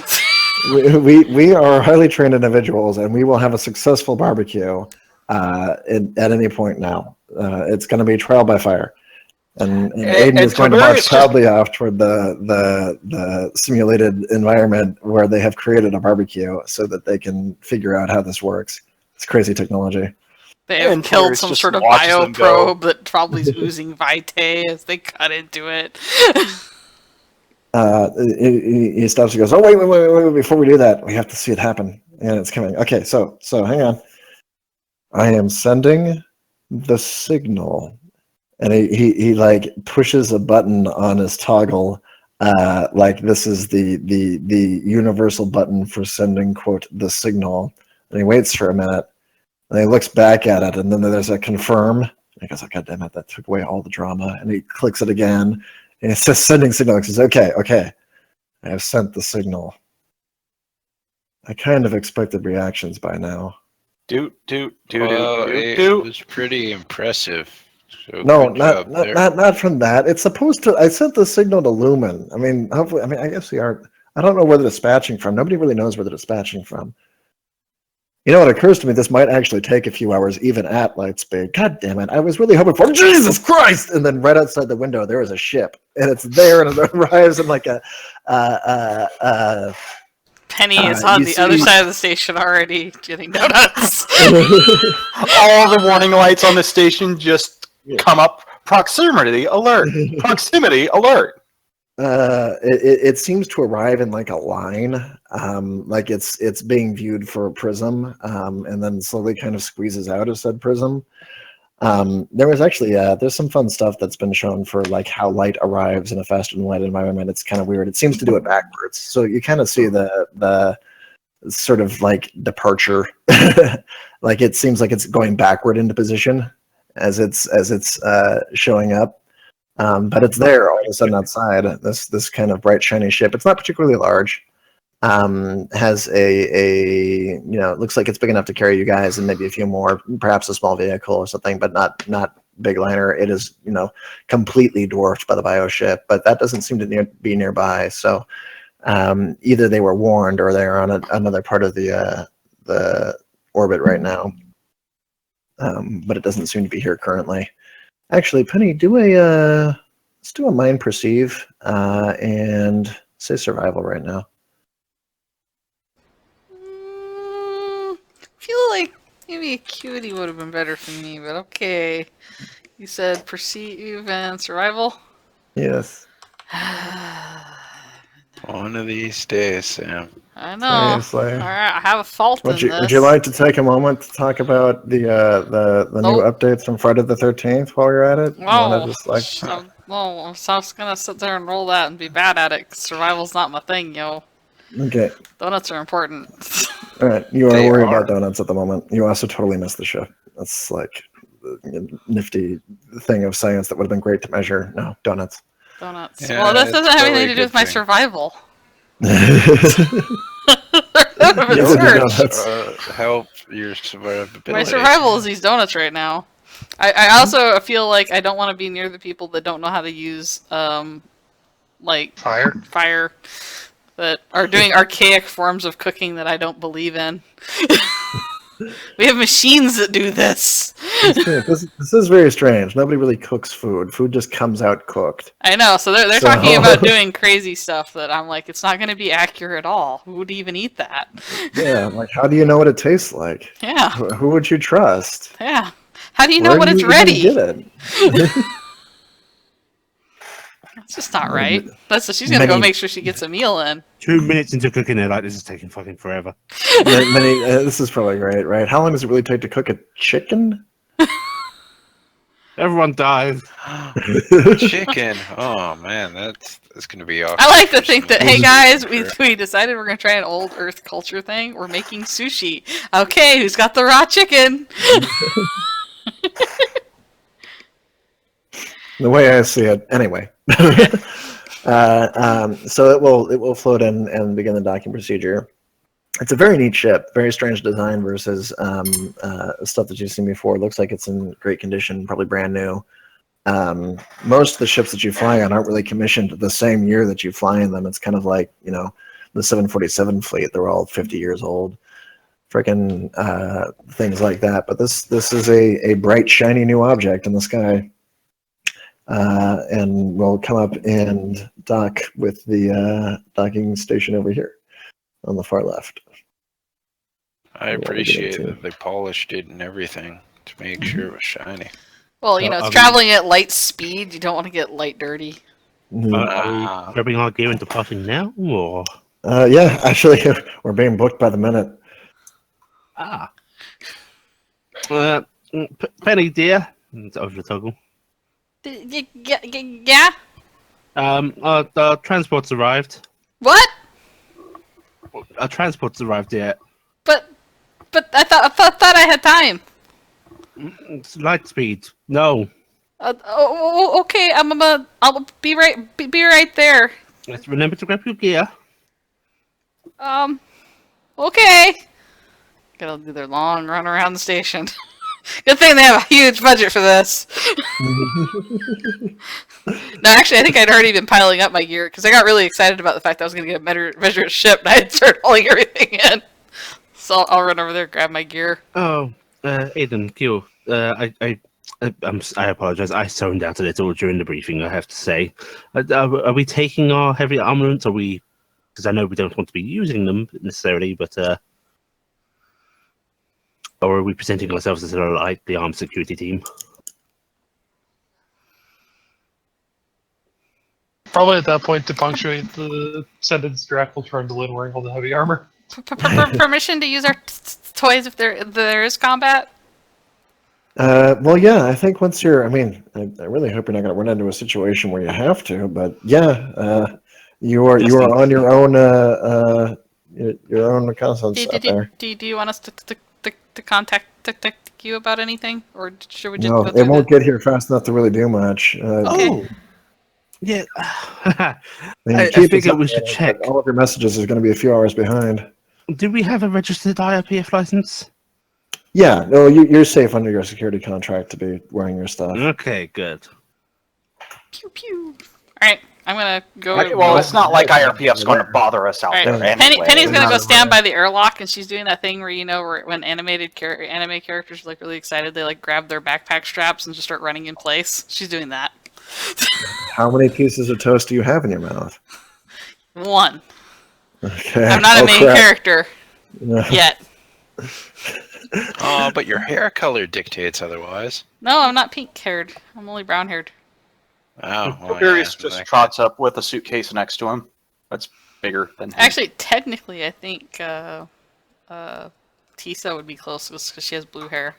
we are highly trained individuals, and we will have a successful barbecue at any point now. It's going to be trial by fire. And Aiden and is going to Toberius march just- proudly off toward the simulated environment where they have created a barbecue so that they can figure out how this works. It's crazy technology. They have And killed Tiberius some just sort of watches them go. bioprobe that probably is oozing vitae as they cut into it. he stops and goes, "Oh, wait! Before we do that, we have to see it happen." And it's coming. Okay, so hang on. I am sending the signal, and he like pushes a button on his toggle, like this is the universal button for sending quote the signal. And he waits for a minute, and he looks back at it, and then there's a confirm. And he goes, "Oh, God damn it, that took away all the drama." And he clicks it again, and it says sending signal. He says, "Okay, I have sent the signal." I kind of expected reactions by now. Well, it was pretty impressive. So No, good job there. not from that. It's supposed to. I sent the signal to Lumen. I mean, hopefully. I mean, I guess we are. I don't know where they're dispatching from. Nobody really knows where they're dispatching from. You know, it occurs to me this might actually take a few hours, even at light speed. God damn it! I was really hoping for Jesus Christ, and then right outside the window there is a ship, and it's there, and it arrives in like a. Penny is on the other side of the station already getting donuts. All the warning lights on the station just come up. Proximity alert! Proximity alert! It seems to arrive in like a line, like it's being viewed for a prism, and then slowly kind of squeezes out of said prism. There was actually there's some fun stuff that's been shown for like how light arrives in a faster than light environment. It's kind of weird. It seems to do it backwards, so you kind of see the sort of like departure, like it seems like it's going backward into position as it's showing up. But it's there all of a sudden outside. This kind of bright shiny ship. It's not particularly large. Has a it looks like it's big enough to carry you guys and maybe a few more, perhaps a small vehicle or something, but not big liner. It is completely dwarfed by the bioship, but that doesn't seem to be nearby. So either they were warned or they're on another part of the orbit right now. But it doesn't seem to be here currently. Actually, Penny, let's do a mind perceive and say survival right now. Feel like maybe acuity would have been better for me, but okay. You said perceive and survival? Yes. One of these days, Sam. I know. Seriously. All right, I have a fault in this. Would you like to take a moment to talk about the new updates from Friday the 13th while you're at it? No. I'm just gonna sit there and roll that and be bad at it. 'Cause survival's not my thing, yo. Okay. Donuts are important. All right. You are worried about donuts at the moment. You also totally missed the ship. That's like the nifty thing of science that would have been great to measure. No, donuts. Donuts. Yeah, well, this doesn't have anything to do with my survival. Help your survivability. My survival is these donuts right now. I also feel like I don't want to be near the people that don't know how to use like fire that are doing archaic forms of cooking that I don't believe in. We have machines that do this. This is very strange. Nobody really cooks food. Food just comes out cooked. I know. So they're talking about doing crazy stuff that I'm like, it's not going to be accurate at all. Who would even eat that? Yeah, like how do you know what it tastes like? Yeah. Who would you trust? Yeah. How do you know when it's ready? Get it? It's just not right. She's gonna go make sure she gets a meal in. 2 minutes into cooking it, like this is taking fucking forever. This is probably right? How long does it really take to cook a chicken? Everyone dies. Chicken. Oh man, that's gonna be awesome. I like to think that, hey guys, we decided we're gonna try an old Earth culture thing. We're making sushi. Okay, who's got the raw chicken? The way I see it, anyway. So it will float in and begin the docking procedure. It's a very neat ship, very strange design versus stuff that you've seen before. It looks like it's in great condition, probably brand new. Most of the ships that you fly on aren't really commissioned the same year that you fly in them. It's kind of like, the 747 fleet. They're all 50 years old. Freaking things like that. But this is a bright, shiny new object in the sky. And we'll come up and dock with the docking station over here on the far left. I appreciate that they polished it and everything to make sure it was shiny. Well, it's traveling at light speed. You don't want to get light dirty. Mhm. Are we grabbing our gear and departing now, or? Yeah, actually, we're being booked by the minute. Ah. Penny, dear. It's over the toggle. Yeah? Our transport's arrived. What? Our transport's arrived, dear. But I thought I had time. It's light speed. No. Okay. I'll be right there. Let's remember to grab your gear. Okay. Gotta do their long run around the station. Good thing they have a huge budget for this. No, actually, I think I'd already been piling up my gear because I got really excited about the fact that I was going to get a measured ship, and I had started hauling everything in. So I'll run over there, grab my gear. Oh, Aiden, Q. I apologize. I zoned out a little during the briefing, I have to say. Are we taking our heavy armaments? Are we? Because I know we don't want to be using them necessarily, but or are we presenting ourselves as like the armed security team? Probably at that point, to punctuate the sentence, Drac will turn to Lynn wearing all the heavy armor. Permission to use our toys if there is combat? Well, yeah, I think once you're, I mean, I really hope you're not going to run into a situation where you have to, but yeah, you are on your own reconnaissance out there. Do you want us to contact you about anything, or should we just? No, it won't get here fast enough to really do much. Okay. Yeah. I I keep figure it we should up, check. but all of your messages is going to be a few hours behind. Do we have a registered IRPF license? Yeah, no, you're safe under your security contract to be wearing your stuff. Okay, good. Pew pew. All right, I'm gonna go. Well, it's not like IRPF's going to bother us out All right, there anyway. Penny's gonna go Not stand by the airlock, and she's doing that thing where where when anime characters are like really excited, they like grab their backpack straps and just start running in place. She's doing that. How many pieces of toast do you have in your mouth? One. Okay. I'm not a main crap. character yet. Oh, but your hair color dictates otherwise. No, I'm not pink haired. I'm only brown haired. Oh, well, Toberius yeah, just like- trots up with a suitcase next to him. That's bigger than him. Actually, technically, I think Tisa would be closest because she has blue hair.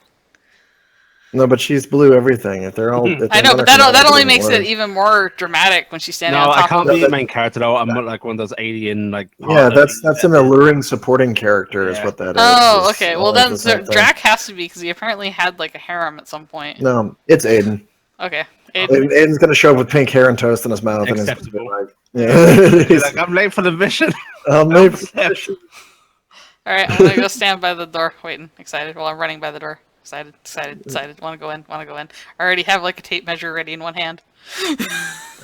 No, but she's blue everything. If they're all, if I they're know, but monochrome, that only doesn't makes it work. even more dramatic when she's standing No, on I top can't of be the main character though. I'm like one of those alien like. Yeah, that's an alluring supporting character, is Yeah. what that is. Oh, It's okay. Well, always then the same thing. Drac has to be because he apparently had like a harem at some point. No, it's Aiden. Okay. Aiden's gonna show up with pink hair and toast in his mouth, and Acceptable. it's yeah. He's like, I'm late for the mission. Maybe- All right, I'm gonna go stand by the door, waiting, excited. While I'm running by the door, excited. Want to go in. I already have like a tape measure ready in one hand.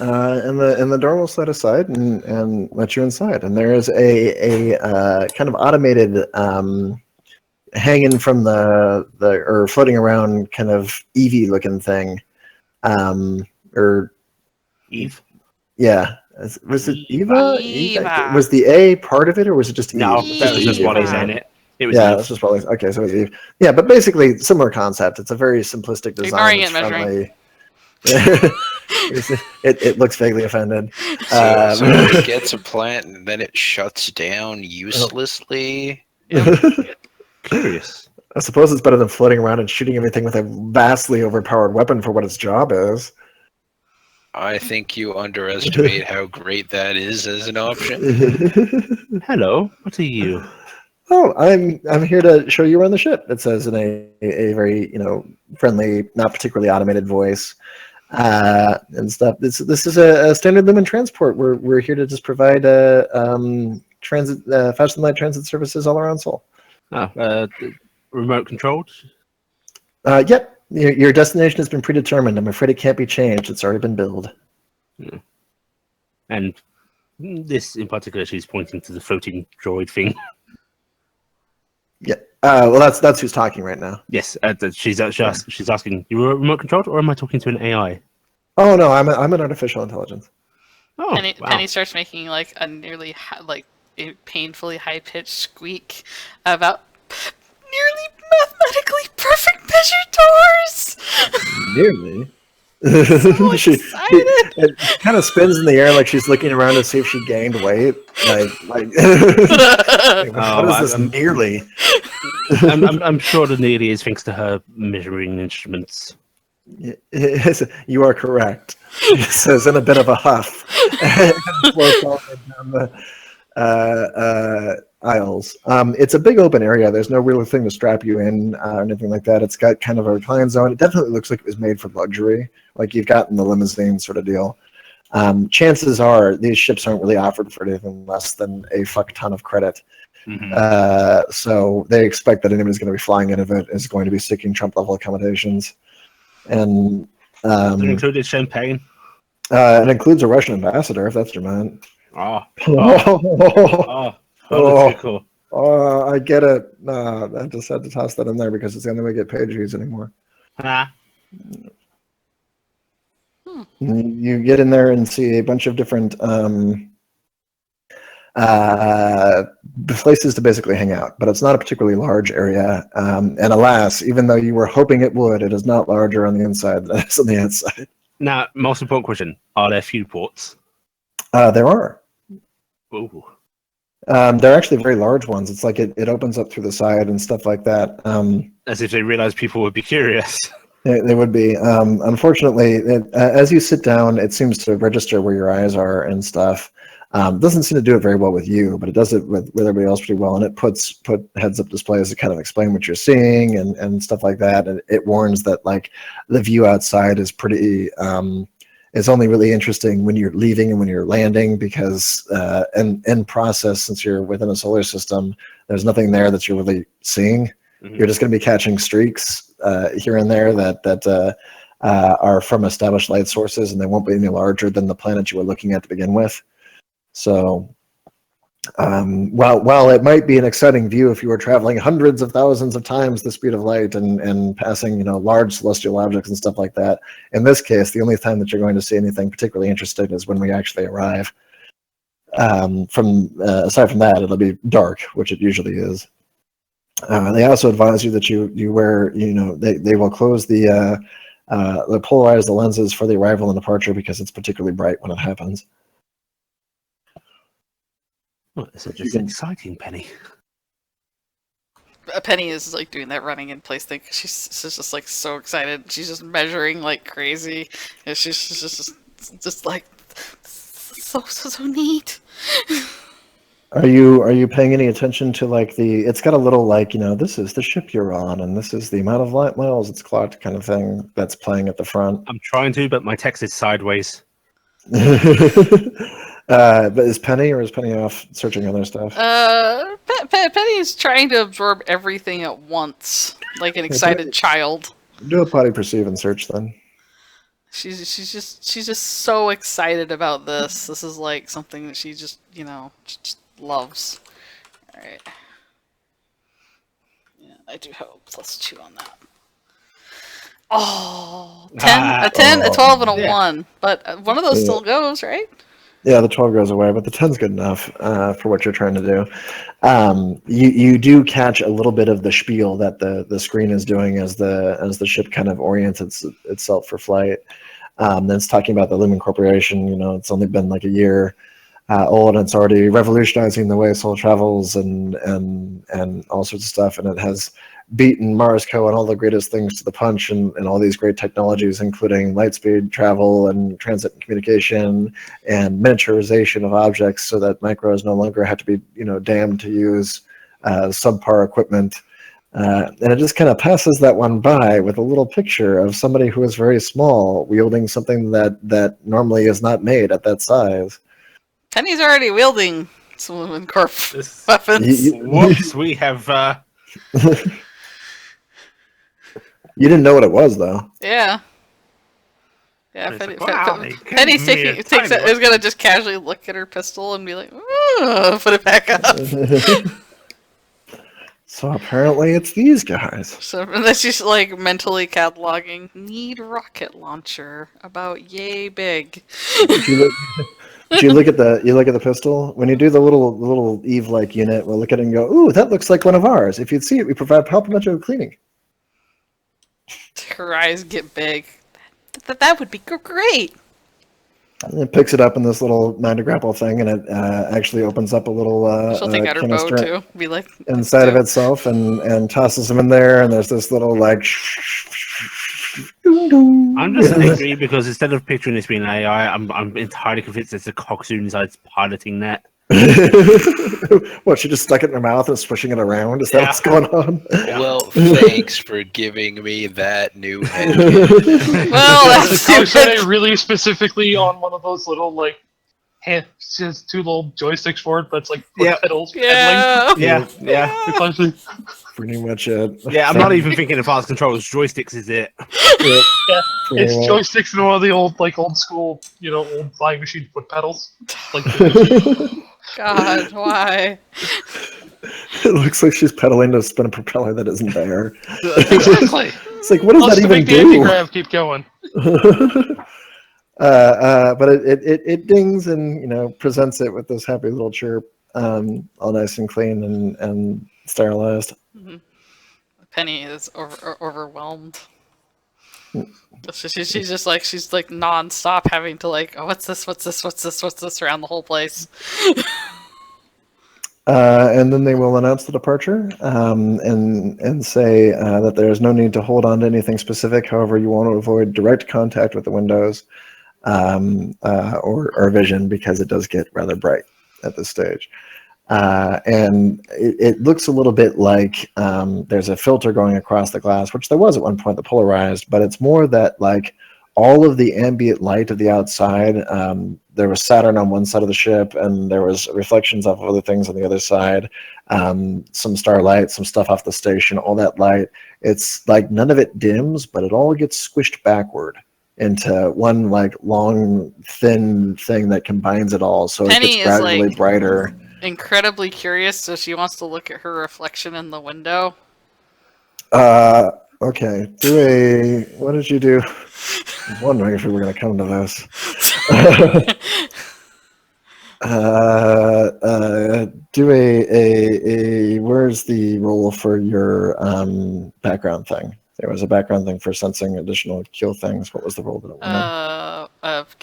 and the door will slide aside and let you inside. And there is a kind of automated hanging from the or floating around kind of Eevee looking thing. Or Eve. yeah, was it Eva? Eva. Was the A part of it, or was it just Eve? No, Eve. that was just what he's Eva. in it. It was Yeah, Eve. that's just probably okay. So it was Eve. Yeah, but basically similar concept. It's a very simplistic design. Ignoring it, It's measuring. friendly. it looks vaguely offended. So it gets a plant and then it shuts down uselessly. Curious. I suppose it's better than floating around and shooting everything with a vastly overpowered weapon for what its job is. I think you underestimate how great that is as an option. Hello. What are you? Oh, I'm here to show you around the ship. It says in a very friendly, not particularly automated voice, and stuff. This is a standard Lumen transport. We're here to just provide transit, fast and light transit services all around Seoul. Remote controlled. Yep. Your destination has been predetermined. I'm afraid it can't be changed. It's already been billed. And this in particular, she's pointing to the floating droid thing. Yeah. Well, that's who's talking right now. Yes, she's asking, you were remote controlled, or am I talking to an AI? Oh no, I'm an artificial intelligence. Oh, Penny, wow. Penny starts making like a nearly a painfully high pitched squeak about nearly mathematically perfect measured doors. Nearly. So she excited. it kind of spins in the air like she's looking around to see if she gained weight. Like what is this I'm, nearly? I'm sure the nearly is thanks to her measuring instruments. Yes, you are correct. She says in a bit of a huff and floats all the way down the aisles. It's a big open area. There's no real thing to strap you in or anything like that. It's got kind of a recline zone. It definitely looks like it was made for luxury, like you've gotten the limousine sort of deal. Chances are these ships aren't really offered for anything less than a fuck ton of credit. Mm-hmm. So they expect that anybody's going to be flying into it is going to be seeking Trump level accommodations. And Does it include champagne? it includes a Russian ambassador, if that's your man. That's cool. Oh, I get it. I just had to toss that in there because it's the only way to get pages anymore. You get in there and see a bunch of different places to basically hang out, but it's not a particularly large area. And alas, even though you were hoping it would, it is not larger on the inside than it is on the outside. Now, most important question: are there few ports? There are. Ooh. They're actually very large ones. It's like it opens up through the side and stuff like that. As if they realized people would be curious. They would be. Unfortunately, as you sit down, it seems to register where your eyes are and stuff. Doesn't seem to do it very well with you, but it does it with everybody else pretty well. And it put heads-up displays to kind of explain what you're seeing and stuff like that. And it warns that like the view outside is pretty. It's only really interesting when you're leaving and when you're landing because in process, since you're within a solar system, there's nothing there that you're really seeing. Mm-hmm. You're just going to be catching streaks here and there that are from established light sources, and they won't be any larger than the planet you were looking at to begin with. So while it might be an exciting view if you were traveling hundreds of thousands of times the speed of light and passing large celestial objects and stuff like that, in this case the only time that you're going to see anything particularly interesting is when we actually arrive. Aside from that, it'll be dark, which it usually is. They also advise you that you wear, they will close they polarize the lenses for the arrival and departure because it's particularly bright when it happens. Well, this is just exciting, Penny. Penny is like doing that running in place thing. She's just like so excited. She's just measuring like crazy. And she's just like so neat. Are you paying any attention to like it's got a little like, this is the ship you're on and this is the amount of light miles it's clocked kind of thing that's playing at the front? I'm trying to, but my text is sideways. But is Penny off searching other stuff? Penny's trying to absorb everything at once, like an excited child. Do a potty perceive and search then. She's just so excited about this. This is like something that she just just loves. All right. Yeah, I do have a +2 on that. Oh, 10, a 10, a 12, and a 1. But one of those still goes, right? Yeah, the 12 goes away, but the 10's good enough for what you're trying to do. You do catch a little bit of the spiel that the screen is doing as the ship kind of orients itself for flight. Then it's talking about the Lumen Corporation. It's only been like a year old, and it's already revolutionizing the way soul travels and all sorts of stuff. And it has beaten Mars Co. and all the greatest things to the punch and all these great technologies, including lightspeed travel and transit and communication and miniaturization of objects so that micros no longer have to be, damned to use subpar equipment. And it just kind of passes that one by with a little picture of somebody who is very small wielding something that normally is not made at that size. Penny's already wielding some Lumen Corp weapons. Whoops, we have... You didn't know what it was, though. Yeah. Yeah, Penny's is going gonna just casually look at her pistol and be like, "Ooh," put it back up. So apparently it's these guys. So and then she's like mentally cataloging, need rocket launcher, about yay big. Do you look at the pistol? When you do the little Eve-like unit, we'll look at it and go, ooh, that looks like one of ours. If you'd see it, we provide complimentary cleaning. Her eyes get big. That would be great. It picks it up in this little 9-grapple thing, and it actually opens up a little She'll take out her bow canister too. Be like inside of itself, and tosses them in there. And there's this little like. I'm just angry because instead of picturing this being AI, I'm entirely convinced it's a coxswain inside its piloting net. What, she just stuck it in her mouth and swishing it around? Is that Yeah. what's going on? Well, thanks for giving me that new head. Well, that's I was saying really specifically on one of those little like just 2 little joysticks for it, but it's like Yeah. pedals. yeah. Yeah. Pedaling. Pretty much it. Yeah, I'm not even thinking of fast controls. Joysticks is it. Yep. It's Pretty much. joysticks and one of the old school, old flying machine foot pedals. Like God, why? It looks like she's pedaling to spin a propeller that isn't there. exactly. It's like, what does Plus that to even make the do? anti-grav keep going. But it dings and presents it with this happy little chirp, all nice and clean and sterilized. Mhm. Penny is overwhelmed. She's just like non-stop having to like, oh, what's this around the whole place. And then they will announce the departure and say that there is no need to hold on to anything specific. However, you want to avoid direct contact with the windows or vision, because it does get rather bright at this stage. And it looks a little bit like there's a filter going across the glass, which there was at one point, the polarized, but it's more that like all of the ambient light of the outside, there was Saturn on one side of the ship, and there was reflections of other things on the other side, some starlight, some stuff off the station, all that light. It's like none of it dims, but it all gets squished backward into one like long, thin thing that combines it all, so Penny it is, gets gradually like, brighter. Incredibly curious, so she wants to look at her reflection in the window. Okay. What did you do? I was wondering if we were going to come to this. Do where's the roll for your background thing? There was a background thing for sensing additional kill things. What was the roll that it went in? Of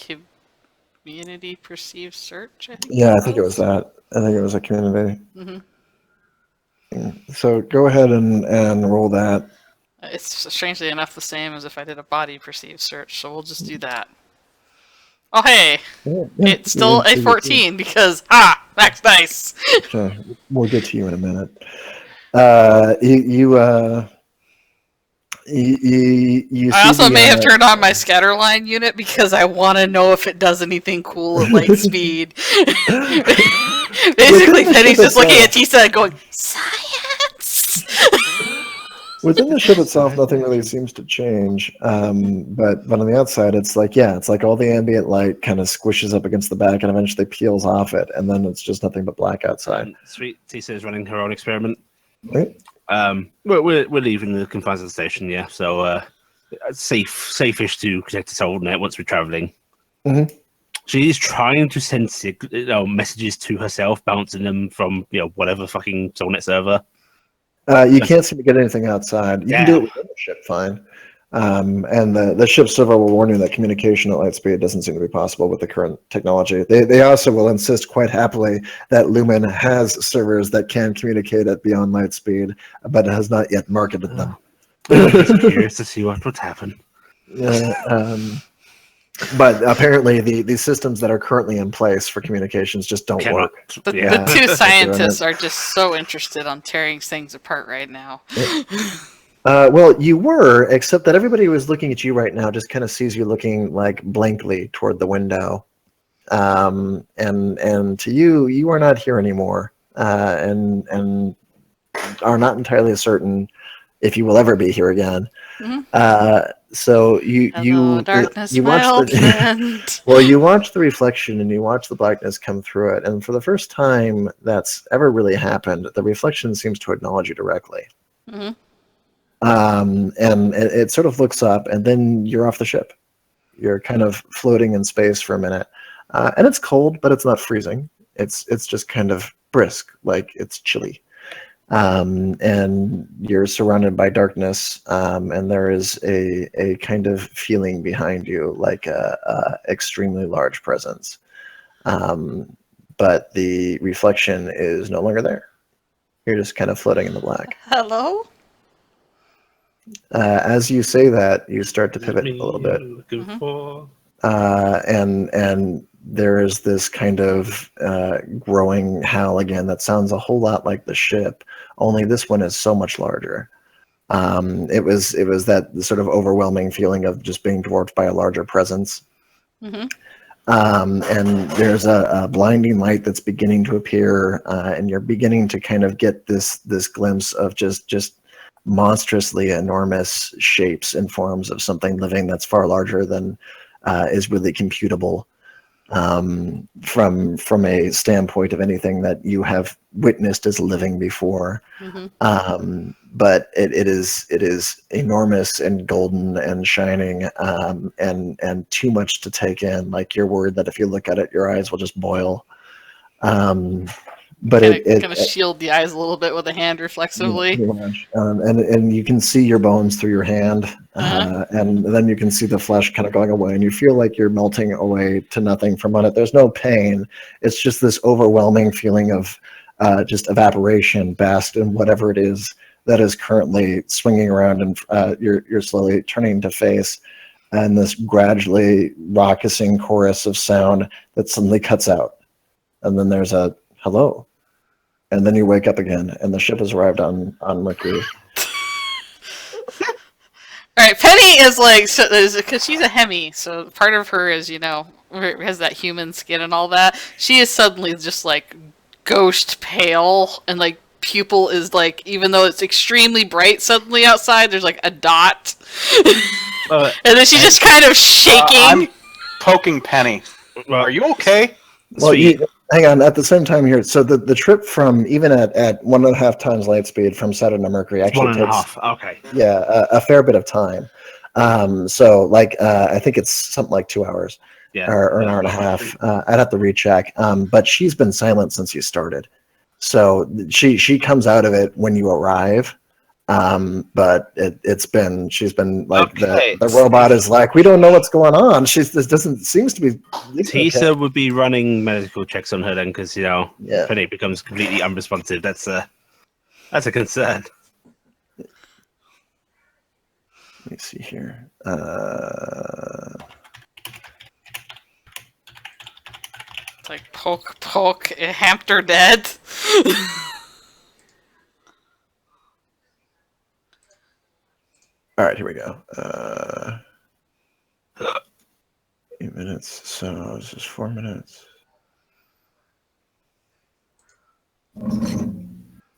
community perceived search, I think. Yeah, I think it was that. I think it was a community. Mm-hmm. So go ahead and roll that. It's strangely enough the same as if I did a body perceived search, so we'll just do that. Oh hey, Yeah, it's still a 14 because max dice. Okay, we'll get to you in a minute. You I see also the, may have turned on my scatterline unit because I want to know if it does anything cool at light speed. Basically, Penny's just looking at Tisa and going, science! Within the ship itself, nothing really seems to change. But on the outside, it's like all the ambient light kind of squishes up against the back and eventually peels off it, and then it's just nothing but black outside. Sweet Tisa is running her own experiment. Right? We're leaving the confines of the station, yeah. So safe-ish to connect its old net once we're traveling. Mhm. She is trying to send messages to herself, bouncing them from whatever fucking Soulnet server. You can't seem to get anything outside. You can do it within the ship, fine. And the ship server will warn you that communication at light speed doesn't seem to be possible with the current technology. They also will insist quite happily that Lumen has servers that can communicate at beyond light speed, but it has not yet marketed them. I'm just curious to see what would happen. But apparently the systems that are currently in place for communications just don't work. The two scientists are just so interested on tearing things apart right now. Well, you were, except that everybody who is looking at you right now just kind of sees you looking like blankly toward the window. And to you, you are not here anymore, and are not entirely certain if you will ever be here again. Mm-hmm. So Hello, darkness, you my watch old friend. well, you watch the reflection and you watch the blackness come through it, and for the first time that's ever really happened, the reflection seems to acknowledge you directly. Mm-hmm. And it sort of looks up, and then you're off the ship. You're kind of floating in space for a minute, and it's cold, but it's not freezing. It's just kind of brisk, like it's chilly. and you're surrounded by darkness, and there is a kind of feeling behind you, like a extremely large presence. But the reflection is no longer there. You're just kind of floating in the black. Hello? As you say that, you start to pivot a little bit. Looking for... And there is this kind of growing howl again that sounds a whole lot like the ship, only this one is so much larger. It was that sort of overwhelming feeling of just being dwarfed by a larger presence. Mm-hmm. And there's a blinding light that's beginning to appear, and you're beginning to kind of get this glimpse of just monstrously enormous shapes and forms of something living that's far larger than is really computable from a standpoint of anything that you have witnessed as living before. Mm-hmm. But it is enormous and golden and shining, and too much to take in. Like, you're worried that if you look at it, your eyes will just boil. But kind of shield the eyes a little bit with a hand reflexively. And you can see your bones through your hand, and then you can see the flesh kind of going away, and you feel like you're melting away to nothing from on it. There's no pain. It's just this overwhelming feeling of just evaporation, basked in whatever it is that is currently swinging around, and you're slowly turning to face, and this gradually raucousing chorus of sound that suddenly cuts out, and then there's a hello. And then you wake up again, and the ship has arrived on Mercury. All right, Penny is like, because she's a Hemi, so part of her is, has that human skin and all that. She is suddenly just like ghost pale, and like pupil is like, even though it's extremely bright suddenly outside, there's like a dot. And then she's just kind of shaking. I'm poking Penny. Are you okay? Well, hang on. At the same time here, so the trip from even at 1.5 times light speed from Saturn to Mercury actually takes a fair bit of time. So like I think it's something like 2 hours, or an hour and a half. I'd have to recheck. But she's been silent since you started, so she comes out of it when you arrive. But she's been like, the robot is like, we don't know what's going on. Seems to be. Tisa would be running medical checks on her then, because Penny becomes completely unresponsive. That's a concern. Let me see here. It's like poke, hamster dead. All right, here we go. 8 minutes, so this is 4 minutes.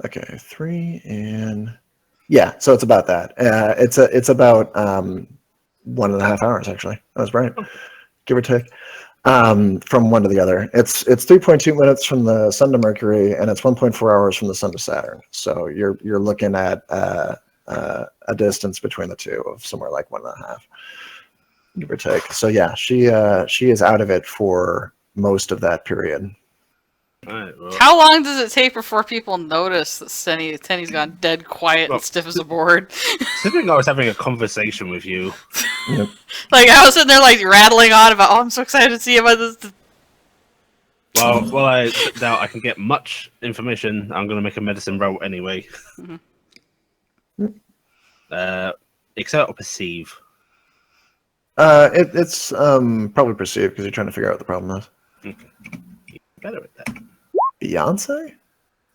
Okay, 3 and so it's about that. It's about 1.5 hours actually. I was right, give or take. From one to the other, it's 3.2 minutes from the Sun to Mercury, and it's 1.4 hours from the Sun to Saturn. So you're looking at a distance between the two of somewhere like 1.5, give or take. So she is out of it for most of that period. Right, well. How long does it take before people notice that Tenny's gone dead quiet and stiff as a board? Considering I was having a conversation with you. Yep. Like, I was sitting there like rattling on about, I'm so excited to see about this. Well, I doubt I can get much information. I'm going to make a medicine roll anyway. Mm-hmm. Excel or perceive? It's probably perceived, because you're trying to figure out what the problem is. Okay. Better at that. Beyonce?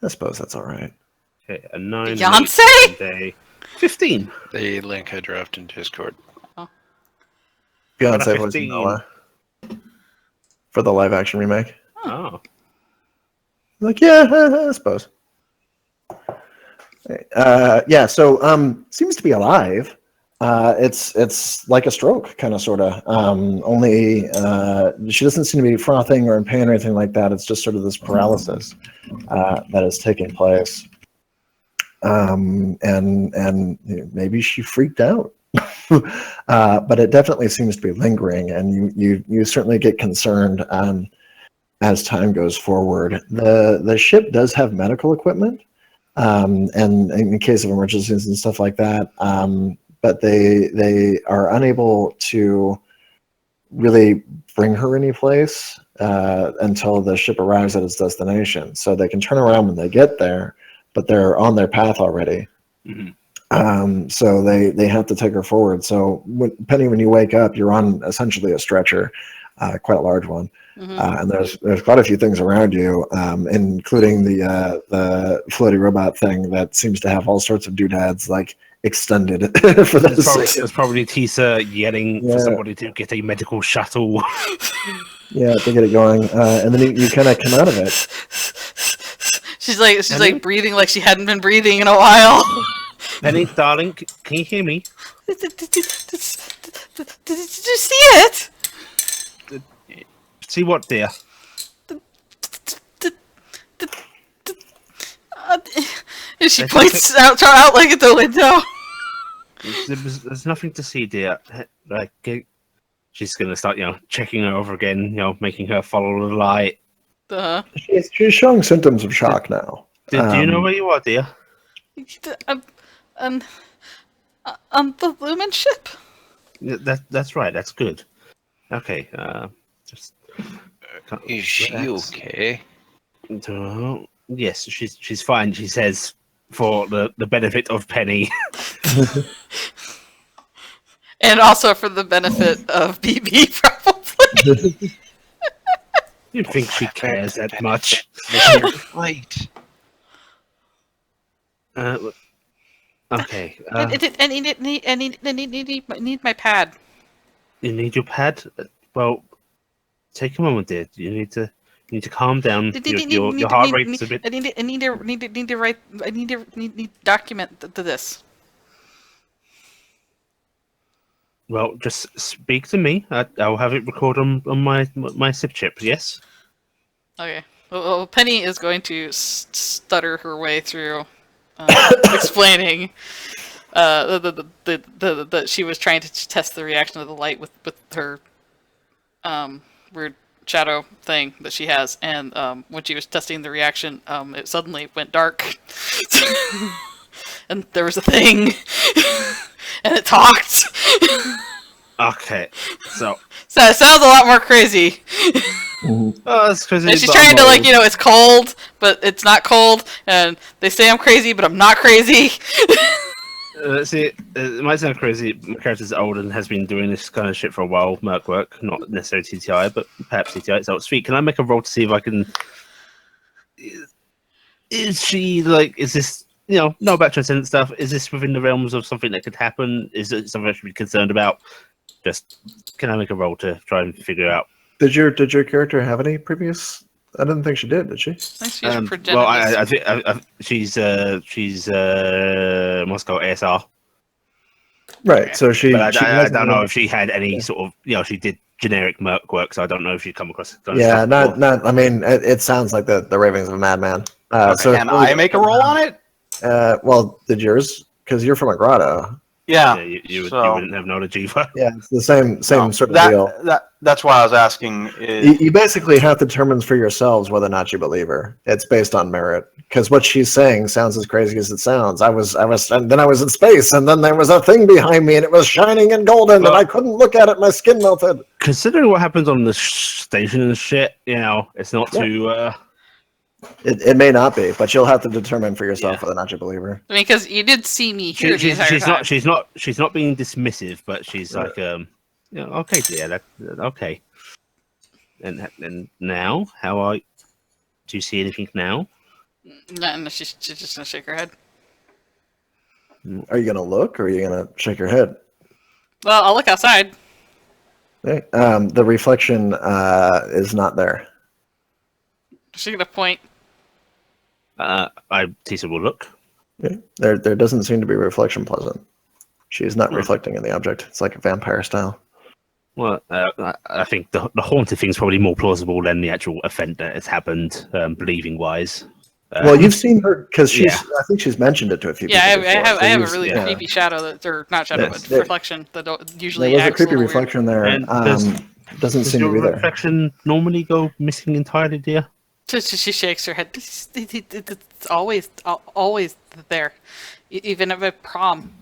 I suppose that's all right. Okay, a 9. Beyonce? 15. The link I dropped in Discord. Beyonce was Noah for the live action remake. Oh. Like, I suppose. So seems to be alive. It's like a stroke, kind of, sort of. Only she doesn't seem to be frothing or in pain or anything like that. It's just sort of this paralysis that is taking place. And maybe she freaked out. But it definitely seems to be lingering, and you certainly get concerned as time goes forward. The ship does have medical equipment. and in case of emergencies and stuff like that. But they are unable to really bring her any place until the ship arrives at its destination. So they can turn around when they get there, but they're on their path already. Mm-hmm. So they have to take her forward. So Penny, when you wake up, you're on essentially a stretcher, quite a large one. And there's quite a few things around you, including the floaty robot thing that seems to have all sorts of doodads like extended for There's this. probably Tisa yelling for somebody to get a medical shuttle. Yeah, to get it going, and then you kind of come out of it. She's like breathing like she hadn't been breathing in a while. Penny, darling, can you hear me? Did you see it? See what, dear? And she points out like at the window. There's nothing to see, dear. Like, she's gonna start, checking her over again, making her follow the light. She's showing symptoms of shock now. Do you know where you are, dear? On the Lumen ship. That's right. That's good. Okay. Just. Is she okay? Yes, she's fine. She says, for the benefit of Penny. And also for the benefit of BB, probably. You think she cares that much? Right. Okay. I need my pad. You need your pad? Well, take a moment, dear. You need to calm down. Your heart rate's a bit. I need to write. I need to document this. Well, just speak to me. I'll have it record on my SIP chip. Yes. Okay. Well, Penny is going to stutter her way through, explaining that she was trying to test the reaction of the light with her weird shadow thing that she has, and when she was testing the reaction, it suddenly went dark, and there was a thing, and it talked. Okay, so it sounds a lot more crazy. Oh, that's crazy. And she's trying to it's cold, but it's not cold, and they say I'm crazy, but I'm not crazy. See, it might sound crazy. My character's old and has been doing this kind of shit for a while, merc work, not necessarily TTI, but perhaps TTI, so to speak. Can I make a roll to see if I can... Is she, is this, no about transcendent stuff, is this within the realms of something that could happen? Is it something I should be concerned about? Just, can I make a roll to try and figure out? Did your character have any previous... I didn't think she did she? I think she's progenitor. Well, I think she's Moscow ASR. Right. So she. But she I don't know if she had any sort of. She did generic merc work, so I don't know if she'd come across. Yeah, not. I mean, it sounds like the ravings of a madman. So can I make a roll on it? Well, did yours? Because you're from a grotto. Yeah, you wouldn't have knowledge either. Yeah, it's the same sort of deal. That's why I was asking. You basically have to determine for yourselves whether or not you believe her. It's based on merit, because what she's saying sounds as crazy as it sounds. And then I was in space, and then there was a thing behind me, and it was shining and golden, and I couldn't look at it. My skin melted. Considering what happens on the station and shit, it's not too. It may not be, but you'll have to determine for yourself whether or not you believe her. I mean, because you did see me here the entire time. She's not being dismissive, but she's like, okay, dear, okay. And now, do you see anything now? No, she's just gonna shake her head. Are you gonna look, or are you gonna shake your head? Well, I'll look outside. Okay. The reflection is not there. She's gonna point. Tisa will look. Yeah. There doesn't seem to be reflection present. She is not reflecting in the object. It's like a vampire style. Well, I think the haunted thing's probably more plausible than the actual event that has happened, believing-wise. Well, you've seen her because I think she's mentioned it to a few people. Yeah, I have a really creepy shadow or not shadow, but reflection that usually there was a acts creepy little reflection weird. there. Doesn't seem to be your there. reflection normally go missing entirely, dear? She shakes her head. It's always there, even at my prom.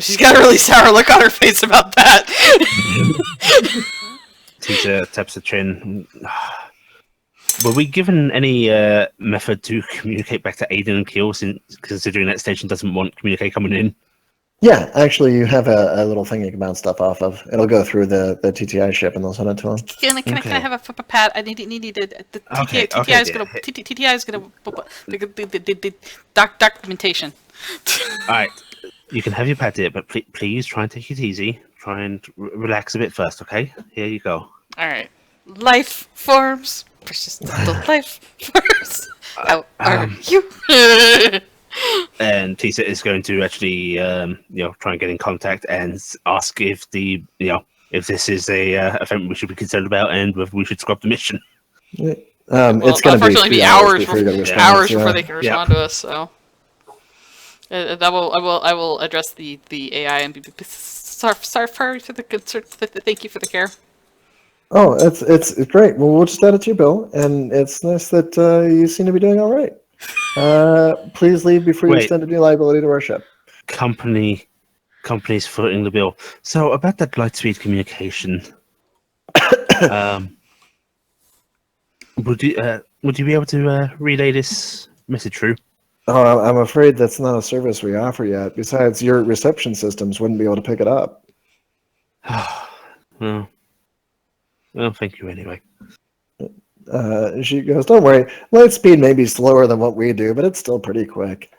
She's got a really sour look on her face about that. Tisa taps the chin. Were we given any method to communicate back to Aiden and Keel, considering that station doesn't want communicate coming in? Yeah, actually, you have a little thing you can bounce stuff off of. It'll go through the TTI ship, and they'll send it to them. Can I have a pad? I need the TTI is gonna TTI is gonna documentation. All right, you can have your pad here, but please try and take it easy. Try and relax a bit first, okay? Here you go. All right, life forms, persistent life forms. How are you? And Tisa is going to actually, try and get in contact and ask if if this is a event we should be concerned about and whether we should scrub the mission. It's going to be hours before before they can respond to us. So, I will address the AI and be sorry for the concern. Thank you for the care. Oh, it's great. Well, we'll just add it to your bill, and it's nice that you seem to be doing all right. Please leave before you extend any liability to our ship. Company's footing the bill. So about that light-speed communication, would you be able to relay this message through? Oh, I'm afraid that's not a service we offer yet. Besides, your reception systems wouldn't be able to pick it up. Well, thank you anyway. She goes, don't worry, light speed may be slower than what we do, but it's still pretty quick.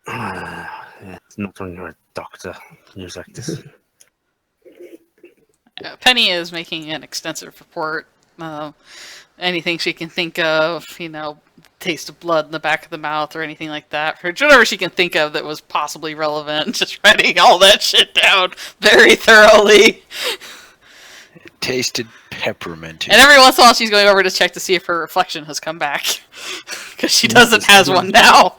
It's not when you're a doctor. News like this. Penny is making an extensive report. Anything she can think of, taste of blood in the back of the mouth or anything like that. Or whatever she can think of that was possibly relevant. Just writing all that shit down very thoroughly. Tasted peppermint. And every once in a while she's going over to check to see if her reflection has come back. Because she has one now.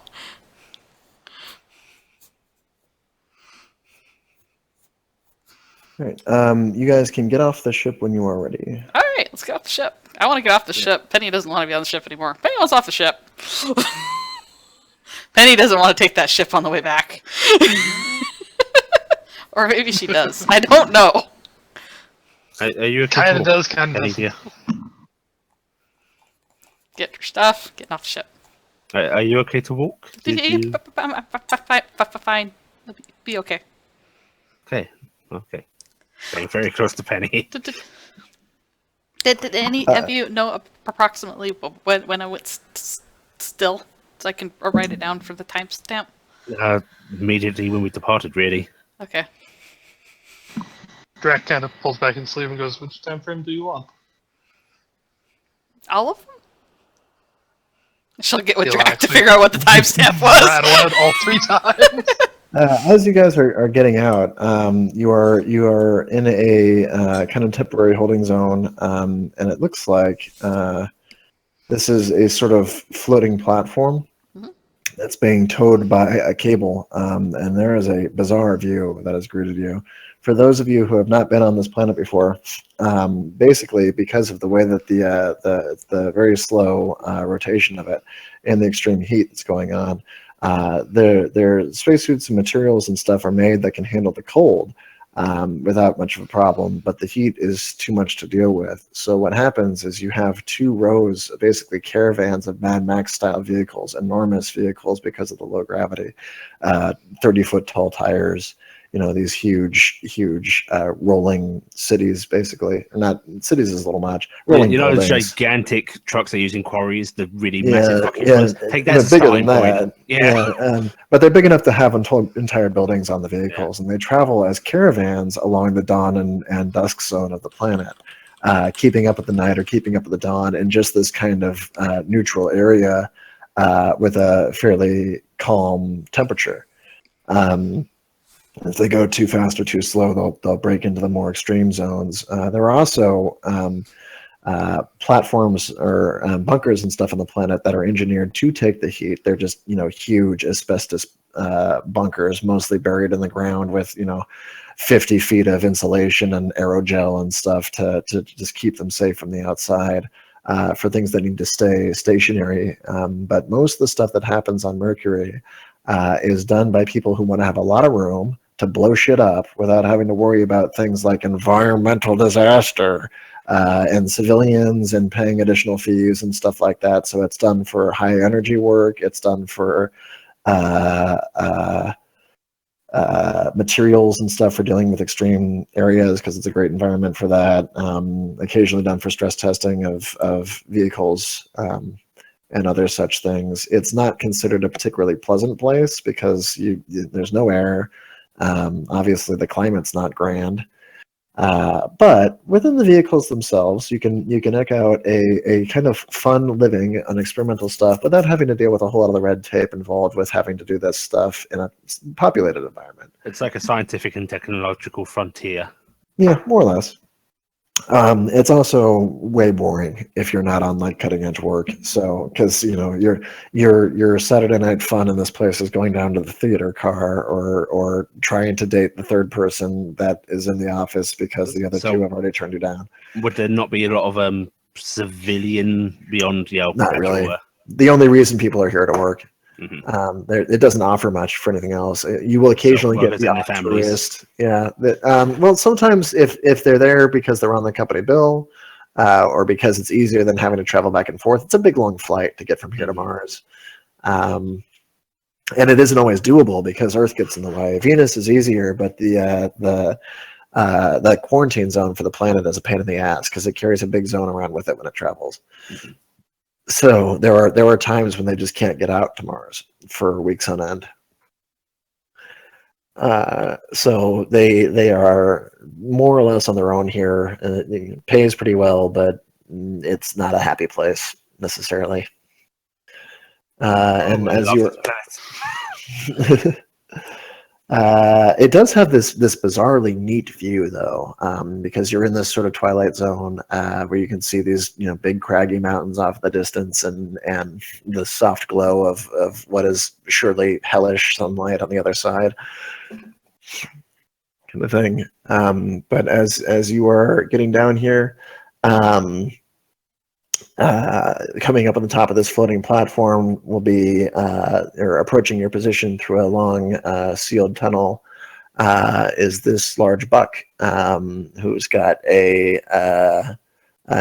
Alright, you guys can get off the ship when you are ready. Alright, let's get off the ship. I want to get off the ship. Penny doesn't want to be on the ship anymore. Penny wants off the ship. Penny doesn't want to take that ship on the way back. Or maybe she does. I don't know. Are you kind of does, kind of doesn't. Get your stuff. Getting off the ship. Are you okay to walk? Fine. Be okay. Okay. Staying very close to Penny. Did any of you know approximately when I went still? So I can write it down for the timestamp? Immediately when we departed, really. Okay. Drac kind of pulls back his sleeve and goes, which time frame do you want? All of them? She'll get with Drac to figure out what the timestamp was. Rattle it all 3 times. As you guys are getting out, you are in a kind of temporary holding zone, and it looks like this is a sort of floating platform that's being towed by a cable, and there is a bizarre view that has greeted you. For those of you who have not been on this planet before, basically because of the way that the very slow rotation of it and the extreme heat that's going on, their spacesuits and materials and stuff are made that can handle the cold without much of a problem, but the heat is too much to deal with. So what happens is you have 2 rows, basically caravans of Mad Max style vehicles, enormous vehicles because of the low gravity, 30-foot tall tires, these huge rolling cities, basically. Or not cities is a little much. Rolling those gigantic trucks they use in quarries, the really massive fucking ones. Take that as a bigger than starting that. point. But they're big enough to have entire buildings on the vehicles, and they travel as caravans along the dawn and dusk zone of the planet, keeping up with the night or keeping up with the dawn in just this kind of neutral area with a fairly calm temperature. If they go too fast or too slow, they'll break into the more extreme zones. There are also platforms or bunkers and stuff on the planet that are engineered to take the heat. They're just huge asbestos bunkers, mostly buried in the ground with 50 feet of insulation and aerogel and stuff to just keep them safe from the outside. for things that need to stay stationary. But most of the stuff that happens on Mercury is done by people who want to have a lot of room to blow shit up without having to worry about things like environmental disaster and civilians and paying additional fees and stuff like that. So it's done for high energy work. It's done for materials and stuff for dealing with extreme areas because it's a great environment for that. Occasionally done for stress testing of vehicles and other such things. It's not considered a particularly pleasant place because there's no air. Obviously, the climate's not grand. But within the vehicles themselves, you can eke out a kind of fun living on experimental stuff without having to deal with a whole lot of the red tape involved with having to do this stuff in a populated environment. It's like a scientific and technological frontier. Yeah, more or less. It's also way boring if you're not on like cutting edge work. So, because your Saturday night fun in this place is going down to the theater car or trying to date the third person that is in the office because the other two have already turned you down. Would there not be a lot of civilian beyond Not really. The only reason people are here to work. Mm-hmm. It doesn't offer much for anything else. You will occasionally get the tourist. Yeah. Well, sometimes if they're there because they're on the company bill, or because it's easier than having to travel back and forth. It's a big long flight to get from here to Mars, and it isn't always doable because Earth gets in the way. Venus is easier, but the quarantine zone for the planet is a pain in the ass because it carries a big zone around with it when it travels. Mm-hmm. So there are times when they just can't get out to Mars for weeks on end. So they are more or less on their own here. It pays pretty well, but it's not a happy place necessarily. And as you it does have this bizarrely neat view though, because you're in this sort of twilight zone where you can see these big craggy mountains off in the distance and the soft glow of what is surely hellish sunlight on the other side, kind of thing. But as you are getting down here, coming up on the top of this floating platform will be, or approaching your position through a long sealed tunnel, is this large buck who's got a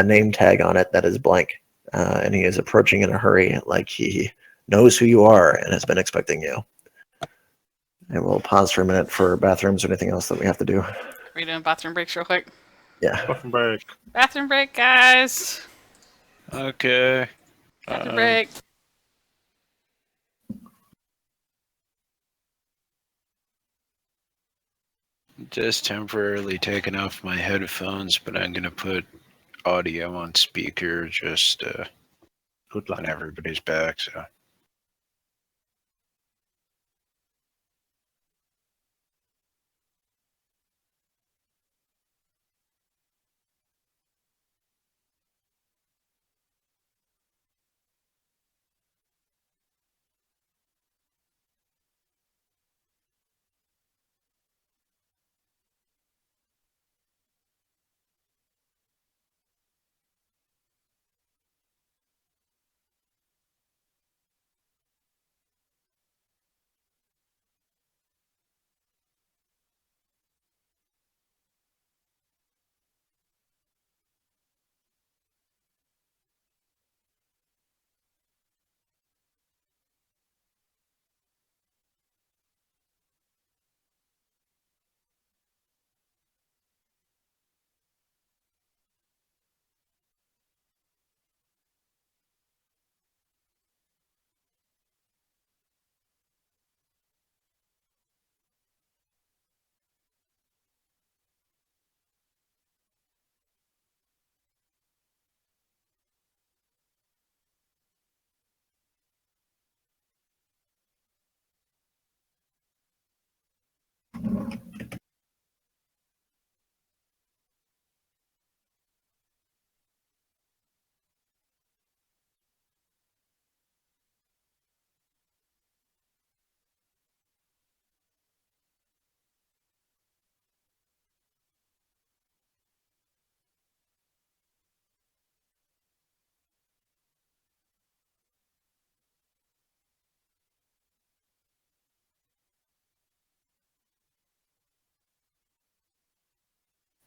name tag on it that is blank, and he is approaching in a hurry, like he knows who you are and has been expecting you. And we'll pause for a minute for bathrooms or anything else that we have to do. Are we doing bathroom breaks real quick? Yeah. Bathroom break. Bathroom break, guys. Okay. Bathroom break. Just temporarily taking off my headphones, but I'm gonna put audio on speaker just Good luck. when everybody's back. So.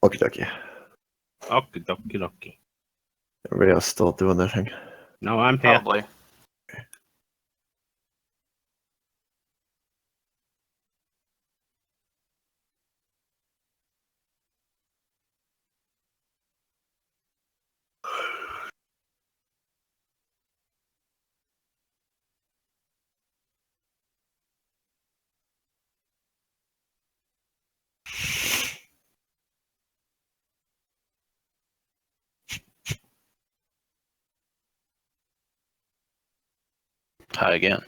Okie dokie. Okie dokie dokie. Everybody else still doing their thing. No, I'm here. Probably. Pie again.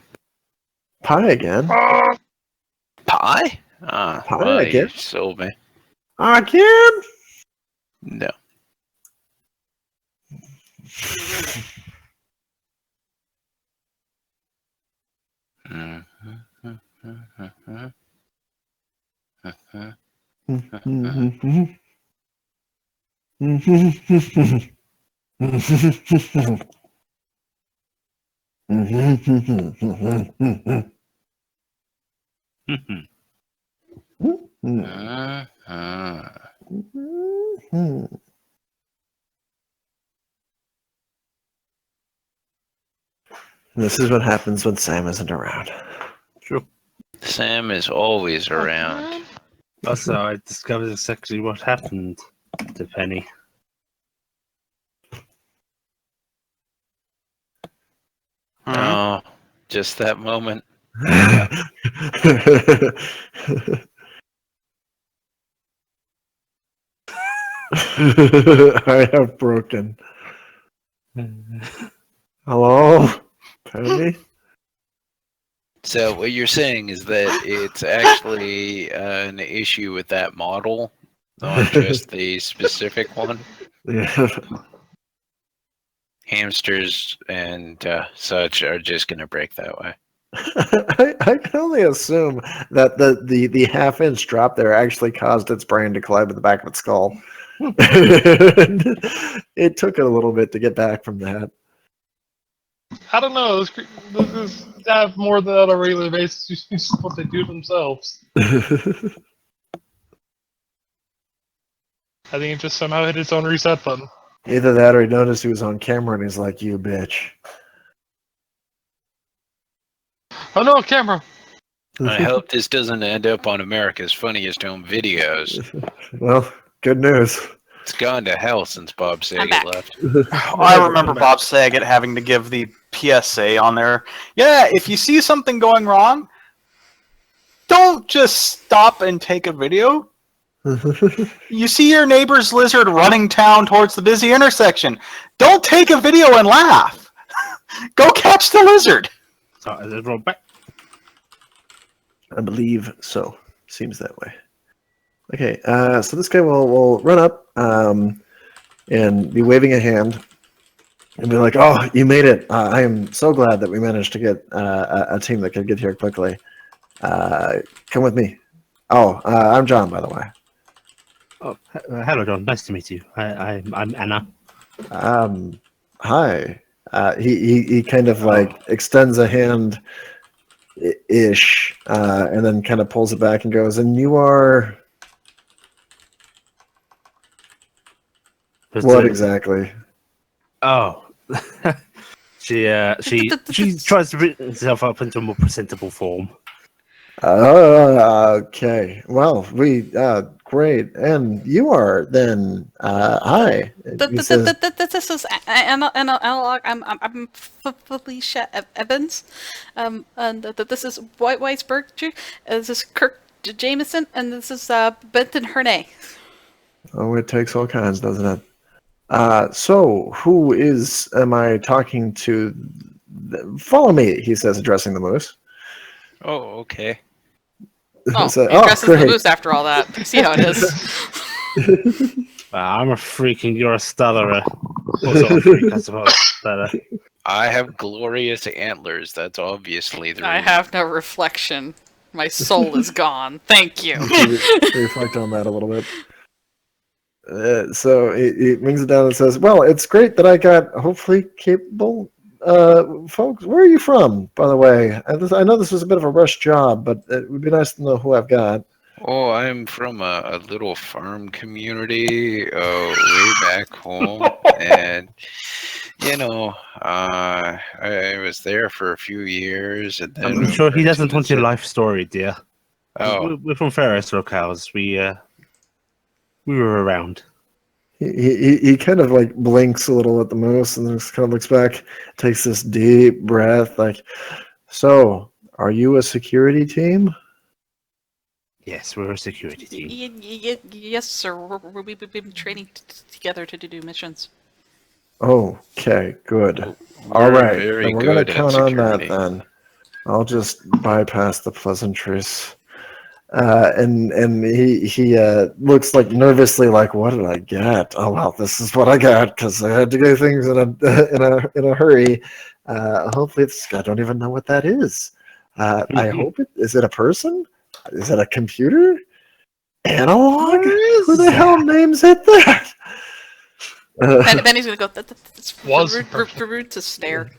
Pie again? Pie? Pie Well, again? you sold me. Again? No. This is what happens when Sam isn't around. True. Sam is always around. Also, I discovered exactly what happened to Penny. Oh, just that moment. I have broken. Hello? Penny? So what you're saying is that it's actually an issue with that model, not just the specific one. Yeah. Hamsters and such are just going to break that way. I can only assume that the half-inch drop there actually caused its brain to collide with the back of its skull. It took it a little bit to get back from that. I don't know. This is that more than on a regular basis. It's just what they do themselves. I think it just somehow hit its own reset button. Either that or he noticed he was on camera and he's like, "You bitch." Oh no, camera! I hope this doesn't end up on America's Funniest Home Videos. Well, good news. It's gone to hell since Bob I'm Saget back. left. I remember Bob Saget having to give the PSA on there. Yeah, if you see something going wrong, don't just stop and take a video. You see your neighbor's lizard running down towards the busy intersection. Don't take a video and laugh. Go catch the lizard. So I just rolled back. I believe so. Seems that way. Okay, so this guy will run up and be waving a hand and be like, "Oh, you made it! I am so glad that we managed to get a team that could get here quickly. Come with me." Oh, I'm John, by the way. Oh, hello, John. Nice to meet you. I'm Anna. Hi. He kind of like extends a hand ish and then kind of pulls it back and goes, "And you are what exactly?" Oh, she tries to bring herself up into a more presentable form. Okay. Well, we great. And you are then hi. He says, This is analog. I'm Felicia Evans, and this is White Weisberg. This is Kirk Jameson, and this is Benton Hernay. "Oh, it takes all kinds, doesn't it?" So who am I talking to? Follow me, he says, addressing the moose. Oh, okay. Oh, So, he addresses great. the moose after all that. See how it is. I'm a freak and you're a stutterer. Also a freak, I suppose. But, I have glorious antlers. That's obviously the I reason. have no reflection. My soul is gone. Thank you. Reflect on that a little bit. So he brings it down and says, "Well, it's great that I got hopefully capable folks. Where are you from, by the way? I know this was a bit of a rush job, but it would be nice to know who I've got." Oh, I'm from a little farm community way back home, and I was there for a few years, and then I'm we sure he moved to doesn't the want your city. life story, dear. Oh, We're from Ferris locales. We were around. He kind of like blinks a little at the moose and then just kind of looks back, takes this deep breath, like, so are you a security team? Yes, we're a security team. Yes, sir. We've been training together to do missions. Okay, good. All we're right, very then we're gonna good at count on that security. then. I'll just bypass the pleasantries. And he looks like nervously like, what did I get? Oh well, this is what I got because I had to do things in a hurry. Hopefully, I don't even know what that is. I hope it is it a person? Is it a computer? Analog? Where Who is the hell that? names it that? Benny's gonna go. That's Was for rude to stare.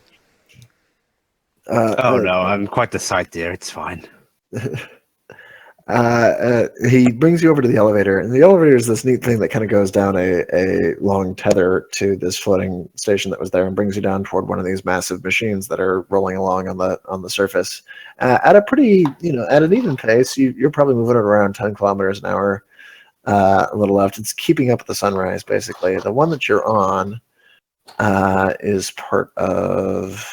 Oh no, I'm quite the sight, dear. It's fine. He brings you over to the elevator, and the elevator is this neat thing that kind of goes down a long tether to this floating station that was there, and brings you down toward one of these massive machines that are rolling along on the surface at a pretty at an even pace. You're probably moving at around 10 kilometers an hour, a little left. It's keeping up with the sunrise, basically. The one that you're on is part of.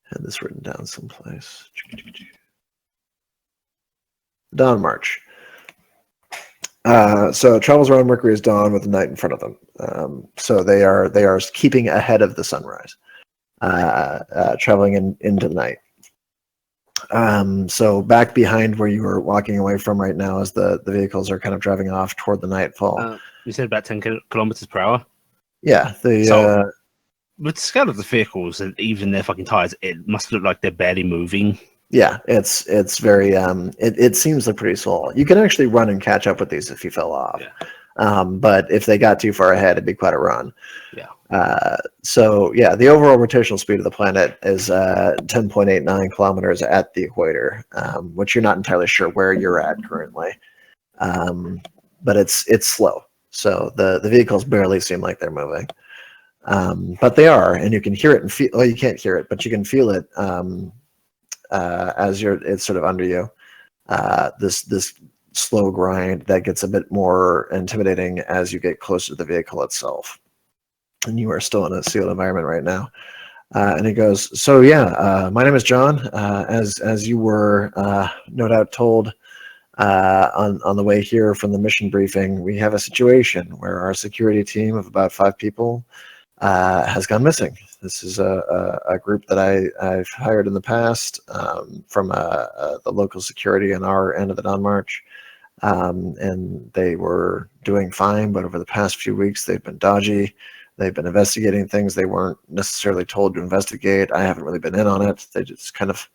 I had this written down someplace. Dawn March. So it travels around Mercury's dawn with the night in front of them. So they are keeping ahead of the sunrise, traveling into the night. So back behind where you were walking away from right now, as the vehicles are kind of driving off toward the nightfall. You said about 10 kilometers per hour. Yeah, So- With the scale of the vehicles and even their fucking tires, it must look like they're barely moving. yeah, it's very it seems like pretty slow. You can actually run and catch up with these if you fell off. Yeah. But if they got too far ahead, it'd be quite a run. Yeah. So yeah, the overall rotational speed of the planet is 10.89 kilometers at the equator, which you're not entirely sure where you're at currently. But it's slow. So the vehicles barely seem like they're moving. But they are, and you can hear it and feel. Well, you can't hear it, but you can feel it as it's sort of under you. This slow grind that gets a bit more intimidating as you get closer to the vehicle itself. And you are still in a sealed environment right now. And he goes, so yeah, my name is John. As you were no doubt told on the way here from the mission briefing, we have a situation where our security team of about 5 people has gone missing. This is a group that I've hired in the past from the local security on our end of the Dawn March. And they were doing fine, but over the past few weeks, they've been dodgy. They've been investigating things they weren't necessarily told to investigate. I haven't really been in on it. They just kind of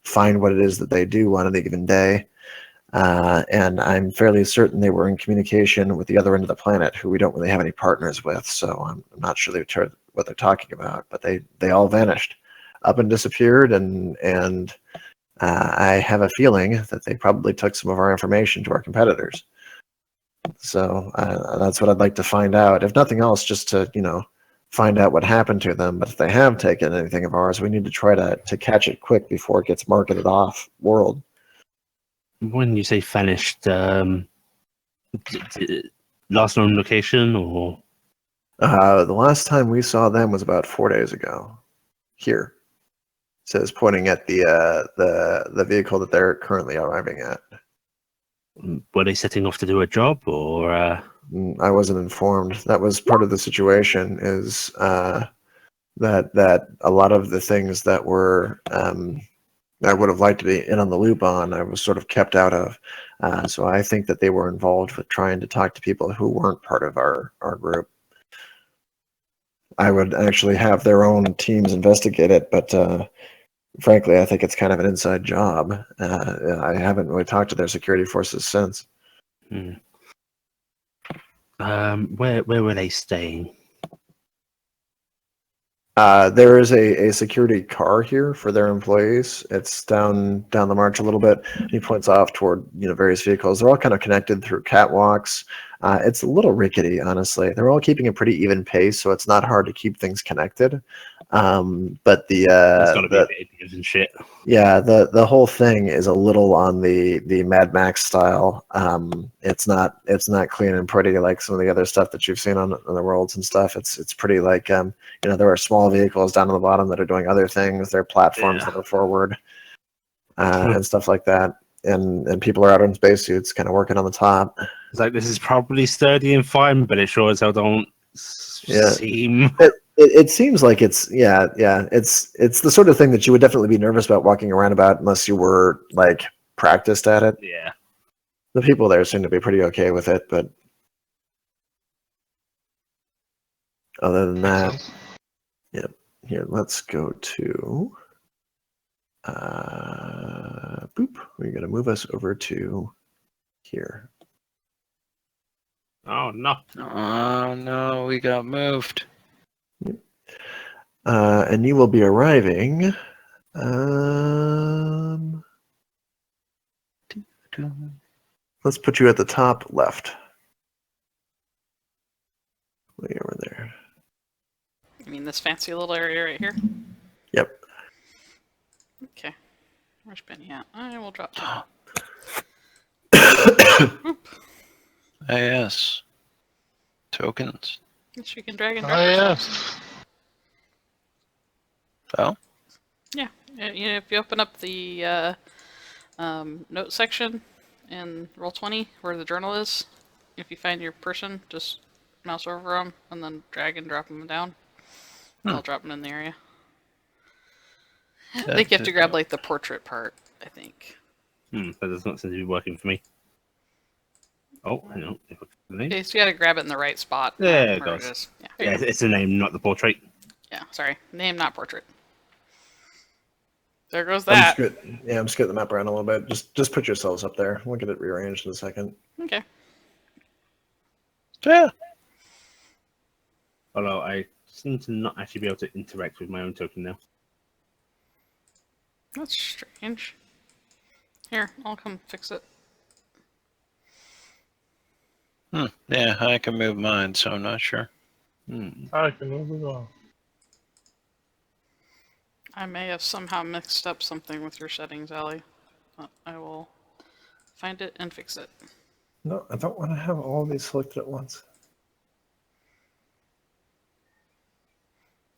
find what it is that they do on any given day. And I'm fairly certain they were in communication with the other end of the planet, who we don't really have any partners with. So I'm not sure what they're talking about. But they all vanished, up and disappeared, and I have a feeling that they probably took some of our information to our competitors. So that's what I'd like to find out. If nothing else, just to find out what happened to them. But if they have taken anything of ours, we need to try to catch it quick before it gets marketed off world. When you say vanished, last known location or? The last time we saw them was about 4 days ago. Here, it says, pointing at the vehicle that they're currently arriving at. Were they setting off to do a job or? I wasn't informed. That was part of the situation. Is that a lot of the things that were I would have liked to be in on the loop on, I was sort of kept out of. So I think that they were involved with trying to talk to people who weren't part of our group. I would actually have their own teams investigate it, but frankly, I think it's kind of an inside job. I haven't really talked to their security forces since. Where were they staying? There is a security car here for their employees. It's down the march a little bit. He points off toward various vehicles. They're all kind of connected through catwalks. It's a little rickety, honestly. They're all keeping a pretty even pace, so it's not hard to keep things connected. But There's got to be the idiots and shit. yeah, the whole thing is a little on the Mad Max style. It's not clean and pretty like some of the other stuff that you've seen on the worlds and stuff. It's pretty like there are small vehicles down on the bottom that are doing other things. There are platforms that are forward and stuff like that. And people are out in spacesuits, kind of working on the top. It's like, this is probably sturdy and fine, but it sure as hell don't seem. It seems like it's it's the sort of thing that you would definitely be nervous about walking around about unless you were like practiced at it. Yeah. The people there seem to be pretty okay with it, but other than that, here, let's go to boop. We're gonna move us over to here. Oh no. Oh no, we got moved. And you will be arriving. Let's put you at the top left. Way over there. You mean this fancy little area right here? Yep. Okay. Where's Benny at? I will drop down. Yes. Tokens. Yes, you can drag and Oh, drop yourselves. Oh? Yeah. If you open up the note section in Roll20 where the journal is, if you find your person, just mouse over them and then drag and drop them down. I'll drop them in the area. I think you have to grab like the portrait part, I think. That does not seem to be working for me. Oh, hang on. Okay, so you gotta grab it in the right spot. There it where goes. is. Yeah, Yeah, it's the name, not the portrait. yeah, sorry. Name, not portrait. There goes I'm that. just getting the map around a little bit. Just put yourselves up there. We'll get it rearranged in a second. Okay. Yeah. Although I seem to not actually be able to interact with my own token now. That's strange. Here, I'll come fix it. Yeah, I can move mine, so I'm not sure. I can move it on. I may have somehow mixed up something with your settings, Allie. But I will find it and fix it. No, I don't want to have all these selected at once.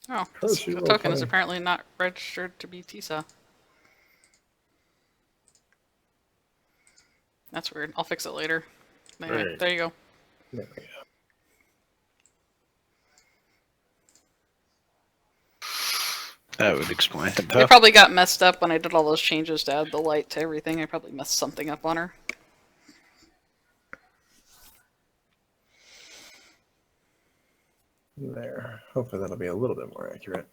Oh, Curse you, the token is Roll20. apparently not registered to be Tisa. That's weird. I'll fix it later. Anyway, Right. there you go. There we go. That would explain it, It though. probably got messed up when I did all those changes to add the light to everything. I probably messed something up on her. There. Hopefully that'll be a little bit more accurate.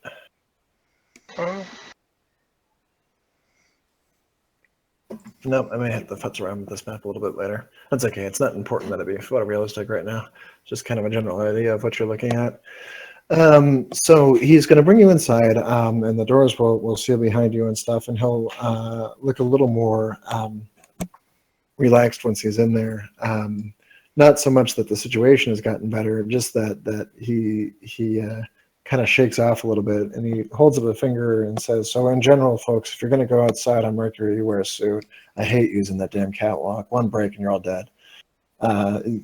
No, I may have to futz around with this map a little bit later. That's okay. It's not important that it be photorealistic right now. Just kind of a general idea of what you're looking at. So he's going to bring you inside, and the doors will seal behind you and stuff, and he'll look a little more relaxed once he's in there. Not so much that the situation has gotten better, just that he kind of shakes off a little bit, and he holds up a finger and says, "So in general, folks, if you're going to go outside on Mercury, you wear a suit. I hate using that damn catwalk. One break and you're all dead.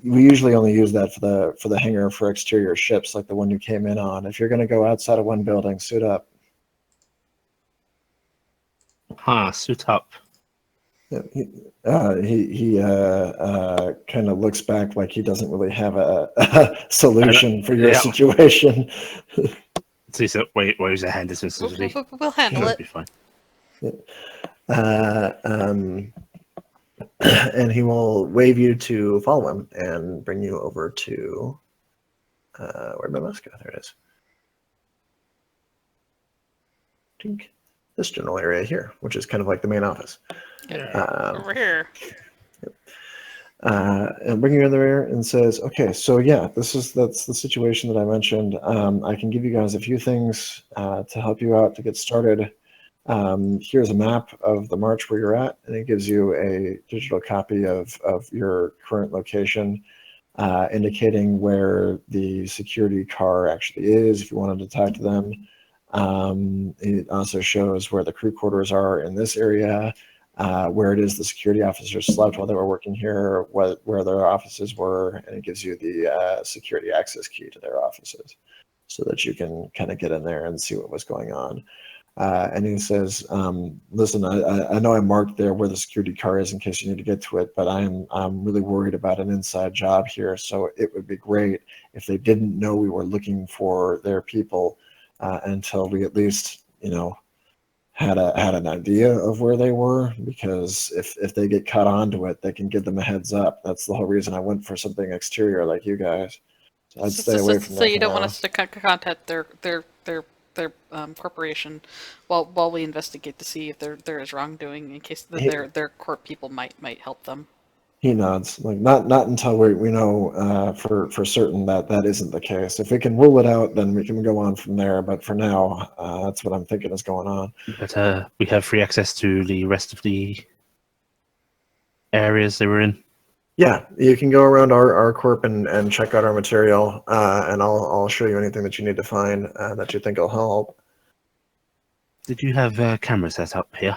We usually only use that for the hangar for exterior ships like the one you came in on. If you're going to go outside of one building, suit up." Suit up. Yeah, he kind of looks back like he doesn't really have a solution for your situation. Tisa, wait, waves a hand distance. We'll handle That'll it. be fine. And he will wave you to follow him and bring you over to where'd my mouse go? There it is. Tink. This general area here, which is kind of like the main office. Over here. and bring you in there and says, "Okay, so yeah, that's the situation that I mentioned. I can give you guys a few things to help you out to get started. Here's a map of the march where you're at, and it gives you a digital copy of your current location, indicating where the security car actually is if you wanted to talk to them. It also shows where the crew quarters are in this area, where it is the security officers slept while they were working here, where their offices were, and it gives you the security access key to their offices so that you can kind of get in there and see what was going on. And he says, "Listen, I know I marked there where the security car is in case you need to get to it, but I'm really worried about an inside job here. So it would be great if they didn't know we were looking for their people until we at least, had an idea of where they were. Because if they get caught onto it, they can give them a heads up. That's the whole reason I went for something exterior like you guys. So I'd stay away from So that you for don't want now." us to contact their corporation while we investigate to see if there is wrongdoing in case their court people might help them. He nods, like not until we know for certain that isn't the case. If we can rule it out, then we can go on from there. But for now, that's what I'm thinking is going on. But we have free access to the rest of the areas they were in. Yeah, you can go around our corp and check out our material, and I'll show you anything that you need to find that you think will help. Did you have cameras set up here?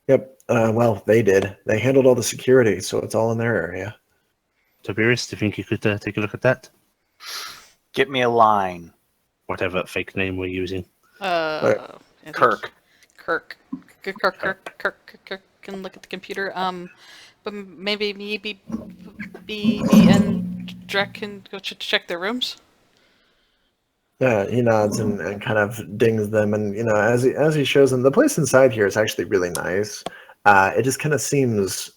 Yep. Well, they did. They handled all the security, so it's all in their area. Toberius, do you think you could take a look at that? Get me a line. Whatever fake name we're using. I think Kirk. Kirk can look at the computer. But maybe B and Drek can go check their rooms. Yeah, he nods and kind of dings them, and as he shows them, the place inside here is actually really nice. It just kind of seems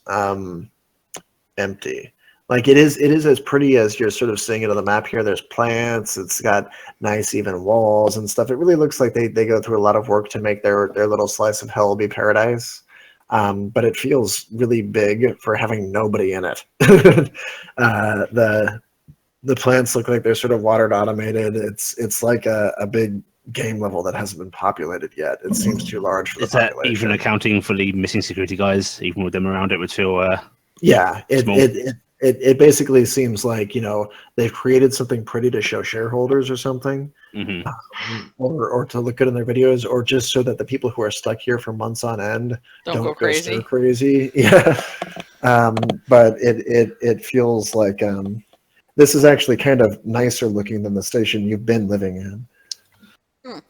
empty. Like it is as pretty as you're sort of seeing it on the map here. There's plants. It's got nice even walls and stuff. It really looks like they go through a lot of work to make their little slice of hell be paradise. But it feels really big for having nobody in it. The plants look like they're sort of watered automated. It's like a big game level that hasn't been populated yet. It seems too large for the Is that population. even accounting for the missing security guys? Even with them around, it would feel Yeah, small. it basically seems like they've created something pretty to show shareholders or something, or to look good in their videos, or just so that the people who are stuck here for months on end Don't go crazy. stir crazy. Yeah, but it feels like this is actually kind of nicer looking than the station you've been living in.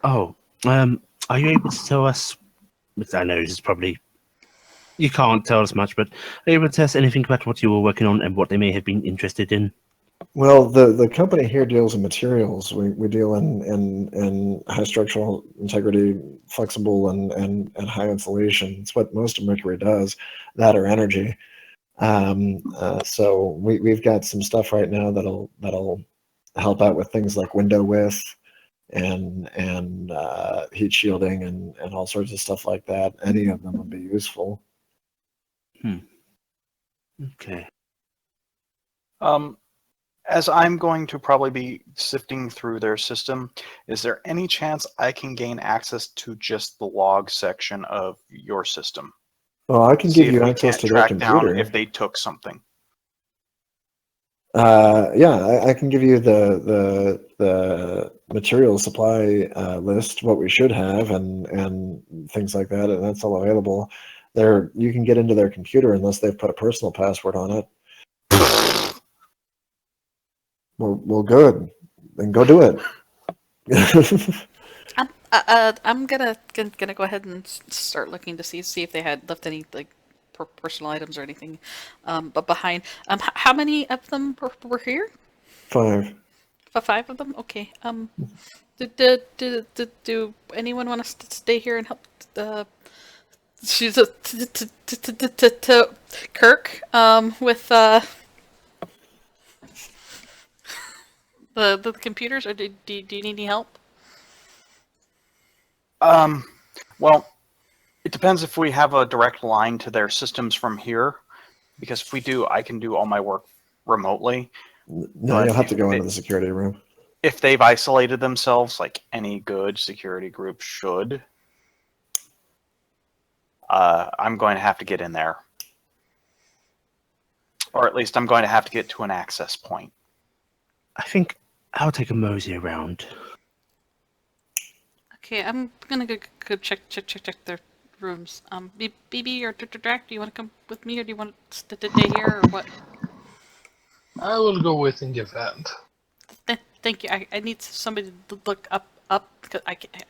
Oh, are you able to tell us? I know this is probably you can't tell us much, but are you able to tell us anything about what you were working on and what they may have been interested in? Well, the company here deals in materials. We deal in high structural integrity, flexible and high insulation. It's what most of Mercury does, that or energy. So we've got some stuff right now that'll help out with things like window width and heat shielding and all sorts of stuff like that. Any of them would be useful. Okay. As I'm going to probably be sifting through their system, is there any chance I can gain access to just the log section of your system? Well, I can See give if you we access can't to their track computer. down if they took something. Yeah, I can give you the material supply list, what we should have, and things like that, and that's all available. You can get into their computer unless they've put a personal password on it. Well, good. Then go do it. I'm gonna go ahead and start looking to see if they had left any personal items or anything. But behind how many of them were here? 5. 5 of them. Okay. Do anyone want us to stay here and help? She's to Kirk with the computers, or do you need any help? Well, it depends if we have a direct line to their systems from here. Because if we do, I can do all my work remotely. No, But you'll have to if go it- into the security room. If they've isolated themselves, like any good security group should, I'm going to have to get in there. Or at least I'm going to have to get to an access point. I think I'll take a mosey around. Okay, I'm gonna go check their rooms. BB or Drac, do you want to come with me, or do you want to stay here, or what? I will go with and give hand. Thank you. I need somebody to look up because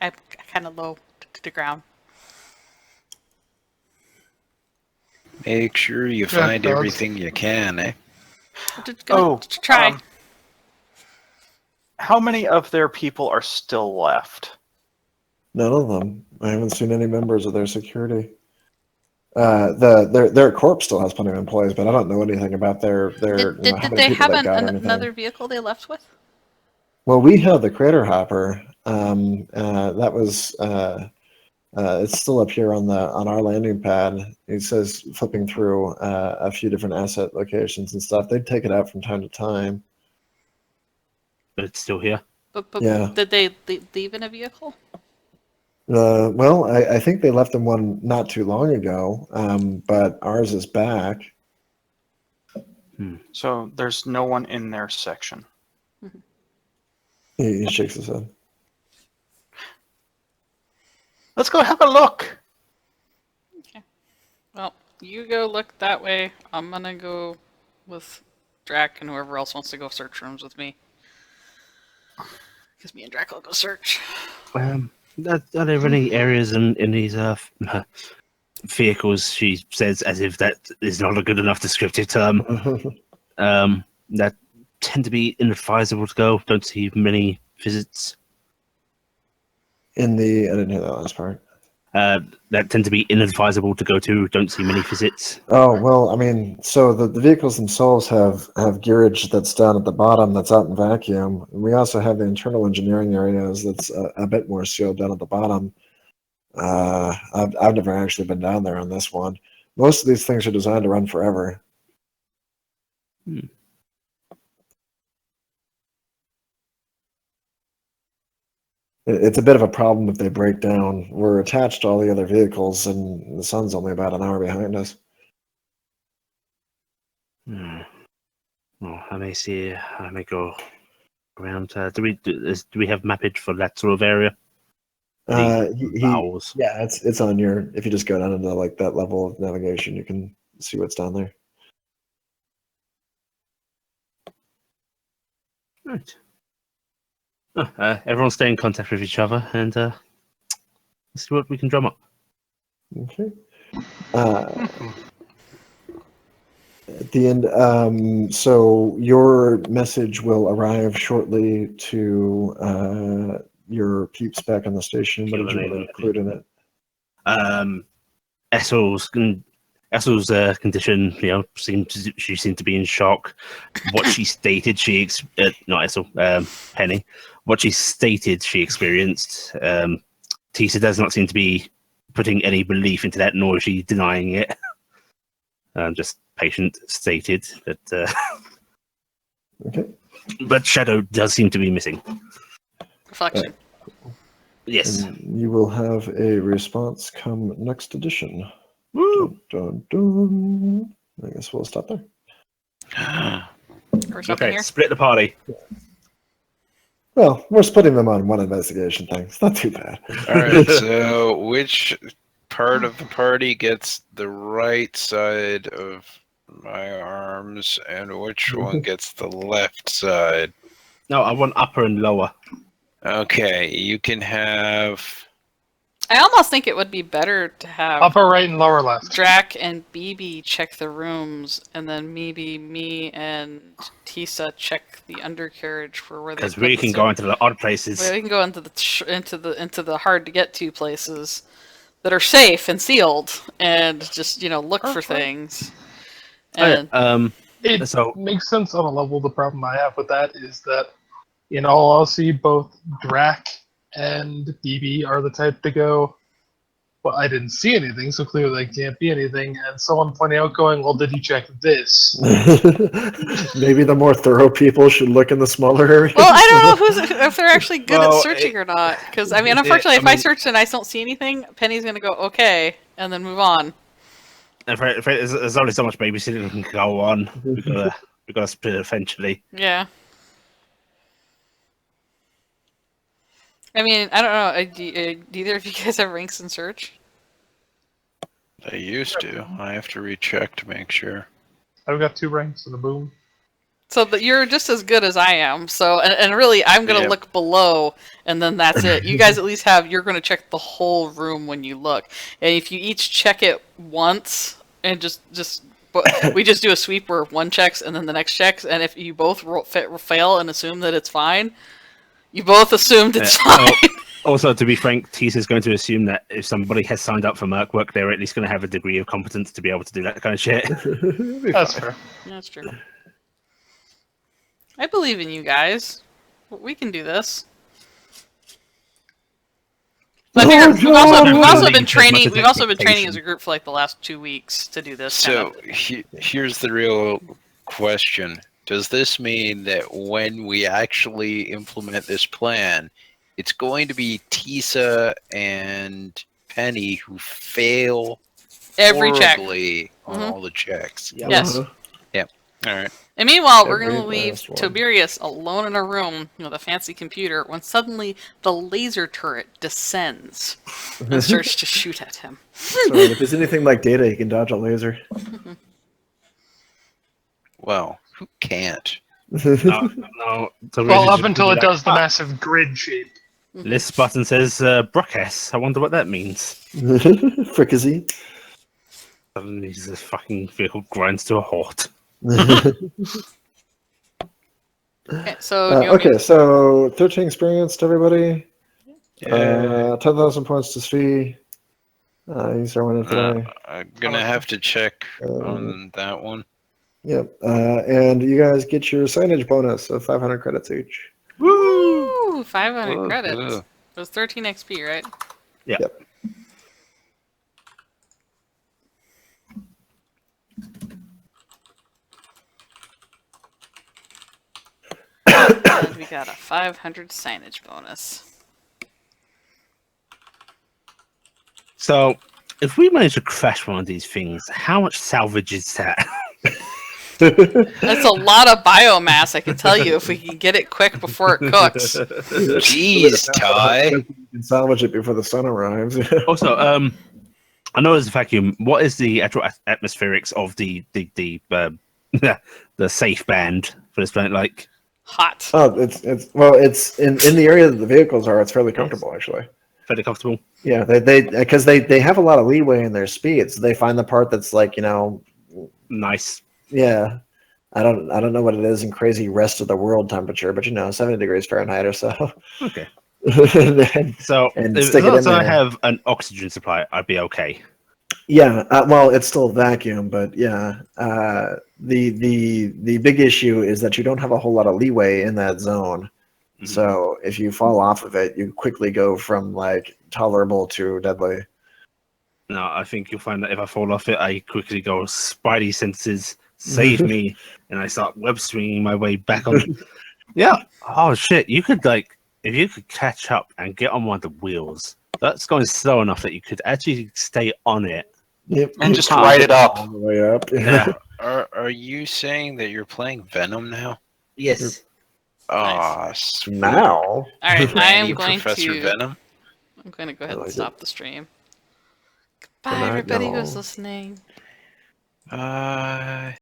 I'm kind of low to the ground. Make sure you Yeah, find dogs. everything you can, eh? Try. How many of their people are still left? None of them. I haven't seen any members of their security. Their corp still has plenty of employees, but I don't know anything about their Did how many they people have they've got or anything. another vehicle they left with? Well, we have the Crater Hopper. That was it's still up here on our landing pad. It says flipping through a few different asset locations and stuff. They'd take it out from time to time. But it's still here. But Yeah. did they leave in a vehicle? Well, I think they left them one not too long ago, but ours is back. So there's no one in their section. He shakes his head. Let's go have a look. Okay. Well, you go look that way. I'm gonna go with Drac and whoever else wants to go search rooms with me. Because me and Drac will go search. Are there any areas in these vehicles, she says, as if that is not a good enough descriptive term, that tend to be inadvisable to go? Don't see many visits. I didn't hear that last part. That tend to be inadvisable to go to. Don't see many visits. Oh, well, I mean, so the vehicles themselves have gearage that's down at the bottom that's out in vacuum. And we also have the internal engineering areas that's a bit more sealed down at the bottom. I've never actually been down there on this one. Most of these things are designed to run forever. It's a bit of a problem if they break down. We're attached to all the other vehicles, and the sun's only about an hour behind us. Well, I may go around. Do we have mappage for that sort of area? Bowels. Yeah, it's on your. If you just go down into like that level of navigation, you can see what's down there. Right. Everyone stay in contact with each other, and let's see what we can drum up. Okay. At the end, so your message will arrive shortly to your peeps back on the station. What did you want to include in it? Essel's condition, she seemed to be in shock. What she stated, not Essel, Penny. What she stated, she experienced. Tisa does not seem to be putting any belief into that, nor is she denying it. Just patient stated that. Okay. But Shadow does seem to be missing. Reflection. Yes. And you will have a response come next edition. Woo! Dun, dun, dun. I guess we'll stop there. Or something Okay, here. split the party. Well, we're splitting them on one investigation thing. It's not too bad. All right. So, which part of the party gets the right side of my arms, and which one gets the left side? No, I want upper and lower. Okay, you can have. I almost think it would be better to have Upper right and lower left. Drac and BB check the rooms, and then maybe me and Tisa check the undercarriage for where they. Because we can go into the odd places. We can go into the hard to get to places that are safe and sealed, and just look for things. And It So- makes sense on a level. The problem I have with that is that, in all honesty, both Drac and BB are the type to go, Well, I didn't see anything, so clearly there can't be anything. And someone pointing out, going, "Well, did you check this?" Maybe the more thorough people should look in the smaller areas. Well, I don't know if they're actually good at Well, searching or not. Because I mean, unfortunately, if I search and I don't see anything, Penny's gonna go okay and then move on. There's only so much babysitting that can go on. We gotta split it eventually. Yeah. I mean, I don't know. Do either of you guys have ranks in search? I used to. I have to recheck to make sure. I've got 2 ranks and a boom. So that you're just as good as I am. So and really, I'm gonna Yep. look below, and then that's it. You guys at least you're gonna check the whole room when you look, and if you each check it once, and we just do a sweep where one checks and then the next checks, and if you both fail and assume that it's fine, you both assumed it's fine. Also, to be frank, Tisa is going to assume that if somebody has signed up for Merc work, they're at least going to have a degree of competence to be able to do that kind of shit. That's fair. That's true. I believe in you guys. We can do this. But we've also been training. We've also been training as a group for like the last 2 weeks to do this. So here's the real question: does this mean that when we actually implement this plan, it's going to be Tisa and Penny who fail every check horribly on Mhm. all the checks? Yes. Yep. All right. And meanwhile, we're going to Every leave last one. Toberius alone in a room with a fancy computer when suddenly the laser turret descends and starts to shoot at him. So if there's anything like Data, you can dodge a laser. Well, who can't? No. Well, up until it does the massive grid shape. This button says Brockess. I wonder what that means. Fricassee. Suddenly, the fucking vehicle grinds to a halt. Okay, so Okay, so 13 experience to everybody. Yeah. 10,000 points to Svi. He's our winner today. I'm gonna have to check on that one. Yep. And you guys get your signage bonus of 500 credits each. Woo! 500 Whoa, credits. whoa. It was 13 XP, right? Yep. And we got a 500 signage bonus. So, if we manage to crash one of these things, how much salvage is that? That's a lot of biomass, I can tell you, if we can get it quick before it cooks. Jeez, Ty. You can salvage it before the sun arrives. Also, I know there's a vacuum. What is the actual atmospherics of the the safe band for this planet like? Hot. Oh, it's in the area that the vehicles are. It's fairly comfortable, actually. Fairly comfortable. Yeah, because they have a lot of leeway in their speeds. They find the part that's like Nice. yeah. I don't know what it is in crazy rest of the world temperature, but 70 degrees Fahrenheit or so. Okay. And So, And as stick it long in as I there. have an oxygen supply, I'd be okay. yeah, well, it's still vacuum, but yeah, the big issue is that you don't have a whole lot of leeway in that zone. Mhm. So if you fall off of it, you quickly go from like tolerable to deadly. No, I think you'll find that if I fall off it, I quickly go Spidey senses, save me, and I start web swinging my way back on. Yeah. Oh shit! You could if you could catch up and get on one of the wheels. That's going slow enough that you could actually stay on it. Yep. And just ride it up. All the way up. Yeah. Are you saying that you're playing Venom now? Yes. Ah, sweet. Now. All right, I Randy am going Professor to. Venom. I'm going to go ahead I and like stop the stream. Good Bye, night, everybody who's y'all. listening. Bye.